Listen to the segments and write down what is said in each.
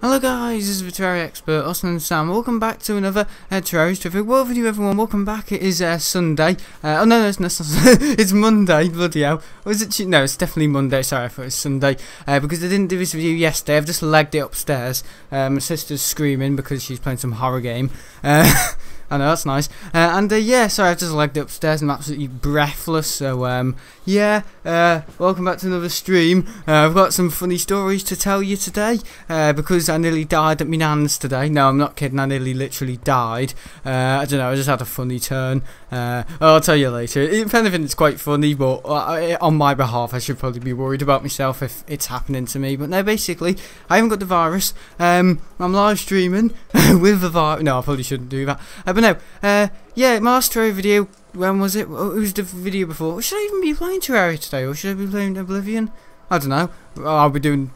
Hello guys, this is the Terraria expert, Austin and Sam. Welcome back to another Terraria review. Well, video everyone, welcome back. It is Sunday. Oh no, it's not it's Monday, bloody hell. Or is it no, it's definitely Monday, sorry, I thought it was Sunday. Because I didn't do this video yesterday, I've just legged it upstairs. My sister's screaming because she's playing some horror game. I know, that's nice. Yeah, sorry, I've just legged it upstairs and I'm absolutely breathless. So, yeah, welcome back to another stream. I've got some funny stories to tell you today, because I nearly died at my nan's today. No, I'm not kidding, I nearly literally died. I don't know, I just had a funny turn. I'll tell you later. If anything, it's quite funny, but on my behalf, I should probably be worried about myself if it's happening to me. But no, basically, I haven't got the virus. I'm live streaming with the virus. No, I probably shouldn't do that. But no, yeah, my last Terraria video, when was it? Oh, it was the video before. Should I even be playing Terraria today, or should I be playing Oblivion? I don't know. I'll be doing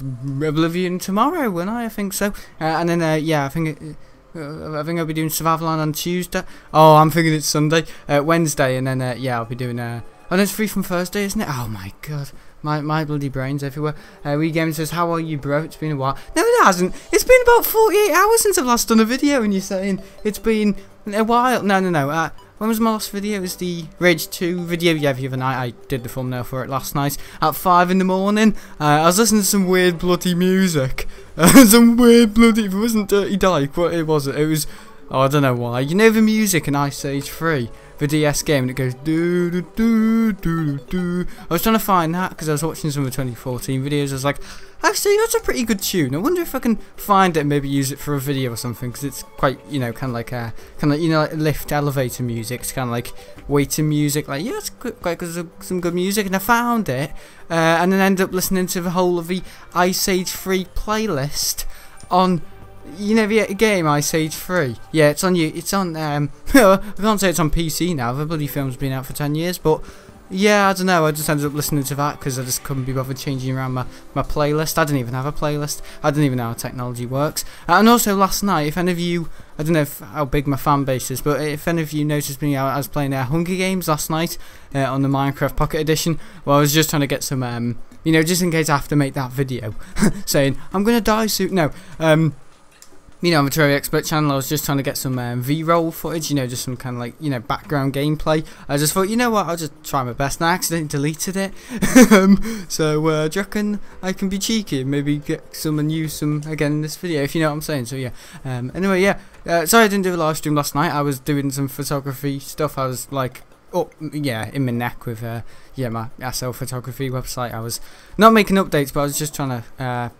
Oblivion tomorrow, won't I? I think so. And then, yeah, I think I'll be doing Survival on Tuesday. Oh, I'm thinking it's Sunday, Wednesday, and then yeah, I'll be doing oh, no, it's free from Thursday, isn't it? Oh my god, my bloody brain's everywhere. WeGame says, "How are you, bro? It's been a while." No, it hasn't. It's been about 48 hours since I've last done a video, and you're saying it's been a while. No. When was my last video? It was the Rage 2 video. Yeah, the other night. I did the thumbnail for it last night at 5 in the morning. I was listening to some weird bloody music. Some weird bloody. It wasn't Dirty Dyke. What it was? It was. Oh, I don't know why. You know the music in Ice Age 3, the DS game, and it goes do do do do do. I was trying to find that because I was watching some of the 2014 videos. I was like, actually, that's a pretty good tune. I wonder if I can find it and maybe use it for a video or something, because it's quite, you know, kind of like you know, like lift elevator music. It's kind of like waiting music. Like, yeah, it's quite good, some good music, and I found it, and then ended up listening to the whole of the Ice Age 3 playlist on. You know the game Ice Age 3? Yeah, it's on you. It's on. I can't say it's on PC now. The bloody film's been out for 10 years, but yeah, I don't know. I just ended up listening to that because I just couldn't be bothered changing around my playlist. I didn't even have a playlist. I didn't even know how technology works. And also last night, if any of you, I don't know how big my fan base is, but if any of you noticed me, I was playing Hunger Games last night on the Minecraft Pocket Edition. Well, I was just trying to get some, you know, just in case I have to make that video, saying I'm gonna die soon. No, you know, I'm a Terraria expert channel. I was just trying to get some V-roll footage, you know, just some kind of like, you know, background gameplay. I just thought, you know what, I'll just try my best, and I accidentally deleted it. So, do you reckon I can be cheeky and maybe get some and use some again in this video, if you know what I'm saying? So, yeah. Anyway, yeah. Sorry I didn't do a live stream last night. I was doing some photography stuff. I was like, oh, yeah, in my neck with, yeah, my SL Photography website. I was not making updates, but I was just trying to,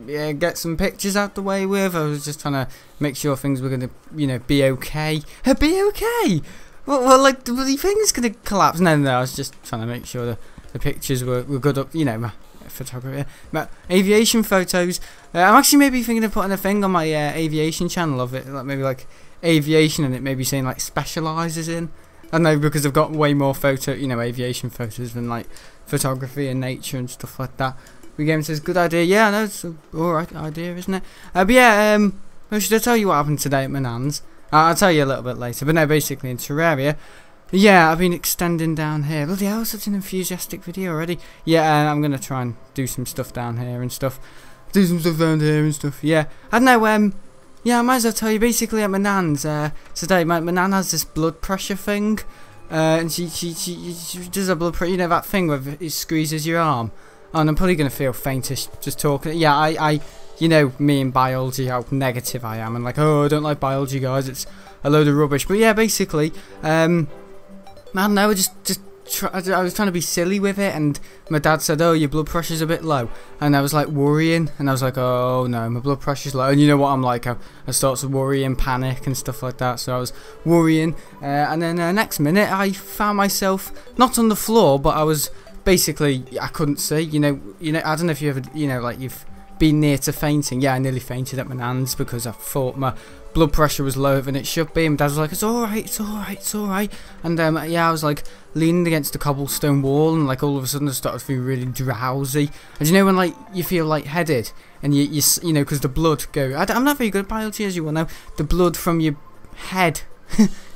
yeah, get some pictures out the way with. I was just trying to make sure things were gonna, you know, be okay. Be okay? Well, like the bloody thing's gonna collapse. No, I was just trying to make sure the pictures were good up. You know, my photography, my aviation photos. I'm actually maybe thinking of putting a thing on my aviation channel of it, like maybe like aviation, and it maybe saying like specialises in. I know, because I've got way more aviation photos than like photography and nature and stuff like that. WeGame says, good idea. Yeah, I know, it's an alright idea, isn't it? But yeah, well, should I tell you what happened today at my nan's? I'll tell you a little bit later, but no, basically in Terraria, yeah, I've been extending down here. Bloody hell, such an enthusiastic video already. Yeah, I'm going to try and do some stuff down here and stuff. Do some stuff down here and stuff, yeah. I don't know, yeah, I might as well tell you, basically at my nan's, today, my nan has this blood pressure thing, and she does a blood pressure, you know, that thing where it squeezes your arm. And I'm probably going to feel faintish just talking. Yeah, I you know, me in biology, how negative I am, and like, oh, I don't like biology, guys, it's a load of rubbish. But yeah, basically, I don't know, I was trying to be silly with it, and my dad said, oh, your blood pressure's a bit low, and I was like worrying, and I was like, oh no, my blood pressure's low, and you know what I'm like, I start to worry and panic and stuff like that, so I was worrying, and then next minute, I found myself, not on the floor, but I was, basically, I couldn't see, you know, I don't know if you ever, you know, like you've been near to fainting. Yeah, I nearly fainted at my nan's because I thought my blood pressure was lower than it should be, and Dad was like, it's alright, and yeah, I was like leaning against the cobblestone wall, and like all of a sudden I started feeling really drowsy, and you know when like you feel lightheaded, and you know, because the blood I'm not very good at biology, as you all know, the blood from your head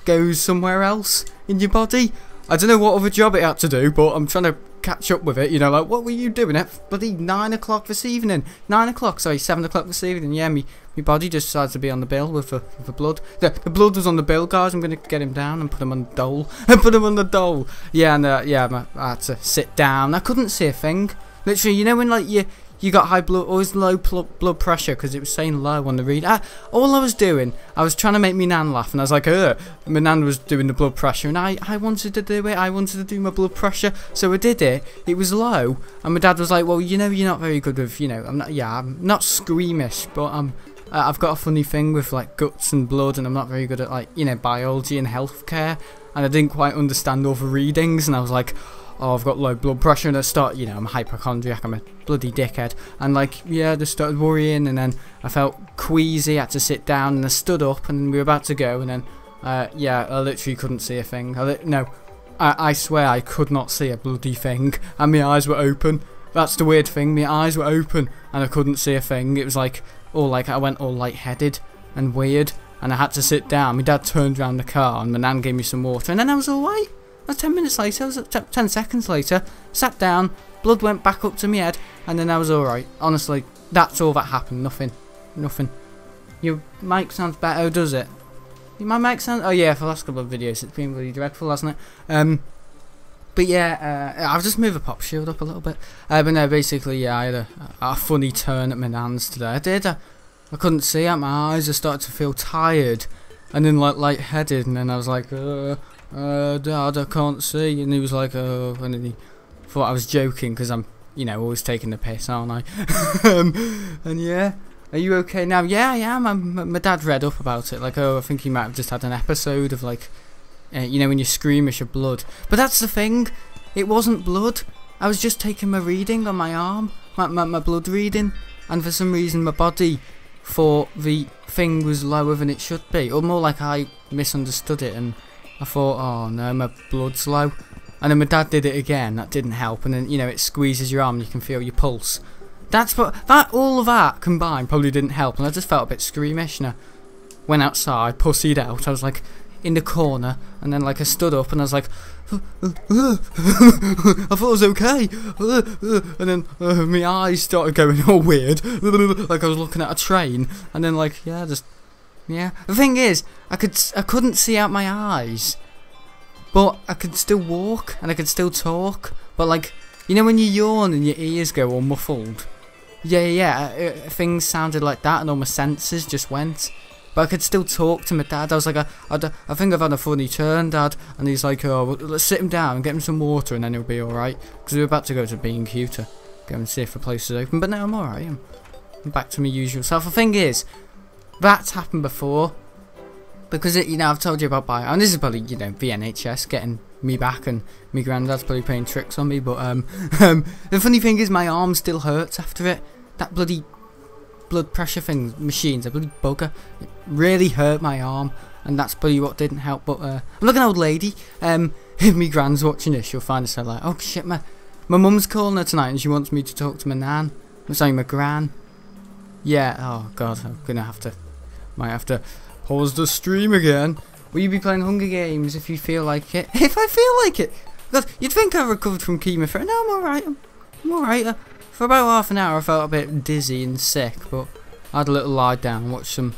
goes somewhere else in your body. I don't know what other job it had to do, but I'm trying to catch up with it, you know, like, what were you doing at bloody 9 o'clock this evening? 9 o'clock, sorry, 7 o'clock this evening. Yeah, my body just decided to be on the bill with the blood. The blood was on the bill, guys. I'm going to get him down and put him on the dole. Put him on the dole. Yeah, and yeah, I had to sit down. I couldn't see a thing. Literally, you know when, like, you got high blood, always low blood pressure, because it was saying low on the read. All I was doing, I was trying to make me nan laugh, and I was like, my nan was doing the blood pressure, and I wanted to do it. I wanted to do my blood pressure, so I did it. It was low, and my dad was like, well, you know, you're not very good with, you know, I'm not squeamish, but I've got a funny thing with, like, guts and blood, and I'm not very good at, like, you know, biology and healthcare, and I didn't quite understand all the readings, and I was like, oh, I've got low blood pressure, and I start, you know, I'm a hypochondriac, I'm a bloody dickhead, and like, yeah, I just started worrying, and then I felt queasy, had to sit down, and I stood up, and we were about to go, and then, yeah, I literally couldn't see a thing. I swear I could not see a bloody thing, and my eyes were open. That's the weird thing, my eyes were open, and I couldn't see a thing. It was like, I went all lightheaded and weird, and I had to sit down. My dad turned around the car, and my nan gave me some water, and then I was alright. 10 minutes later, 10 seconds later, sat down, blood went back up to my head, and then I was alright. Honestly, that's all that happened. Nothing. Your mic sounds better, does it? My mic sounds... Oh yeah, for the last couple of videos it's been really dreadful, hasn't it? But yeah, I'll just move the pop shield up a little bit. But no, basically, yeah, I had a funny turn at my nan's today. I did. I couldn't see out my eyes. I started to feel tired, and then like lightheaded, and then I was like, Dad, I can't see, and he was like, oh, and then he thought I was joking, because I'm, you know, always taking the piss, aren't I? And yeah, are you okay now? Yeah, I am. My dad read up about it, like, oh, I think he might have just had an episode of, like, you know, when you squeamish of blood. But that's the thing, it wasn't blood. I was just taking my reading on my arm, my blood reading, and for some reason my body thought the thing was lower than it should be, or more like I misunderstood it, and I thought, oh no, my blood's low. And then my dad did it again, that didn't help, and then, you know, it squeezes your arm and you can feel your pulse. All of that combined probably didn't help, and I just felt a bit squeamish, and I went outside, pussied out. I was like in the corner, and then like I stood up and I was like, I thought I was okay, and then my eyes started going all weird, like I was looking at a train, and then like, yeah, the thing is, I couldn't see out my eyes, but I could still walk, and I could still talk, but like, you know when you yawn and your ears go all muffled? Yeah, things sounded like that, and all my senses just went. But I could still talk to my dad. I was like, I think I've had a funny turn, Dad. And he's like, oh, well, let's sit him down and get him some water, and then he'll be alright. Because we were about to go to B&Q to go and see if the place is open. But now I'm alright. I'm back to my usual self. The thing is, that's happened before. Because, you know, I've told you about and this is probably, you know, the NHS getting me back, and my granddad's probably playing tricks on me. But the funny thing is, my arm still hurts after it. That bloody blood pressure thing, machines, a bloody bugger. It really hurt my arm, and that's probably what didn't help. But I'm like an old lady. If my grand's watching this, she'll find herself like, oh shit, my mum's calling her tonight, and she wants me to talk to my nan. I'm sorry, my gran. Yeah. Oh god, I'm gonna might have to pause the stream again. Will you be playing Hunger Games if you feel like it? If I feel like it. God, you'd think I recovered from chemotherapy. No, I'm alright. I'm alright. For about half an hour I felt a bit dizzy and sick, but I had a little lie down and watched some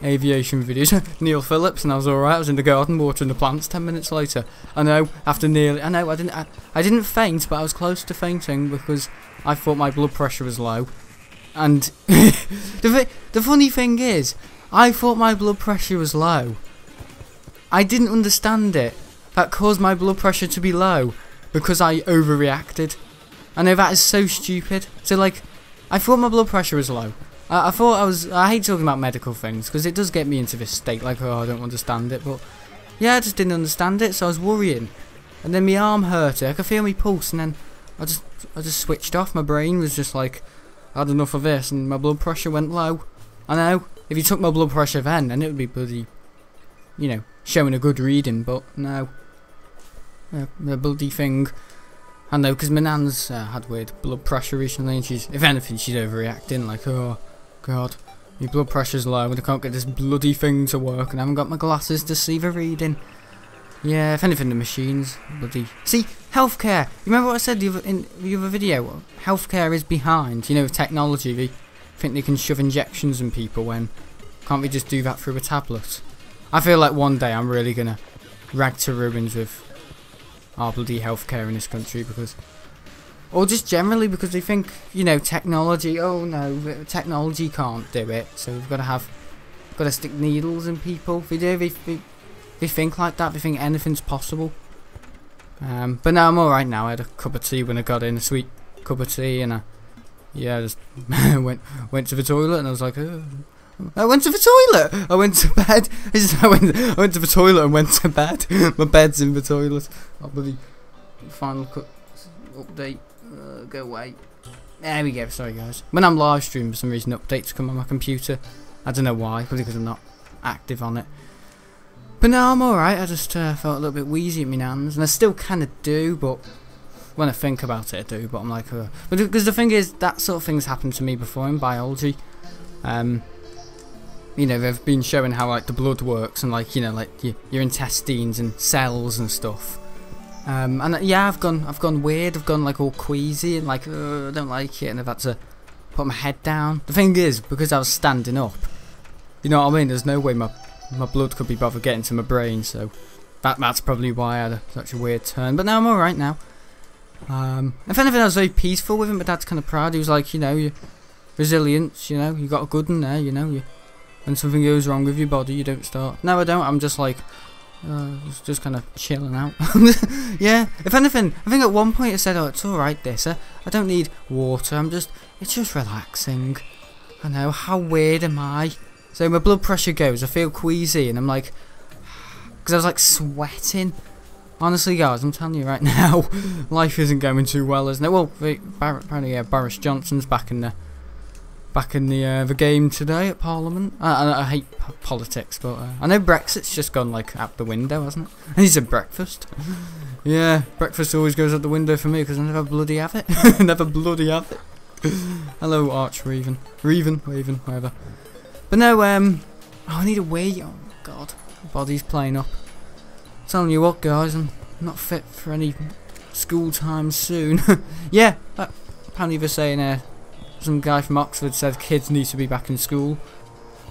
aviation videos. Neil Phillips, and I was alright. I was in the garden watering the plants 10 minutes later. I know, I didn't faint, but I was close to fainting because I thought my blood pressure was low. And the funny thing is, I thought my blood pressure was low. I didn't understand it. That caused my blood pressure to be low because I overreacted. I know that is so stupid. So like, I thought my blood pressure was low. I hate talking about medical things because it does get me into this state like, oh, I don't understand it. But yeah, I just didn't understand it, so I was worrying. And then my arm hurt. I could feel my pulse, and then I just switched off. My brain was just like, I had enough of this, and my blood pressure went low. I know, if you took my blood pressure then it would be bloody, you know, showing a good reading, but no. The bloody thing. I know, because my nan's had weird blood pressure recently, and if anything, she's overreacting, like, oh, God, your blood pressure's low, and I can't get this bloody thing to work, and I haven't got my glasses to see the reading. Yeah, if anything, the machines, bloody... See, healthcare! You remember what I said in the other video? Healthcare is behind, you know, with technology. They think they can shove injections in people when... Can't we just do that through a tablet? I feel like one day I'm really gonna rag to ruins with our bloody healthcare in this country, because... Or just generally because they think, you know, technology, oh no, technology can't do it, so we've got to stick needles in people. They think like that, they think anything's possible. But now I'm alright now. I had a cup of tea when I got in, a sweet cup of tea, and I just went to the toilet, and I was like, oh. I went to the toilet! I went to bed! I went to the toilet and went to bed. My bed's in the toilet. I'll bloody Final Cut update. Go away. There we go, sorry guys. When I'm live streaming, for some reason updates come on my computer. I don't know why, probably because I'm not active on it. But now I'm alright. I just felt a little bit wheezy in my hands, and I still kind of do, but when I think about it I do, but I'm like, but because the thing is, that sort of thing's happened to me before in biology. You know, they've been showing how like the blood works, and like, you know, like your intestines and cells and stuff. And yeah, I've gone weird. I've gone like all queasy and like, I don't like it, and I've had to put my head down. The thing is, because I was standing up, you know what I mean? There's no way my blood could be bothered getting to my brain, so that's probably why I had such a weird turn. But now I'm alright now. If anything, I was very peaceful with him. My dad's kind of proud. He was like, you know, your resilience, you know, you got a good one there, you know. When something goes wrong with your body, you don't start. No, I don't. I'm just like, just kind of chilling out. Yeah, if anything, I think at one point I said, oh, it's alright this, I don't need water, it's just relaxing. I know, how weird am I? So my blood pressure goes, I feel queasy, and I'm like, because I was like sweating. Honestly guys, I'm telling you right now, life isn't going too well, isn't it? Well, apparently Boris Johnson's back in the game today at Parliament. I hate politics, but I know Brexit's just gone like out the window, hasn't it? And he said breakfast. Yeah, breakfast always goes out the window for me because I never bloody have it. Never bloody have it. Hello, Arch Raven, whatever. But no, oh, I need a wee. Oh my god, my body's playing up. I'm telling you what, guys, I'm not fit for any school time soon. Yeah, apparently they're saying some guy from Oxford said kids need to be back in school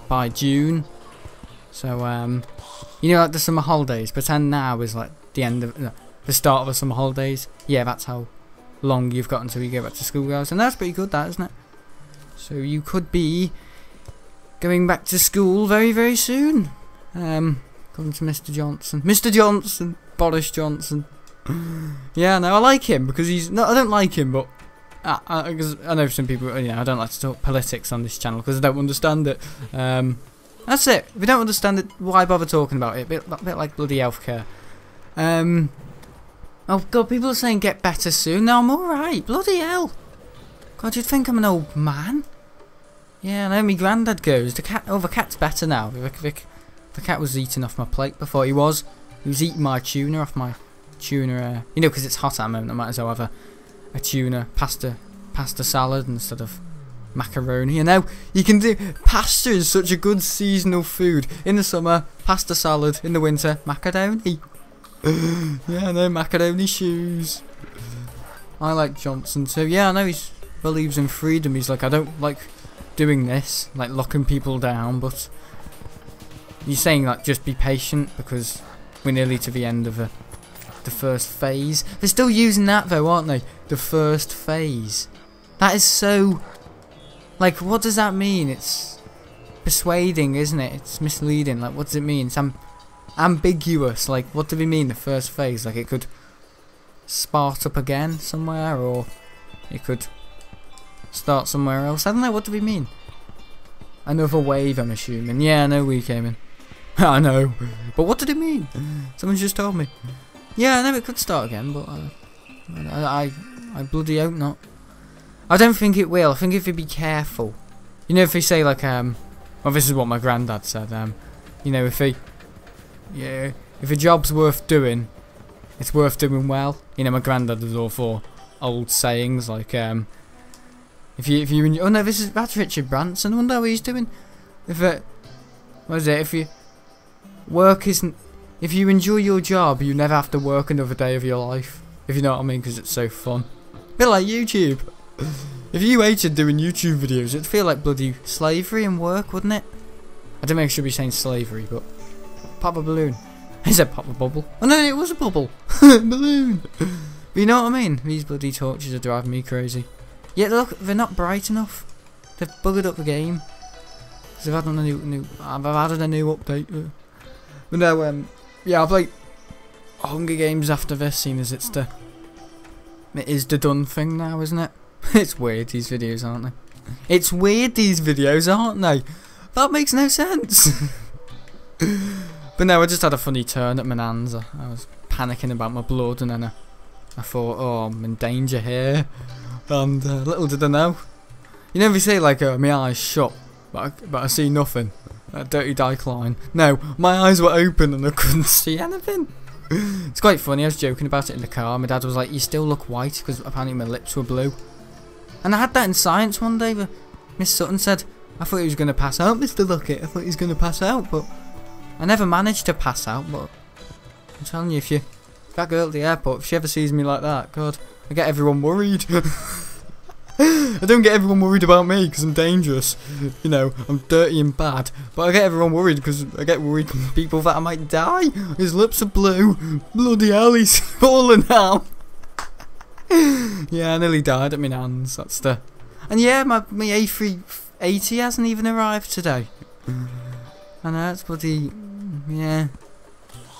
by June. So you know, like the summer holidays. Pretend now is like the end of the start of the summer holidays. Yeah, that's how long you've got until you go back to school, guys. And that's pretty good, that, isn't it? So you could be going back to school very, very soon. According to Mr. Johnson, Boris Johnson. Yeah, no, I like him because he's I don't like him, but because I know some people, you know, I don't like to talk politics on this channel because I don't understand it. That's it. If you don't understand it, why bother talking about it? A bit like bloody healthcare. Oh god, people are saying get better soon. No, I'm alright. Bloody hell. God, you'd think I'm an old man. Yeah, I know my granddad goes. The cat's better now. The cat was eating off my plate before. He was eating my tuna off my tuna. You know, because it's hot at the moment, I might as well have a tuna pasta salad instead of macaroni. You know, you can do pasta is such a good seasonal food. In the summer, pasta salad. In the winter, macaroni. Yeah, I know, macaroni shoes. I like Johnson too. Yeah, I know he believes in freedom. He's like, I don't like doing this, like locking people down, but you're saying like just be patient because we're nearly to the end of the first phase. They're still using that though, aren't they? The first phase. That is so, like, what does that mean? It's persuading, isn't it? It's misleading. Like, what does it mean? It's ambiguous. Like, what do we mean, the first phase? Like, it could spark up again somewhere, or it could start somewhere else. I don't know, what do we mean? Another wave, I'm assuming. Yeah, I know we came in. I know. But what did it mean? Someone just told me. Yeah, I know it could start again, but I bloody hope not. I don't think it will. I think if you be careful. You know, if they say like, well, this is what my granddad said, you know, if a job's worth doing, it's worth doing well. You know, my granddad was all for old sayings like, oh no, that's Richard Branson. I wonder what he's doing. If if you enjoy your job, you never have to work another day of your life. If you know what I mean, because it's so fun. A bit like YouTube. If you hated doing YouTube videos, it'd feel like bloody slavery and work, wouldn't it? I don't think I should be saying slavery, but pop a balloon. I said pop a bubble. Oh no, it was a bubble. Balloon. But you know what I mean? These bloody torches are driving me crazy. Yeah, look, they're not bright enough. They've buggered up the game. Because I've added a new update. But no, yeah, I'll play Hunger Games after this, seeing as it is the done thing now, isn't it? It's weird, these videos, aren't they? It's weird, these videos, aren't they? That makes no sense. But no, I just had a funny turn at my nan's. I was panicking about my blood, and then I thought, oh, I'm in danger here. And little did I know. You know, they say like, my eyes shut, but I see nothing. That dirty decline. No, my eyes were open and I couldn't see anything. It's quite funny. I was joking about it in the car. My dad was like, "You still look white," because apparently my lips were blue. And I had that in science one day. But Miss Sutton said, "I thought he was going to pass out, Mr. Luckett. I thought he was going to pass out, but I never managed to pass out." But I'm telling you, if that girl at the airport, if she ever sees me like that, God, I get everyone worried. I don't get everyone worried about me because I'm dangerous. You know, I'm dirty and bad. But I get everyone worried because I get worried from people that I might die. His lips are blue. Bloody hell, he's falling out. Yeah, I nearly died at my nan's. That's the... And yeah, my A380 hasn't even arrived today. I know, it's bloody... Yeah.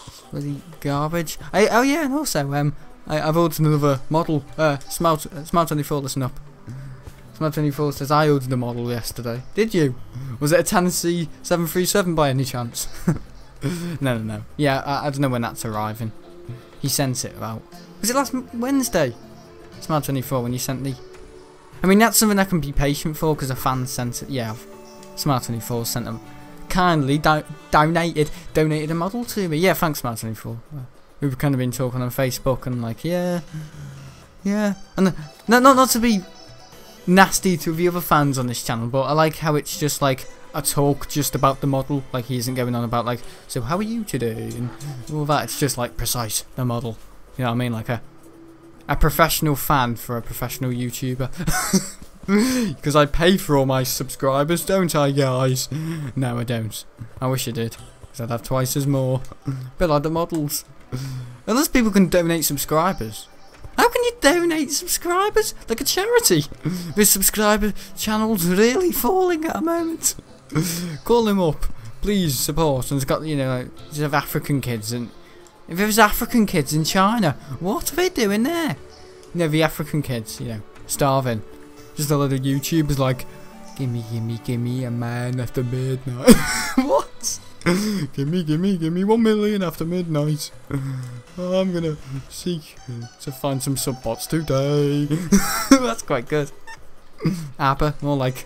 It's bloody garbage. Oh yeah, and also, I've ordered another model. Smile 24, listen up. Smile 24 says I ordered a model yesterday. Did you? Was it a Tennessee 737 by any chance? No. Yeah, I don't know when that's arriving. He sent it about... Was it last Wednesday? Smile 24 when you sent the... I mean, that's something I can be patient for because a fan sent it. Yeah, Smile 24 sent them. Kindly donated a model to me. Yeah, thanks Smile 24. We've kind of been talking on Facebook and like, yeah, and not to be nasty to the other fans on this channel, but I like how it's just like a talk just about the model. Like he isn't going on about like, so how are you today and all that. It's just like precise, the model. You know what I mean? Like a professional fan for a professional YouTuber. Because I pay for all my subscribers, don't I, guys? No, I don't. I wish I did, because I'd have twice as more. But like the models. Unless people can donate subscribers. How can you donate subscribers? Like a charity? With subscriber channels really falling at a moment. Call him up. Please support. And it's got, you know, like, you have African kids. And if there's African kids in China, what are they doing there? You know, the African kids, you know, starving. Just a lot of YouTubers like, gimme a man after midnight. What? Gimme 1 million after midnight. I'm gonna seek to find some sub-bots today. That's quite good. ABBA, more like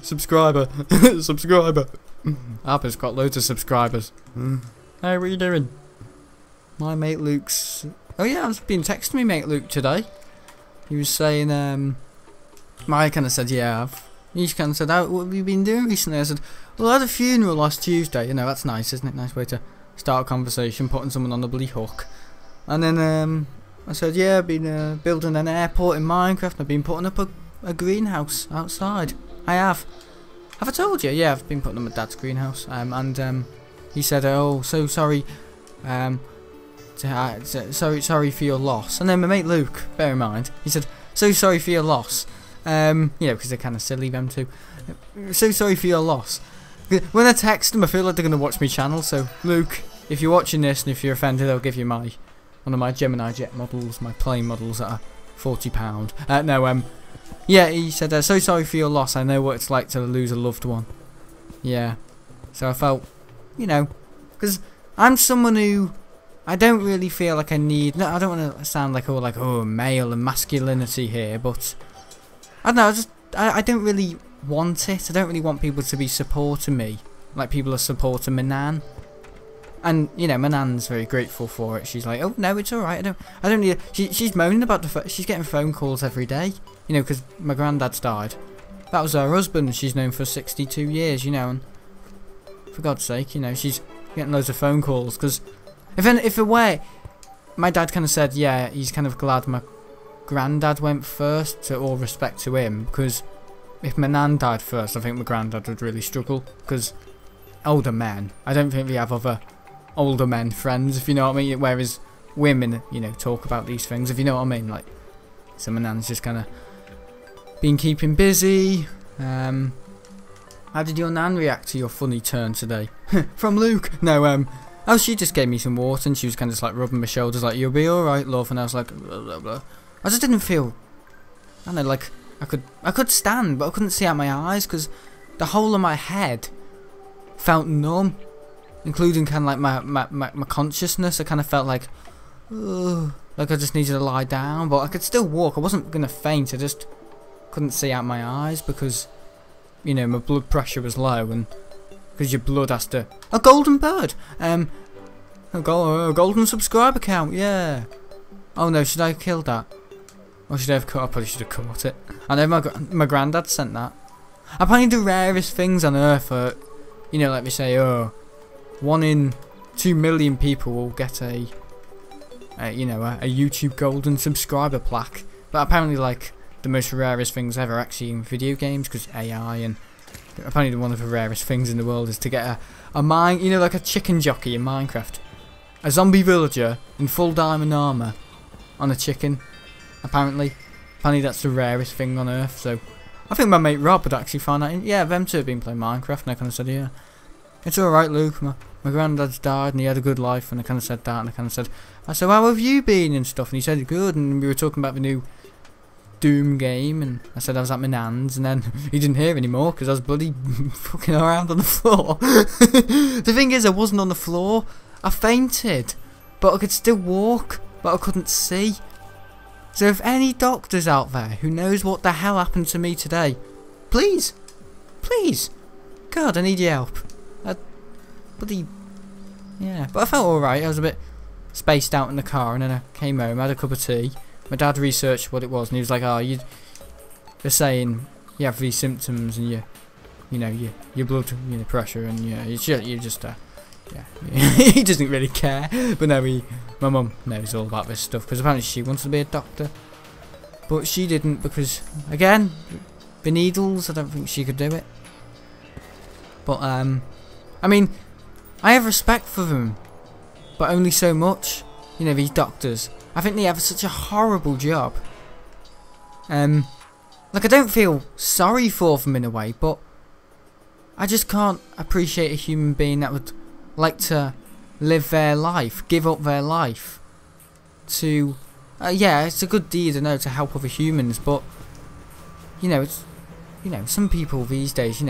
subscriber. Subscriber. ABBA's got loads of subscribers. Hey, what are you doing? My mate Luke's... Oh yeah, I've been texting me mate Luke today. He was saying, I kind of said, yeah, he kind of said, what have you been doing recently? I said, well, I had a funeral last Tuesday. You know, that's nice, isn't it? Nice way to start a conversation, putting someone on the bloody hook. And then I said, yeah, I've been building an airport in Minecraft. I've been putting up a greenhouse outside. I have. Have I told you? Yeah, I've been putting up my dad's greenhouse. And he said, oh, so sorry. Sorry for your loss. And then my mate Luke, bear in mind, he said, so sorry for your loss. You know, because they're kind of silly, them two. So sorry for your loss. When I text them, I feel like they're going to watch my channel. So, Luke, if you're watching this and if you're offended, I'll give you one of my Gemini Jet models, my plane models that are £40. Yeah, he said, so sorry for your loss. I know what it's like to lose a loved one. Yeah. So I felt, you know, because I'm someone who... I don't really feel like I need... No, I don't want to sound like, oh, male and masculinity here, but... I don't know, I don't really want it. I don't really want people to be supporting me like people are supporting my nan. And, you know, my nan's very grateful for it. She's like, oh, no, it's alright. I don't need... She's moaning about she's getting phone calls every day. You know, because my granddad's died. That was her husband she's known for 62 years, you know, and For God's sake, you know, she's getting loads of phone calls. Because if it were, my dad kind of said, yeah, he's kind of glad my granddad went first, to all respect to him. Because if my nan died first, I think my granddad would really struggle. Because older men, I don't think we have other older men friends, if you know what I mean. Whereas women, you know, talk about these things, if you know what I mean. Like, so my nan's just kind of been keeping busy. How did your nan react to your funny turn today? From Luke. No, oh, she just gave me some water and she was kind of just like rubbing my shoulders like, you'll be alright, love. And I was like, blah, blah, blah. I just didn't feel, I don't know, like, I could stand, but I couldn't see out my eyes because the whole of my head felt numb, including kind of like my consciousness. I kind of felt like, ugh, like I just needed to lie down, but I could still walk. I wasn't going to faint, I just couldn't see out my eyes because, you know, my blood pressure was low, and because your blood has to... A golden bird! A golden subscriber count, yeah! Oh no, should I have killed that? Or should I have cut? I probably should have caught it. I know my granddad sent that. Apparently the rarest things on earth are, you know, like they say, oh, 1 in 2 million people will get a YouTube golden subscriber plaque. But apparently, like, the most rarest things ever actually in video games, because AI, and apparently one of the rarest things in the world is to get a mine, you know, like a chicken jockey in Minecraft. A zombie villager in full diamond armour on a chicken, apparently. Apparently that's the rarest thing on earth, so I think my mate Rob would actually find that. Yeah, them two have been playing Minecraft, and I kind of said, yeah, it's alright, Luke, my granddad's died and he had a good life, and I kind of said that, and I kind of said, I said, how have you been and stuff, and he said, good, and we were talking about the new Doom game, and I said I was at my nan's, and then he didn't hear anymore because I was bloody fucking around on the floor. The thing is, I wasn't on the floor, I fainted, but I could still walk, but I couldn't see. So if any doctors out there who knows what the hell happened to me today, please, God, I need your help. Bloody, yeah, but I felt alright. I was a bit spaced out in the car, and then I came home, had a cup of tea. My dad researched what it was, and he was like, "Oh, they're saying you have these symptoms, and your blood, pressure, and you just yeah." He doesn't really care, but no, my mum knows all about this stuff because apparently she wanted to be a doctor, but she didn't because, again, the needles. I don't think she could do it. But I mean, I have respect for them, but only so much. You know, these doctors. I think they have such a horrible job. Like, I don't feel sorry for them in a way, but I just can't appreciate a human being that would like to live their life, give up their life to, yeah, it's a good deed, I know, to help other humans, but, it's, some people these days,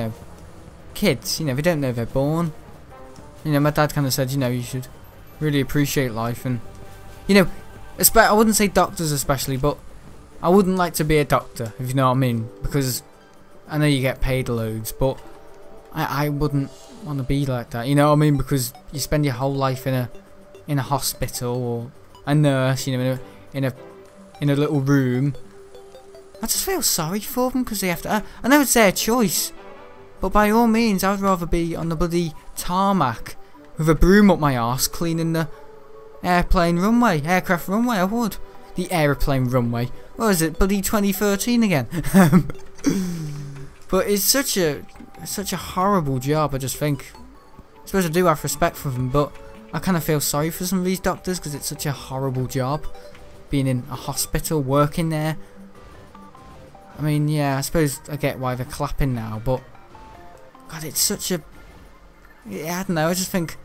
kids, they don't know they're born. My dad kind of said, you should really appreciate life, and, I wouldn't say doctors especially, but I wouldn't like to be a doctor, if you know what I mean, because I know you get paid loads, but I wouldn't want to be like that, you know what I mean, because you spend your whole life in a hospital, or a nurse, in a little room. I just feel sorry for them, because they have to, I know it's their choice, but by all means, I would rather be on the bloody tarmac with a broom up my arse cleaning the aircraft runway, I would. The aeroplane runway. What is it, bloody 2013 again? But it's such a horrible job, I just think. I suppose I do have respect for them, but I kind of feel sorry for some of these doctors because it's such a horrible job. Being in a hospital, working there. I mean, yeah, I suppose I get why they're clapping now, but God, it's such a... Yeah, I don't know, I just think,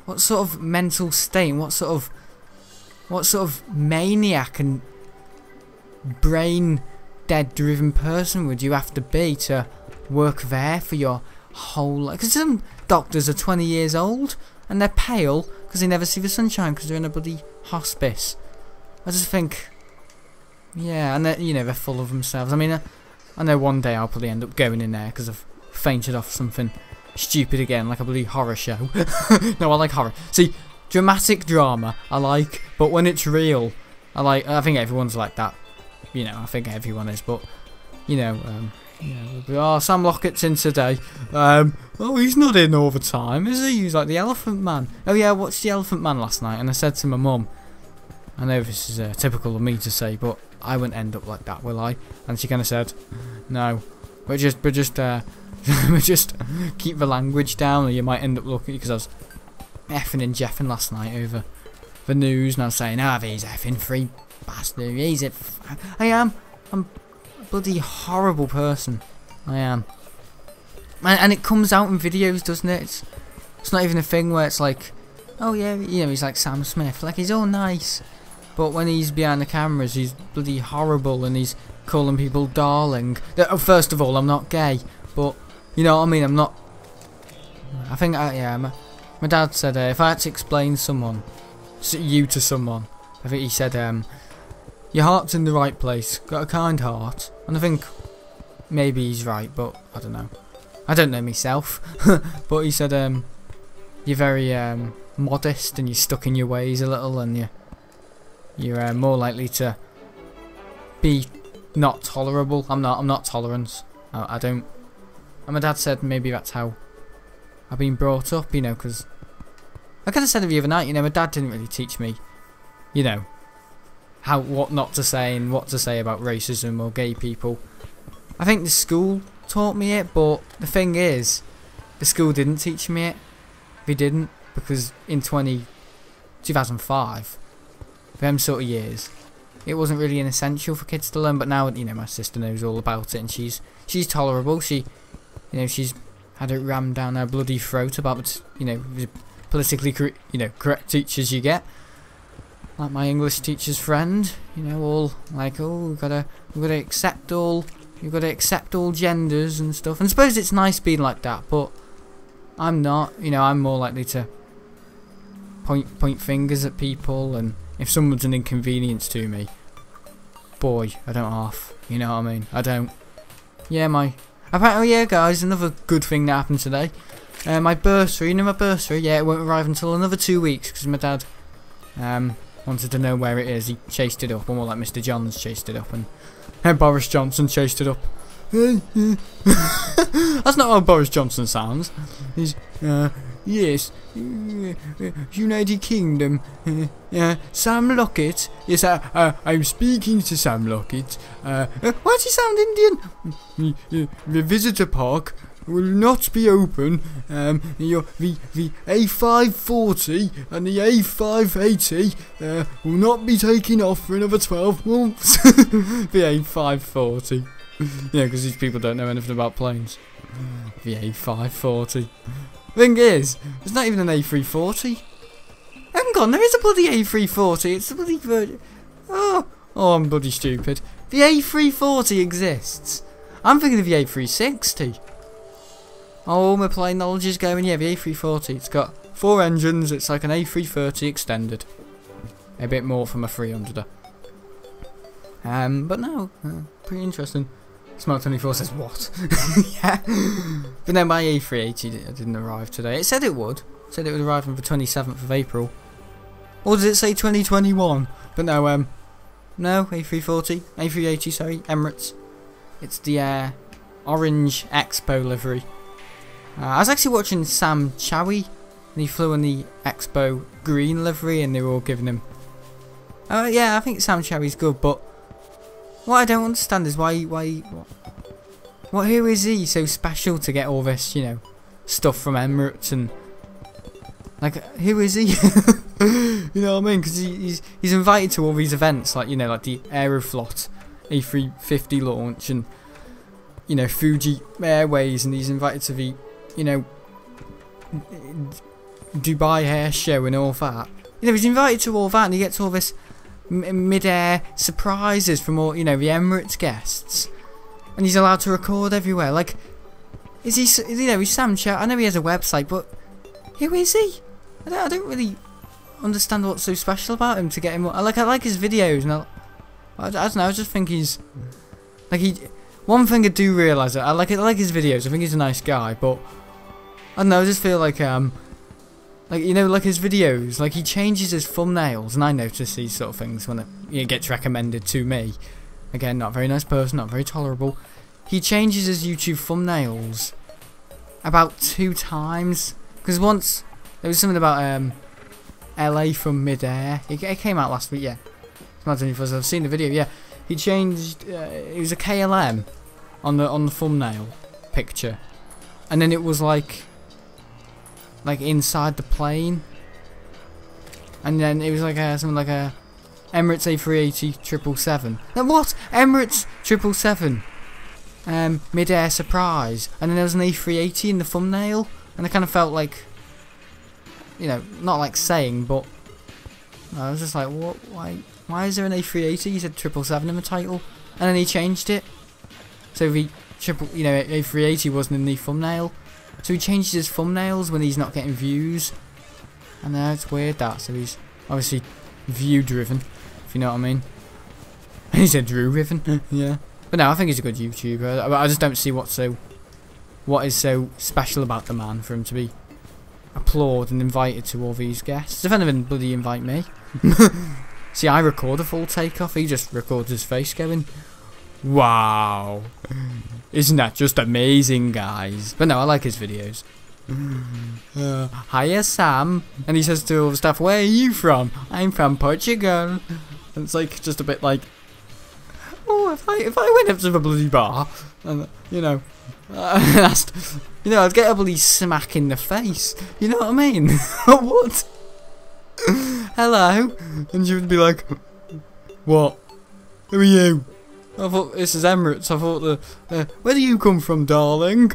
what sort of mental state, what sort of maniac and brain dead driven person would you have to be to work there for your whole life? Because some doctors are 20 years old and they're pale because they never see the sunshine because they're in a bloody hospice. I just think, yeah, and they're full of themselves. I mean, I know one day I'll probably end up going in there because I've fainted off something stupid again, like a bloody horror show. No, I like horror. See, dramatic drama I like, but when it's real, I think everyone's like that. I think everyone is, but Yeah, we'll be, oh, Sam Lockett's in today. Oh, he's not in all the time, is he? He's like the Elephant Man. Oh yeah, I watched the Elephant Man last night, and I said to my mum, I know this is typical of me to say, but I won't end up like that, will I? And she kind of said, no, but just just keep the language down, or you might end up looking, because I was effing and jeffing last night over the news, and I was saying, these effing free bastards. I'm a bloody horrible person. I am. And it comes out in videos, doesn't it? It's not even a thing where it's like, oh yeah, you know, he's like Sam Smith, like he's all nice. But when he's behind the cameras, he's bloody horrible, and he's calling people darling. First of all, I'm not gay, but you know what I mean. I'm not. I think, yeah. My dad said if I had to explain you to someone, I think he said, your heart's in the right place, got a kind heart, and I think maybe he's right, but I don't know. I don't know myself, but he said you're very modest, and you're stuck in your ways a little, and you're more likely to be not tolerable. I'm not tolerant. I don't. And my dad said maybe that's how I've been brought up, you know, because I kind of said it the other night, you know, my dad didn't really teach me, you know, what not to say and what to say about racism or gay people. I think the school taught me it, but the thing is, the school didn't teach me it. They didn't, because in 2005, them sort of years, it wasn't really an essential for kids to learn. But now, you know, my sister knows all about it, and she's tolerable. She's had it rammed down her bloody throat about, you know, the politically correct teachers you get. Like my English teacher's friend, you know, all like, oh, we've got to accept all, you've got to accept all genders and stuff. And I suppose it's nice being like that, but I'm not. You know, I'm more likely to point fingers at people, and if someone's an inconvenience to me, boy, I don't half. You know what I mean? I don't. Yeah, oh yeah, guys, another good thing that happened today. My bursary, you know my bursary? Yeah, it won't arrive until another 2 weeks, because my dad wanted to know where it is. He chased it up, or more like Mr. Johns chased it up, and Boris Johnson chased it up. That's not how Boris Johnson sounds. He's, yes, United Kingdom, Sam Lockett. Yes, I'm speaking to Sam Lockett. Why does he sound Indian? The visitor park will not be open. The A540 and the A580 will not be taking off for another 12 months. The A540. Yeah, because these people don't know anything about planes. The A540. Thing is, it's not even an A340. Hang on, there is a bloody A340. It's a bloody Oh, I'm bloody stupid. The A340 exists. I'm thinking of the A360. Oh, my plane knowledge is going. Yeah, the A340. It's got 4 engines. It's like an A330 extended. A bit more from a 300er. But no, pretty interesting. Smart 24 says what? Yeah. But no, my A380 didn't arrive today. It said it would. It said it would arrive on the 27th of April. Or did it say 2021? But no, no, A340. A380, sorry, Emirates. It's the orange Expo livery. I was actually watching Sam Chowie, and he flew in the Expo green livery, and they were all giving him... Oh yeah, I think Sam Chowie's good, but what I don't understand is who is he so special to get all this, you know, stuff from Emirates, and like, who is he? You know what I mean? Because he's invited to all these events, like, you know, like the Aeroflot A350 launch, and, you know, Fuji Airways, and he's invited to the, you know, Dubai Air Show and all that. You know, he's invited to all that, and he gets all this mid-air surprises from all, you know, the Emirates guests, and he's allowed to record everywhere. Like, is he, you know, he's Sam Chow. I know he has a website, but who is he? I don't really understand what's so special about him to get him. I like his videos, and I don't know. I just think he's like, one thing I do realise, I like his videos. I think he's a nice guy, but I don't know. I just feel like you know, like his videos, like he changes his thumbnails, and I notice these sort of things when it gets recommended to me. Again, not a very nice person, not very tolerable. he changes his YouTube thumbnails about 2 times. Because once there was something about LA from midair. It came out last week. Yeah, imagine if I've seen the video. Yeah, he changed. It was a KLM on the thumbnail picture, and then it was like inside the plane, and then it was like something like a Emirates A380 777. Now what? Emirates 777. Mid-air surprise, and then there was an A380 in the thumbnail, and I kind of felt like, you know, not like saying, but I was just like, what? Why is there an A380? He said 777 in the title, and then he changed it. So A380 wasn't in the thumbnail, so he changes his thumbnails when he's not getting views, and it's weird that. So he's obviously view driven, if you know what I mean. And he said Drew driven, yeah. But no, I think he's a good YouTuber. I just don't see what is so special about the man for him to be applauded and invited to all these guests. If anyone bloody invite me. See, I record a full takeoff. He just records his face going, wow, isn't that just amazing, guys? But no, I like his videos. Hiya, Sam. And he says to all the staff, where are you from? I'm from Portugal. And it's like just a bit like, oh, if I went up to the bloody bar and, you know, asked, you know, I'd get a bloody smack in the face. You know what I mean? What? Hello? And she would be like, what? Who are you? I thought this is Emirates. I thought where do you come from, darling?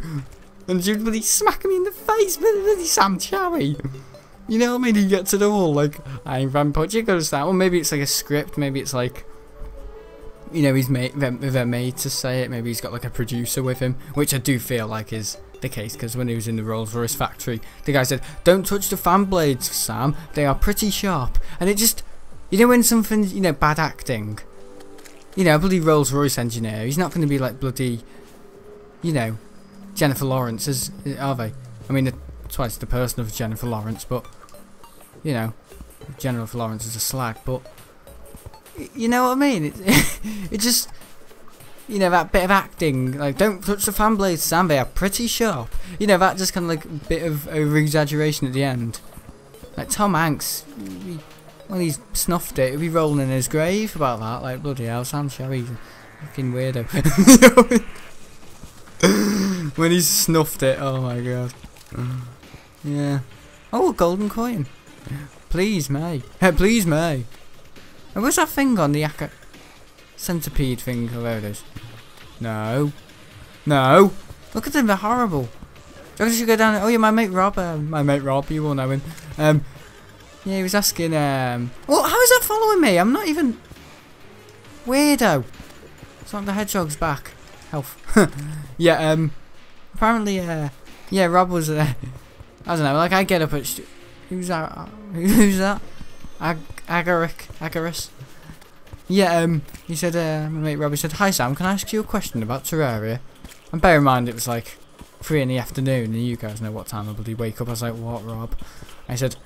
And she would bloody smack me in the face. Bloody Sam Chowie. You know what I mean? He gets it all. Like, I'm from Portugal. Or maybe it's like a script. Maybe it's like, you know, they're made to say it. Maybe he's got like a producer with him, which I do feel like is the case, because when he was in the Rolls-Royce factory, the guy said, don't touch the fan blades, Sam, they are pretty sharp. And it just, you know, when something, you know, bad acting, you know, a bloody Rolls-Royce engineer, he's not going to be like bloody, you know, Jennifer Lawrence, are they? I mean, twice the person of Jennifer Lawrence, but, you know, Jennifer Lawrence is a slag, but, you know what I mean? It just, you know, that bit of acting, like, don't touch the fan blades, Sam, they are pretty sharp. You know, that just kind of like a bit of over-exaggeration at the end. Like, Tom Hanks, when he's snuffed it, he'll be rolling in his grave about that. Like, bloody hell, Sam Chowie, fucking weirdo. When he's snuffed it, oh my god. Yeah. Oh, a golden coin. Please, May. Please, May. And where's that thing on the centipede thing? Oh, there it is. No. No. Look at them, they're horrible. I should go down. Oh yeah, my mate Rob, you all know him. Yeah, he was asking, well, how is that following me? I'm not even... Weirdo. It's like the hedgehog's back. Health. Yeah, apparently, yeah, Rob was, I don't know, like, I get up at... Who's that? Who's that? Agarus. Yeah, he said, my mate Robbie said, hi Sam, can I ask you a question about Terraria? And bear in mind it was like 3 in the afternoon, and you guys know what time I bloody wake up. I was like, what, Rob? I said,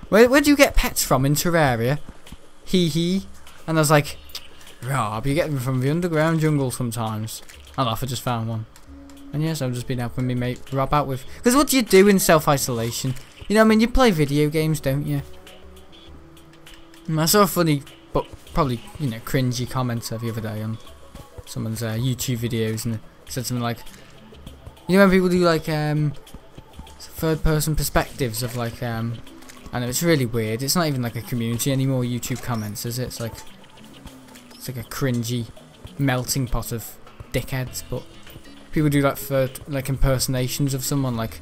where do you get pets from in Terraria? Hee. And I was like, Rob, you get them from the underground jungle sometimes. I laugh, I just found one. And yes, I've just been helping me mate Rob out with... Because what do you do in self-isolation? You know what I mean? You play video games, don't you? And I saw a funny, but probably, you know, cringy comment the other day on someone's YouTube videos, and it said something like, you know when people do like third-person perspectives of like I know it's really weird. It's not even like a community anymore. YouTube comments, is it? It's like a cringy melting pot of dickheads. But people do like impersonations of someone, like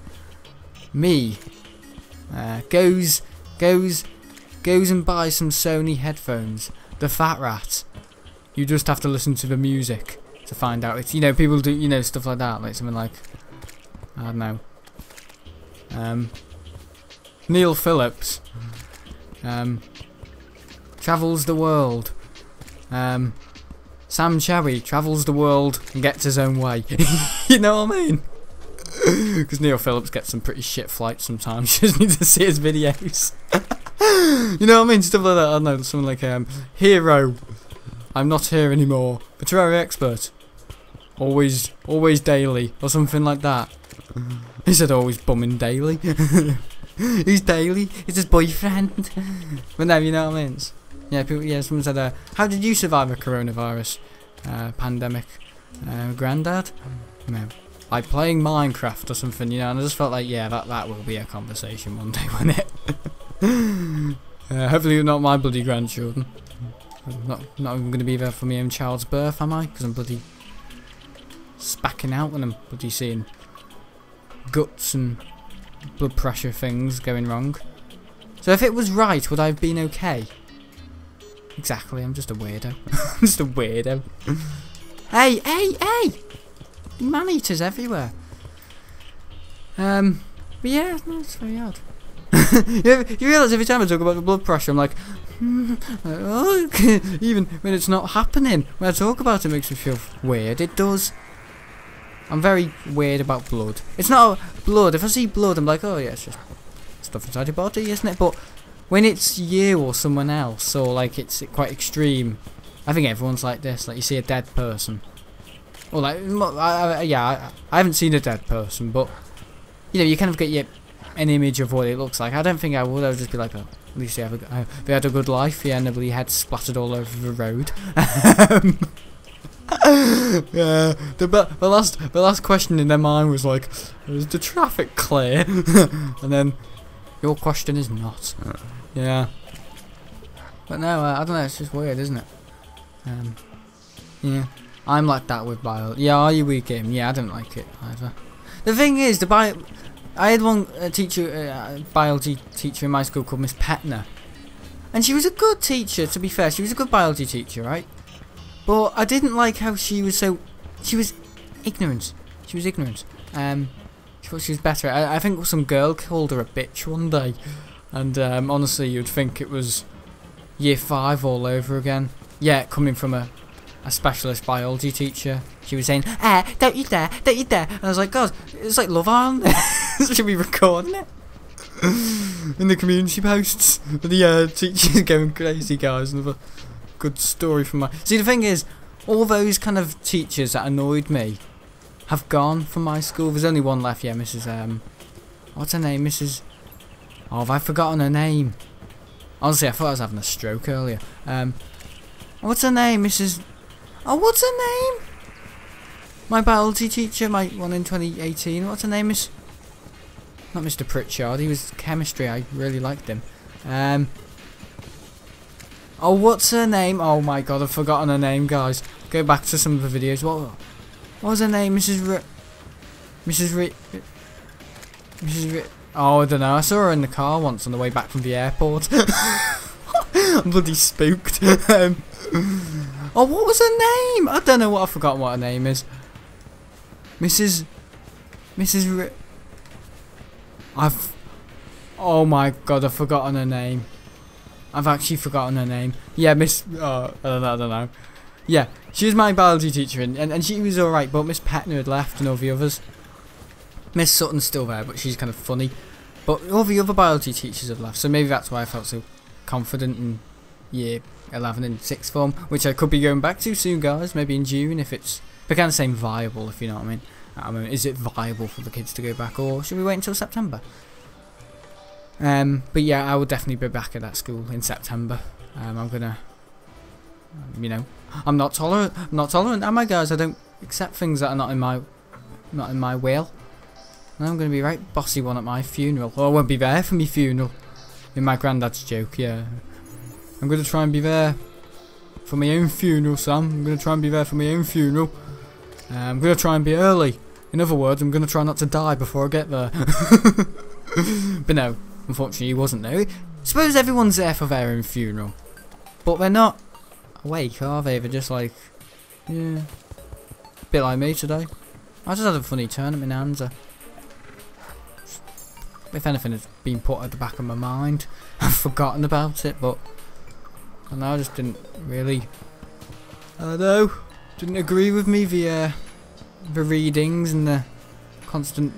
me. Goes and buys some Sony headphones. The fat rat. You just have to listen to the music to find out. It's, you know, people do, you know, stuff like that, like something like, I don't know, Neil Phillips travels the world. Sam Chowie travels the world and gets his own way. You know what I mean? Because Neil Phillips gets some pretty shit flights sometimes. You just need to see his videos. You know what I mean? Stuff like that. I don't know, something like Hero, I'm not here anymore. The Terraria expert. always Daly or something like that. He said always bumming Daly. Who's Daly? It's his boyfriend. But no, you know what I mean? Yeah, people, yeah, someone said, how did you survive a coronavirus pandemic? Granddad? You know, like playing Minecraft or something, you know, and I just felt like, yeah, that will be a conversation one day, won't it? Hopefully not my bloody grandchildren. I'm not even going to be there for my own child's birth, am I? Because I'm bloody spacking out when I'm bloody seeing guts and blood pressure things going wrong. So if it was right, would I have been okay? Exactly, I'm just a weirdo. I'm just a weirdo. Hey! Man-eaters everywhere. But yeah, no, it's very odd. You realise every time I talk about the blood pressure, I'm like, even when it's not happening, when I talk about it, it makes me feel weird. It does. I'm very weird about blood. It's not blood. If I see blood, I'm like, oh yeah, it's just stuff inside your body, isn't it? But when it's you or someone else, or like it's quite extreme, I think everyone's like this. Like you see a dead person, or like, I haven't seen a dead person, but you know, you kind of get an image of what it looks like. I don't think I would. I would just be like, oh, at least they had a good life. Yeah, nobody had splattered all over the road. Yeah, the last question in their mind was like, is the traffic clear? And then your question is not. Yeah. But no, I don't know, it's just weird, isn't it? Yeah. I'm like that with biology. Yeah, are you weak game? Yeah, I don't like it either. The thing is, I had one biology teacher in my school called Miss Petner. And she was a good teacher, to be fair. She was a good biology teacher, right? But I didn't like how she was ignorant. She was ignorant. She thought she was better. I think some girl called her a bitch one day. And honestly, you'd think it was year 5 all over again. Yeah, coming from a specialist biology teacher. She was saying, don't you dare, don't you dare. And I was like, God, it's like Love Island. Should we recording it? In the community posts. The teachers going crazy, guys. Another good story from my... See, the thing is, all those kind of teachers that annoyed me have gone from my school. There's only one left, yeah, Mrs. What's her name? Mrs... Oh, have I forgotten her name? Honestly, I thought I was having a stroke earlier. What's her name? Mrs... Oh, what's her name? My biology teacher, my one in 2018. What's her name? Not Mr. Pritchard. He was chemistry. I really liked him. Oh, what's her name? Oh my God, I've forgotten her name, guys. Go back to some of the videos. What was her name? Mrs. Oh, I don't know. I saw her in the car once on the way back from the airport. I'm bloody spooked. Oh, what was her name? I don't know what. I've forgotten what her name is. Oh my God, I've forgotten her name. I've actually forgotten her name. Yeah, I don't know. Yeah, she was my biology teacher, and she was alright, but Miss Petner had left and all the others. Miss Sutton's still there, but she's kind of funny. But all the other biology teachers had left, so maybe that's why I felt so confident in year 11 and 6th form, which I could be going back to soon, guys, maybe in June, if it's... But kind of saying viable, if you know what I mean. Is it viable for the kids to go back, or should we wait until September? But yeah, I will definitely be back at that school in September. I'm gonna, you know, I'm not tolerant, am I, guys? I don't accept things that are not in my will. And I'm gonna be right bossy one at my funeral. Oh, I won't be there for my funeral. In my granddad's joke, yeah. I'm gonna try and be there for my own funeral, Sam. I'm gonna try and be there for my own funeral. I'm gonna try and be early. In other words, I'm gonna try not to die before I get there. But no. Unfortunately, he wasn't there. Suppose everyone's there for their own funeral, but they're not awake, are they? They're just like, yeah, a bit like me today. I just had a funny turn at my nanza. If anything, it's been put at the back of my mind. I've forgotten about it, but I know I just didn't really. I don't know. Didn't agree with me the readings and the constant.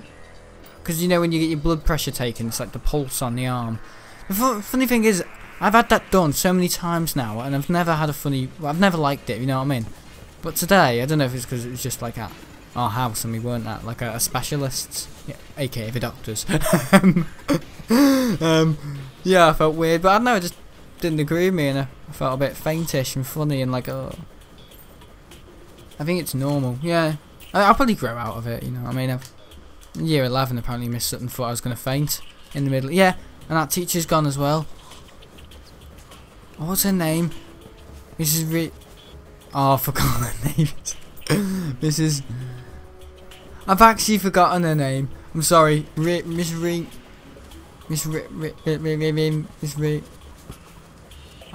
Because you know when you get your blood pressure taken, it's like the pulse on the arm. The funny thing is, I've had that done so many times now, and I've never had a funny... Well, I've never liked it, you know what I mean? But today, I don't know if it's because it was just like at our house and we weren't at like a specialist's, yeah, aka the doctor's. Yeah, I felt weird, but I don't know, it just didn't agree with me, and I felt a bit faintish and funny and like, oh. I think it's normal, yeah. I'll probably grow out of it, you know. I mean, in year 11 apparently Miss Sutton thought I was going to faint in the middle. Yeah, and that teacher's gone as well. Oh, what's her name? Mrs. Oh, I forgot her name. Mrs. I've actually forgotten her name. I'm sorry. Miss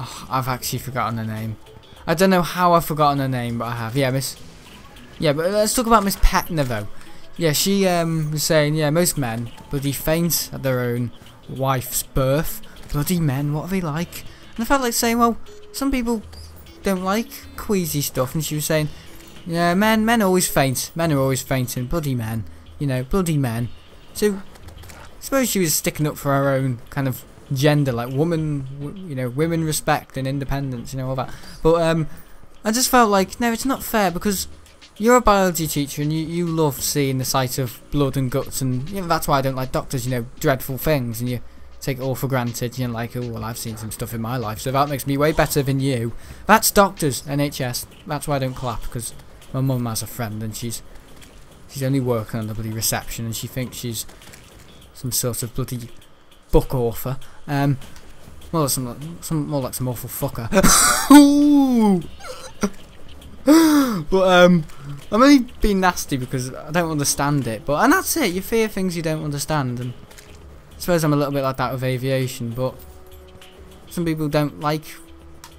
Oh, I've actually forgotten her name. I don't know how I've forgotten her name, but I have. Yeah, Miss. Yeah, but let's talk about Miss Petner though. Yeah, she was saying, yeah, most men bloody faint at their own wife's birth. Bloody men, what are they like? And I felt like saying, well, some people don't like queasy stuff, and she was saying, yeah, men always faint. Men are always fainting. Bloody men, you know, bloody men. So, I suppose she was sticking up for her own kind of gender, like woman, you know, women respect and independence, you know, all that. But I just felt like, no, it's not fair, because you're a biology teacher and you love seeing the sight of blood and guts, and you know, that's why I don't like doctors, you know, dreadful things, and you take it all for granted. You're like, oh, well, I've seen some stuff in my life, so that makes me way better than you. That's doctors, NHS. That's why I don't clap, because my mum has a friend and she's only working on the bloody reception, and she thinks she's some sort of bloody book author. Well, more like some awful fucker. Ooh. But I'm only being nasty because I don't understand it. And that's it. You fear things you don't understand, and I suppose I'm a little bit like that with aviation. But some people don't like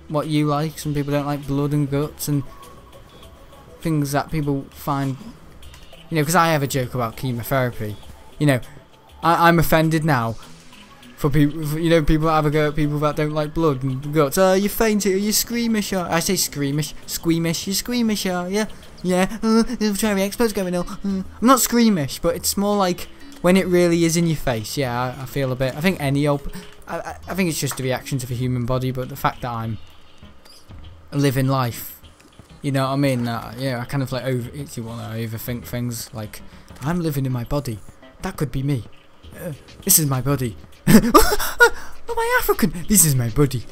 what you like. Some people don't like blood and guts and things that people find. You know, because I have a joke about chemotherapy. You know, I'm offended now for people, you know, people that have a go at people that don't like blood and guts. Oh, you fainted, you squeamish, I say squeamish, you squeamish, yeah, Terraria experts going on. I'm not squeamish, but it's more like when it really is in your face. Yeah, I feel a bit, I think any old, I think it's just a reaction to the human body, but the fact that I'm living life, you know what I mean? Yeah, I kind of like overthink things, like, I'm living in my body, that could be me, this is my body. Oh, my African! This is my body.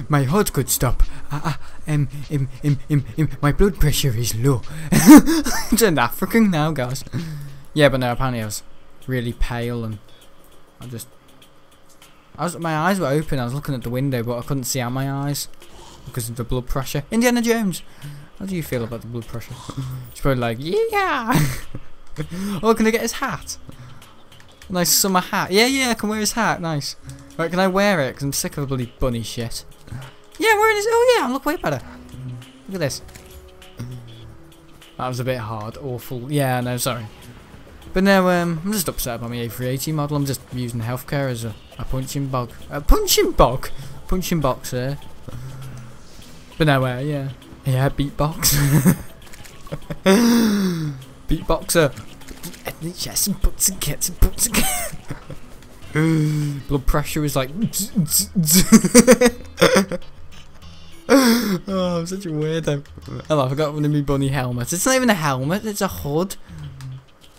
My heart could stop. My blood pressure is low. I'm an African now, guys. Yeah, but no, apparently I was really pale, and my eyes were open. I was looking at the window, but I couldn't see out my eyes because of the blood pressure. Indiana Jones, how do you feel about the blood pressure? She's probably like, yeah. Oh, can I get his hat? Nice summer hat. Yeah, I can wear his hat. Nice. Right, can I wear it? Because I'm sick of the bloody bunny shit. Yeah, I'm wearing his. Oh, yeah, I look way better. Look at this. That was a bit hard. Awful. Yeah, no, sorry. But no, I'm just upset about my A380 model. I'm just using healthcare as a punching bog. A punching bog? Punching box there. But no, yeah. Yeah, beatbox. Beatboxer. Yes, and puts and gets and puts and gets. Blood pressure is like. Oh, I'm such a weirdo. Oh, I forgot one of my bunny helmets. It's not even a helmet, it's a hood.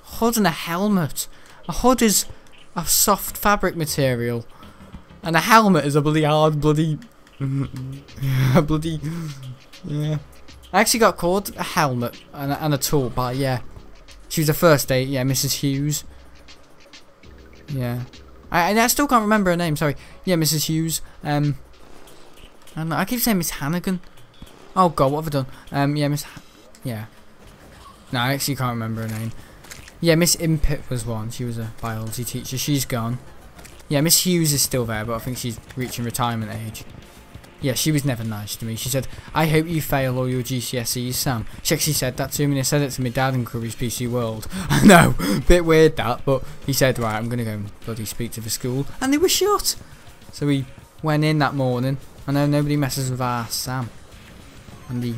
Hood and a helmet. A hood is a soft fabric material, and a helmet is a bloody hard bloody. Bloody. Yeah. I actually got called a helmet and a tool by, yeah. She was the first date, yeah, Mrs. Hughes. Yeah. I still can't remember her name, sorry. Yeah, Mrs. Hughes. I keep saying Miss Hannigan. Oh god, what have I done? Yeah, yeah. No, I actually can't remember her name. Yeah, Miss Impit was one. She was a biology teacher. She's gone. Yeah, Miss Hughes is still there, but I think she's reaching retirement age. Yeah, she was never nice to me. She said, I hope you fail all your GCSEs, Sam. She actually said that to me, and I said it to my dad in Curry's PC World. I know, bit weird that, but he said, right, I'm going to go and bloody speak to the school. And they were shut. So we went in that morning. I know nobody messes with our Sam. And I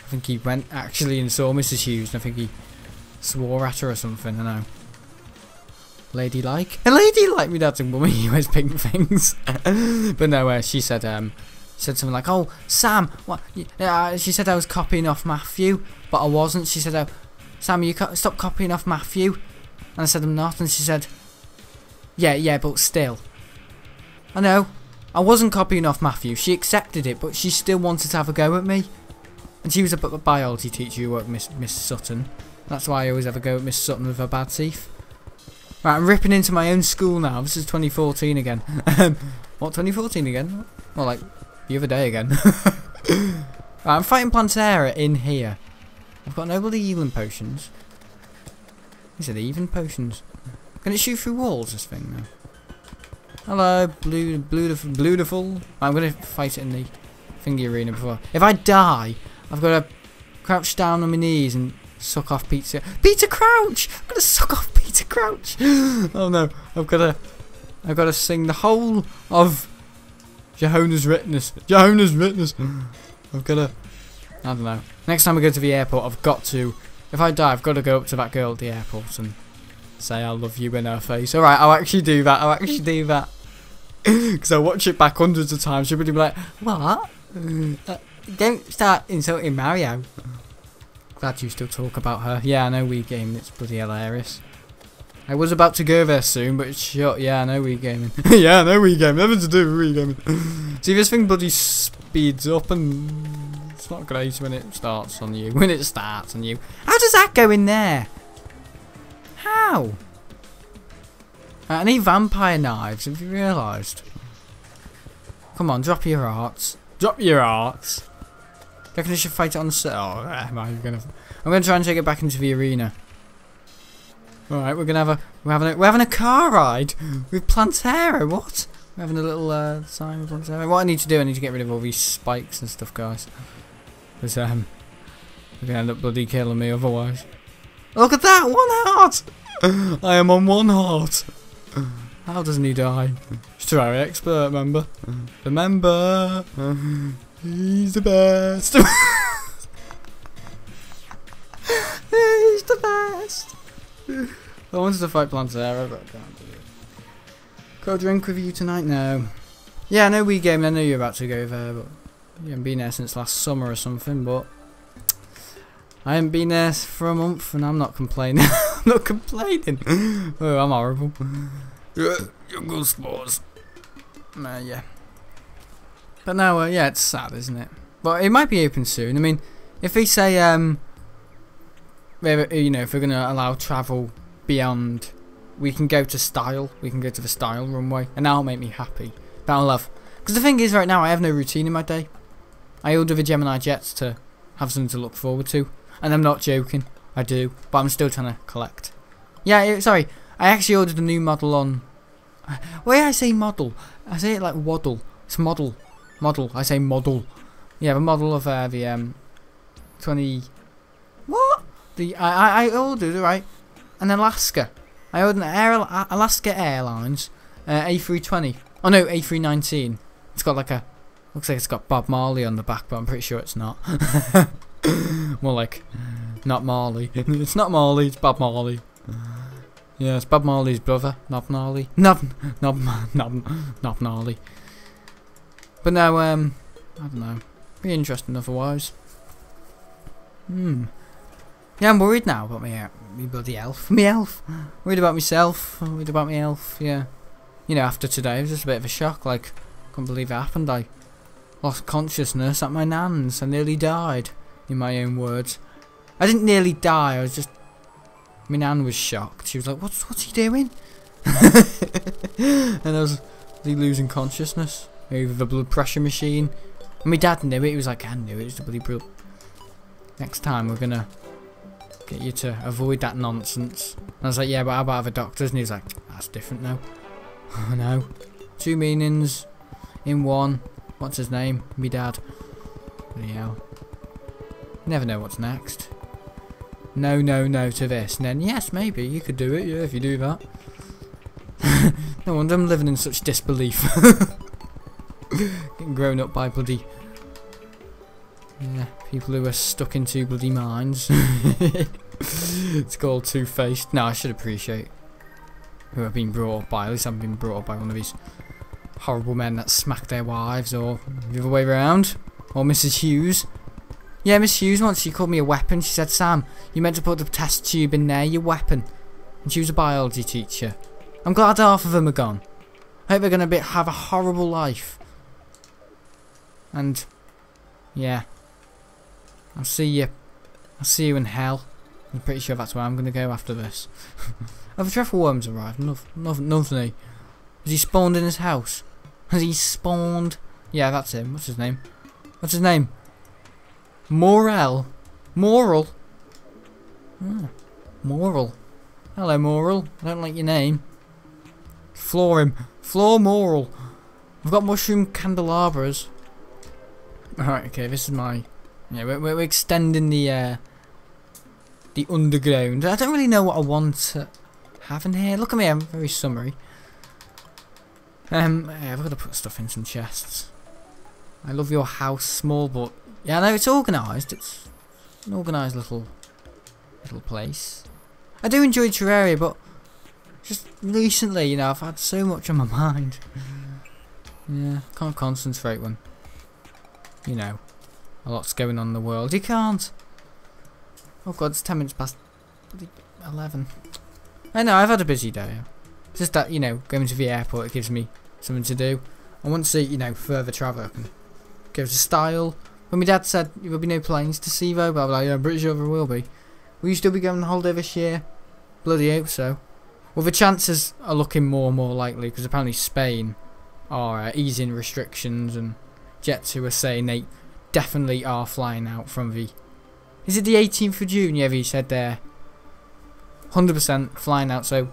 think he went actually and saw Mrs. Hughes, and I think he swore at her or something, I know. Ladylike? A ladylike, me dad's a woman, he wears pink things. But no, she said, She said something like, "Oh, Sam, what?" She said I was copying off Matthew, but I wasn't. She said, "Oh, Sam, you stop copying off Matthew." And I said, "I'm not." And she said, Yeah, but still. I know. I wasn't copying off Matthew. She accepted it, but she still wanted to have a go at me. And she was a biology teacher who worked with Miss Sutton. That's why I always have a go at Miss Sutton with her bad teeth. Right, I'm ripping into my own school now. This is 2014 again. What, 2014 again? Well, like, the other day again. Right, I'm fighting Plantera in here. I've got no bloody healing potions. These are the even potions. Can it shoot through walls, this thing, now? Hello, beautiful. I'm going to fight it in the thingy arena before. If I die, I've got to crouch down on my knees and suck off Peter Crouch! I'm going to suck off Peter Crouch! Oh no, I've got to sing the whole of Jehovah's Witness. Jehovah's Witness. I've got to, I don't know. Next time I go to the airport, I've got to, if I die, I've got to go up to that girl at the airport and say I love you in her face. Alright, I'll actually do that. Because I watch it back hundreds of times. She'll be like, "What? Don't start insulting Mario." Glad you still talk about her. Yeah, I know Wii Gaming. It's bloody hilarious. I was about to go there soon, but it's shut. Yeah, I know Wii Gaming. Yeah, I know Wii Gaming. Nothing to do with Wii Gaming. See, this thing bloody speeds up and it's not great when it starts on you. How does that go in there? How? I need vampire knives, have you realised? Come on, drop your hearts. Drop your hearts. Do you reckon I should fight it on the set? Oh, I'm gonna try and take it back into the arena. Alright, we're having a car ride with Plantera. What? We're having a little sign with Plantera. What I need to do, I need to get rid of all these spikes and stuff, guys. Because they're gonna end up bloody killing me otherwise. Look at that! 1 heart! I am on 1 heart. How doesn't he die? Terraria expert, remember? Remember? He's the best. He's the best. I wanted to fight Plantera, but I can't do it. Got a drink with you tonight? No. Yeah, I know Wii Game. I know you're about to go there, but you haven't been there since last summer or something. But I haven't been there for a month, and I'm not complaining. I'm not complaining. Oh, I'm horrible. You're good sports. Yeah. But now, yeah, it's sad, isn't it? But it might be open soon. I mean, if they say, you know, if we're gonna allow travel beyond, we can go to Style. We can go to the Style runway, and that'll make me happy. That'll love. Because the thing is, right now, I have no routine in my day. I order the Gemini jets to have something to look forward to, and I'm not joking. I do, but I'm still trying to collect. Yeah, sorry. I actually ordered a new model on. Why I say model? I say it like waddle. It's model. Model. I say model. Yeah, the model of the 20. What? I ordered, right? An Alaska. I ordered an Alaska Airlines A320. Oh no, A319. It's got like a. Looks like it's got Bob Marley on the back, but I'm pretty sure it's not. More like not Marley. It's not Marley. It's Bob Marley. Yeah, it's Bob Marley's brother, Nob Marley. Nob Marley. But now, I don't know. Be interesting otherwise. Yeah, I'm worried now about me bloody elf. Me elf. Worried about myself. Worried about my elf. Yeah. You know, after today, it was just a bit of a shock. Like, couldn't believe it happened. I lost consciousness at my nan's. I nearly died. In my own words. I didn't nearly die. I was just. My nan was shocked. She was like, "What's he doing?" And I was losing consciousness over the blood pressure machine. And my dad knew it. He was like, "I knew it. It's the bloody blood." Next time we're gonna get you to avoid that nonsense. And I was like, "Yeah, but how about the doctors?" And he was like, "That's different now." I know. 2 meanings in one. What's his name? Me dad. Bloody hell. Never know what's next. No to this. And then, yes, maybe, you could do it, yeah, if you do that. No wonder I'm living in such disbelief. Getting grown up by bloody... Yeah, people who are stuck in 2 bloody minds. It's called two-faced. No, I should appreciate who I've been brought up by. At least I've been brought up by one of these horrible men that smack their wives, or the other way around. Or Mrs. Hughes. Yeah, Miss Hughes once, she called me a weapon. She said, Sam, you meant to put the test tube in there, you weapon. And she was a biology teacher. I'm glad half of them are gone. I hope they're going to have a horrible life. And, yeah. I'll see you in hell. I'm pretty sure that's where I'm going to go after this. Have the truffle worms arrived? Nothing. Has he spawned in his house? Has he spawned? Yeah, that's him. What's his name? What's his name? Moral. Moral. Oh, Moral. Hello, Moral. I don't like your name. Floor him. Floor Moral. I've got mushroom candelabras. Alright, okay, this is my... Yeah, we're extending the underground. I don't really know what I want to have in here. Look at me, I'm very summery. Yeah, I've got to put stuff in some chests. I love your house, small, but... Yeah, no, it's organised. It's an organised little place. I do enjoy Terraria, but just recently, you know, I've had so much on my mind. Yeah, can't concentrate when, you know, a lot's going on in the world. You can't. Oh god, it's 10 minutes past 11. I know, I've had a busy day. It's just that, you know, going to the airport, it gives me something to do. I want to see, you know, further travel. I can go to Style. When my dad said there will be no planes to see though, but I was like, yeah, I'm pretty sure there will be. Will you still be going on holiday this year? Bloody hope so. Well, the chances are looking more and more likely, because apparently Spain are easing restrictions, and jets who are saying they definitely are flying out from the... Is it the 18th of June? Yeah, he said they're 100% flying out, so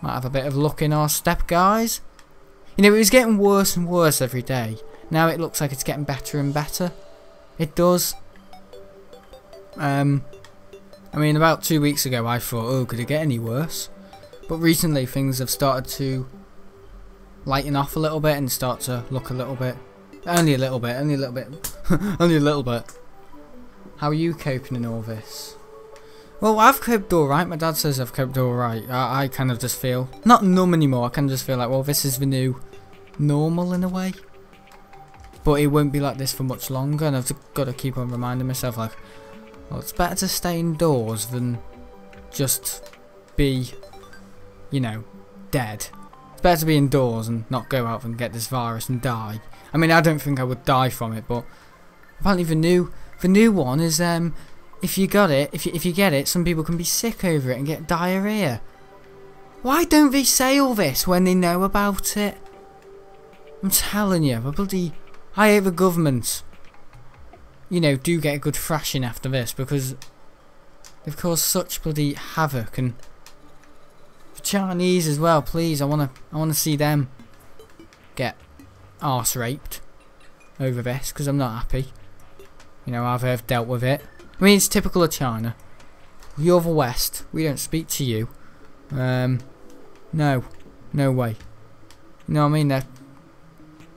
might have a bit of luck in our step, guys. You know, it was getting worse and worse every day. Now it looks like it's getting better and better. It does. I mean, about 2 weeks ago I thought, oh, could it get any worse? But recently things have started to lighten off a little bit and start to look a little bit. Only a little bit, only a little bit. Only a little bit. How are you coping in all this? Well, I've coped alright. My dad says I've coped alright. I kind of just feel, not numb anymore, I kind of just feel like, well, this is the new normal in a way. But it won't be like this for much longer, and I've got to keep on reminding myself, like, well, it's better to stay indoors than just be, you know, dead. It's better to be indoors and not go out and get this virus and die. I mean, I don't think I would die from it, but apparently the new one is, if you got it, if you get it, some people can be sick over it and get diarrhea. Why don't they say all this when they know about it? I'm telling you, I hate the government. You know, do get a good thrashing after this, because they've caused such bloody havoc. And the Chinese as well, please, I wanna see them get arse raped over this, because I'm not happy. You know, I've dealt with it. I mean, it's typical of China. You're the West, we don't speak to you. No way. You know what I mean? They're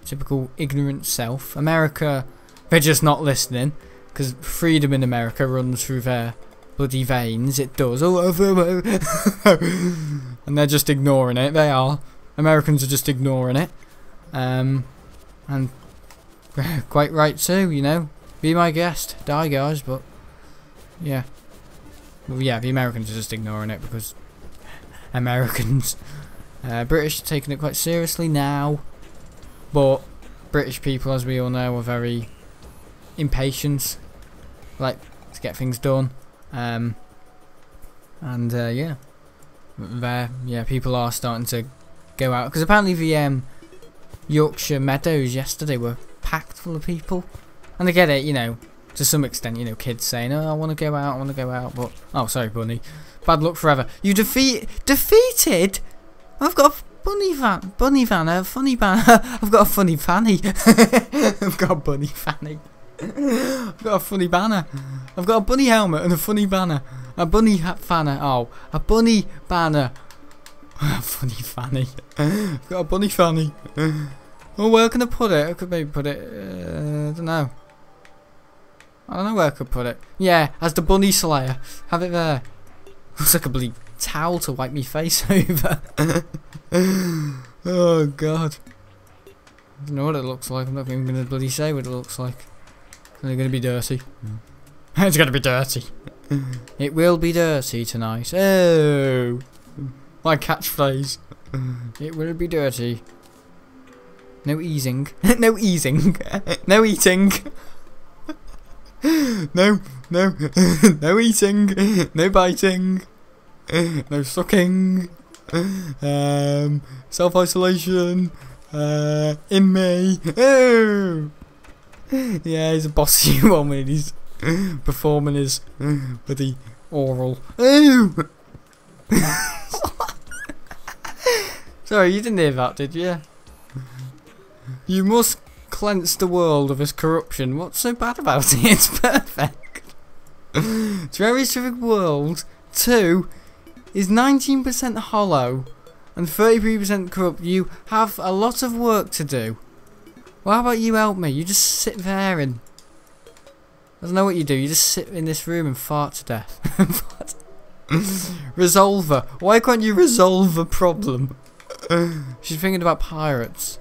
typical ignorant self. America, they're just not listening, because freedom in America runs through their bloody veins. It does. And they're just ignoring it. They are. Americans are just ignoring it. And quite right too, you know. Be my guest. Die, guys, but yeah. Well, yeah, the Americans are just ignoring it because Americans. British are taking it quite seriously now. But British people, as we all know, are very impatient, like to get things done, yeah, people are starting to go out, because apparently the Yorkshire Meadows yesterday were packed full of people, and I get it, you know, to some extent, you know, kids saying, oh, I want to go out, but oh, sorry, bunny, bad luck forever. You defeated. I've got a bunny banner, funny banner. I've got a funny fanny. I've got a bunny fanny. I've got a funny banner. I've got a bunny helmet and a funny banner. A bunny fanner. Oh, a bunny banner. A funny fanny. I've got a bunny fanny. Oh, where can I put it? I could maybe put it. I don't know. I don't know where I could put it. Yeah, as the bunny slayer. Have it there. Looks like a bloody towel to wipe me face over. Oh god. I don't know what it looks like. I'm not even going to bloody say what it looks like. It's only going to be dirty. It's going to be dirty. It will be dirty tonight. Oh! My catchphrase. It will be dirty. No easing. No easing. No eating. No. No eating. No biting. No sucking. Self-isolation. In me. Oh! Yeah, he's a bossy one when he's performing his with the oral. Oh! Sorry, you didn't hear that, did you? You must cleanse the world of his corruption. What's so bad about it? It's perfect. Terraria's Terrific World 2 is 19% hollow and 33% corrupt. You have a lot of work to do. Well, how about you help me? You just sit there and... I don't know what you do. You just sit in this room and fart to death. Resolver. Why can't you resolve a problem? She's thinking about pirates.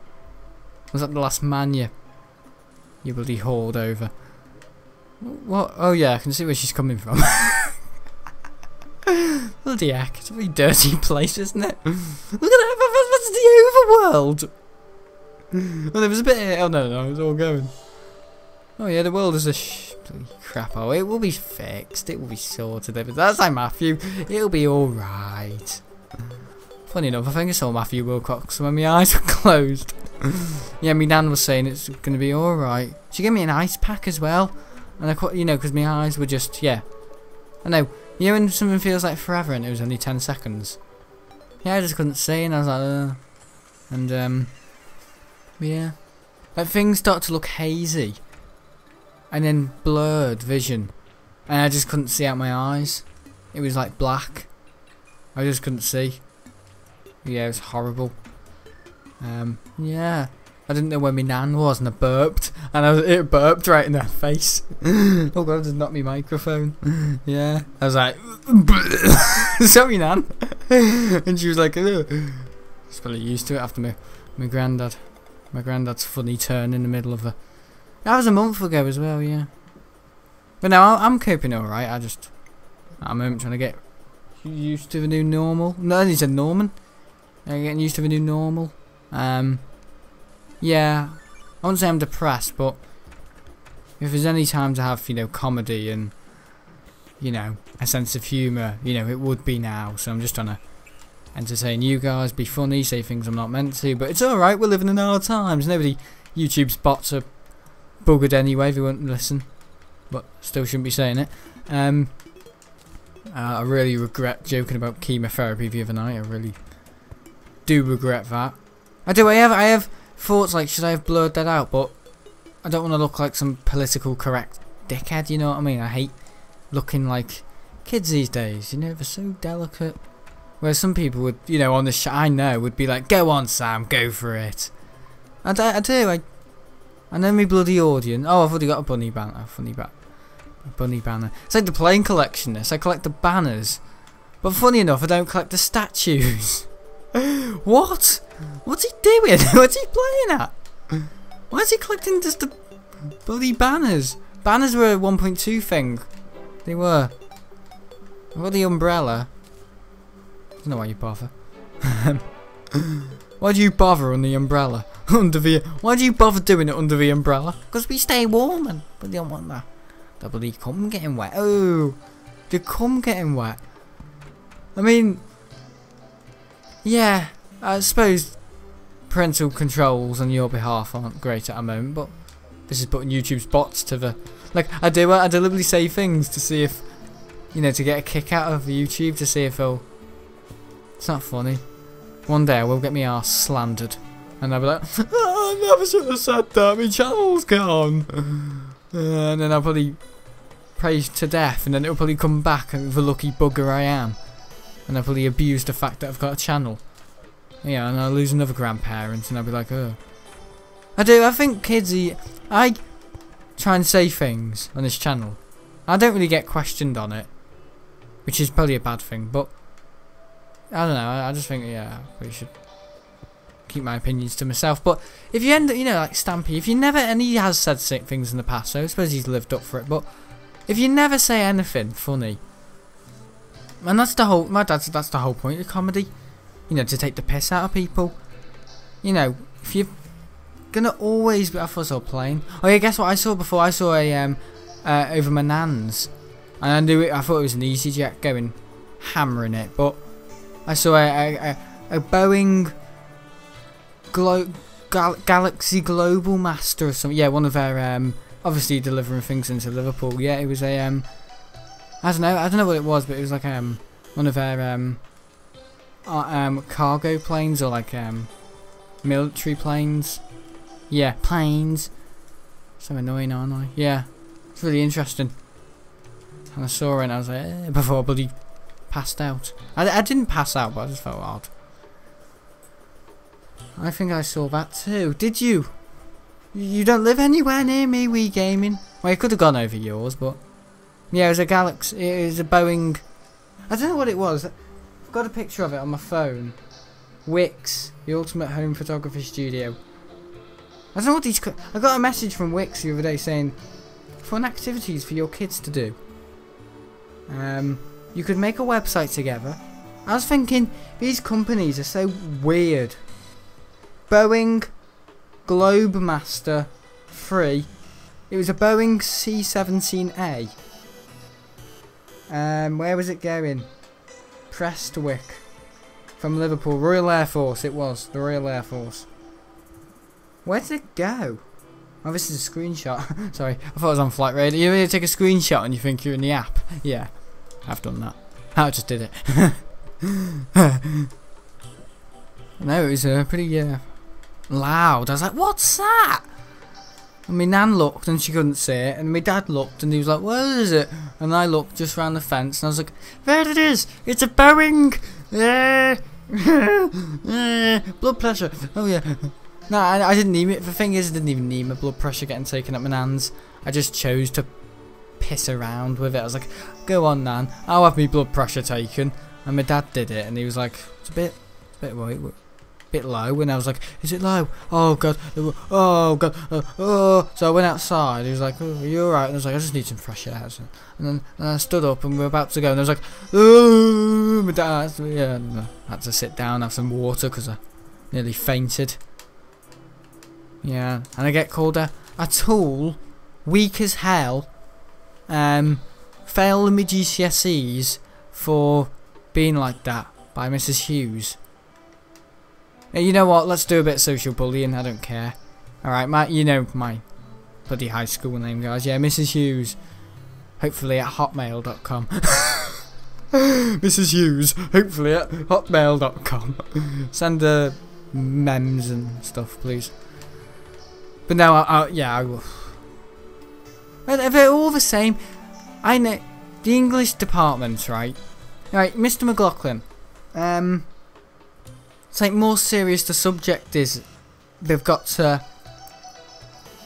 Was that the last man you bloody hauled over? What? Oh yeah, I can see where she's coming from. Bloody heck, it's a really dirty place, isn't it? Look at that, that's the overworld! Well, there was a bit... Oh no, it's all going. Oh yeah, the world is a bloody crap. Oh, it will be fixed, it will be sorted. That's like Matthew, it'll be alright. Funny enough, I think I saw Matthew Wilcox when my eyes were closed. Yeah, my nan was saying it's going to be alright. She gave me an ice pack as well. And I, you know, because my eyes were just, yeah. I know, you know when something feels like forever and it was only 10 seconds? Yeah, I just couldn't see and I was like, And, yeah. Like things start to look hazy. And then blurred vision. And I just couldn't see out my eyes. It was like black. I just couldn't see. Yeah, it was horrible. Yeah. I didn't know where my nan was and I burped. And it burped right in her face. Oh god, I just knocked my microphone. Yeah. I was like, sorry nan. And she was like, ugh. She's probably used to it after my granddad. My granddad's funny turn in the middle of a... That was a month ago as well, yeah. But now I'm coping alright. I'm trying to get used to the new normal. No, he said Norman. Getting used to the new normal. Yeah, I wouldn't say I'm depressed, but if there's any time to have, you know, comedy and, you know, a sense of humour, you know, it would be now. So I'm just trying to entertain you guys, be funny, say things I'm not meant to, but it's alright, we're living in our times. YouTube's bots are buggered anyway, they won't listen, but still shouldn't be saying it. I really regret joking about chemotherapy the other night. I really do regret that. I have thoughts like, should I have blurred that out, but I don't want to look like some political correct dickhead, you know what I mean? I hate looking like kids these days, you know, they're so delicate. Whereas some people would, you know, on the I know, would be like, go on Sam, go for it. I know me bloody audience. Oh, I've already got a bunny banner, a bunny banner. It's like the plane collection this, I collect the banners. But funny enough, I don't collect the statues. What? What's he doing? What's he playing at? Why is he collecting just the bloody banners? Banners were a 1.2 thing. They were. I've got the umbrella. I don't know why you bother. Why do you bother on the umbrella? Why do you bother doing it under the umbrella? Because we stay warm and we don't want that. The bloody cum getting wet. Oh, the cum getting wet. I mean, yeah, I suppose parental controls on your behalf aren't great at the moment, but this is putting YouTube's bots to the... Like, I deliberately say things to see if, you know, to get a kick out of YouTube, to see if they'll... It's not funny. One day I will get my arse slandered, and I'll be like, oh, I never should have said that, my channel's gone. And then I'll probably praise to death, and then it'll probably come back, and the lucky bugger I am. And I'll probably abuse the fact that I've got a channel. Yeah, and I'll lose another grandparent, and I'll be like, oh. I think kids, I try and say things on this channel. I don't really get questioned on it, which is probably a bad thing, but I don't know, I just think, yeah, we should keep my opinions to myself. But if you end up, you know, like Stampy, if you never, and he has said sick things in the past, so I suppose he's lived up for it. But if you never say anything funny, and that's the whole, that's the whole point of comedy, you know, to take the piss out of people. You know, if you're gonna always be, I thought I saw a plane. Oh yeah, guess what I saw before? I saw a over my nan's, and I knew it. I thought it was an EasyJet going hammering it, but I saw a Boeing Galaxy Global Master or something. Yeah, one of their obviously delivering things into Liverpool. Yeah, it was a I don't know what it was, but it was like one of their cargo planes, or like military planes. Yeah, planes. So annoying, aren't I? Yeah, it's really interesting. And I saw it and I was like, before I bloody passed out. I didn't pass out, but I just felt odd. I think I saw that too. Did you? You don't live anywhere near me, Wii Gaming. Well, it could have gone over yours, but yeah, it was a Galaxy. It was a Boeing. I don't know what it was. I've got a picture of it on my phone. Wix, the ultimate home photography studio. I don't know what these. I got a message from Wix the other day saying fun activities for your kids to do. You could make a website together. I was thinking these companies are so weird. Boeing Globemaster 3. It was a Boeing C-17A. Where was it going? Prestwick. From Liverpool. Royal Air Force it was. The Royal Air Force. Where did it go? Oh, this is a screenshot. Sorry, I thought it was on flight radar. You really take a screenshot and you think you're in the app? Yeah, I've done that. I just did it. No, it was pretty loud. I was like, what's that? And my nan looked and she couldn't see it, and my dad looked and he was like, what is it? And I looked just round the fence and I was like, there it is! It's a Boeing! Blood pressure! Oh yeah. No, I didn't need it. The thing is, I didn't even need my blood pressure getting taken at my nan's. I just chose to piss around with it. I was like, go on, nan, I'll have my blood pressure taken. And my dad did it, and he was like, it's a bit low. And I was like, is it low? Oh god, oh god, oh. So I went outside. He was like, oh, are you alright? And I was like, I just need some fresh air. And then I stood up, and we were about to go, and I was like, oh, my dad. Yeah, and I had to sit down, have some water because I nearly fainted. Yeah, and I get called a tool, weak as hell, failed my GCSEs for being like that by Mrs. Hughes. Hey, you know what? Let's do a bit of social bullying. I don't care. Alright, you know my bloody high school name, guys. Yeah, Mrs. Hughes. Hopefully at hotmail.com. Mrs. Hughes. Hopefully at hotmail.com. Send memes and stuff, please. But no, yeah, I will. But they're all the same. I know the English department, right? Right, Mr. McLaughlin. It's like more serious the subject is. They've got to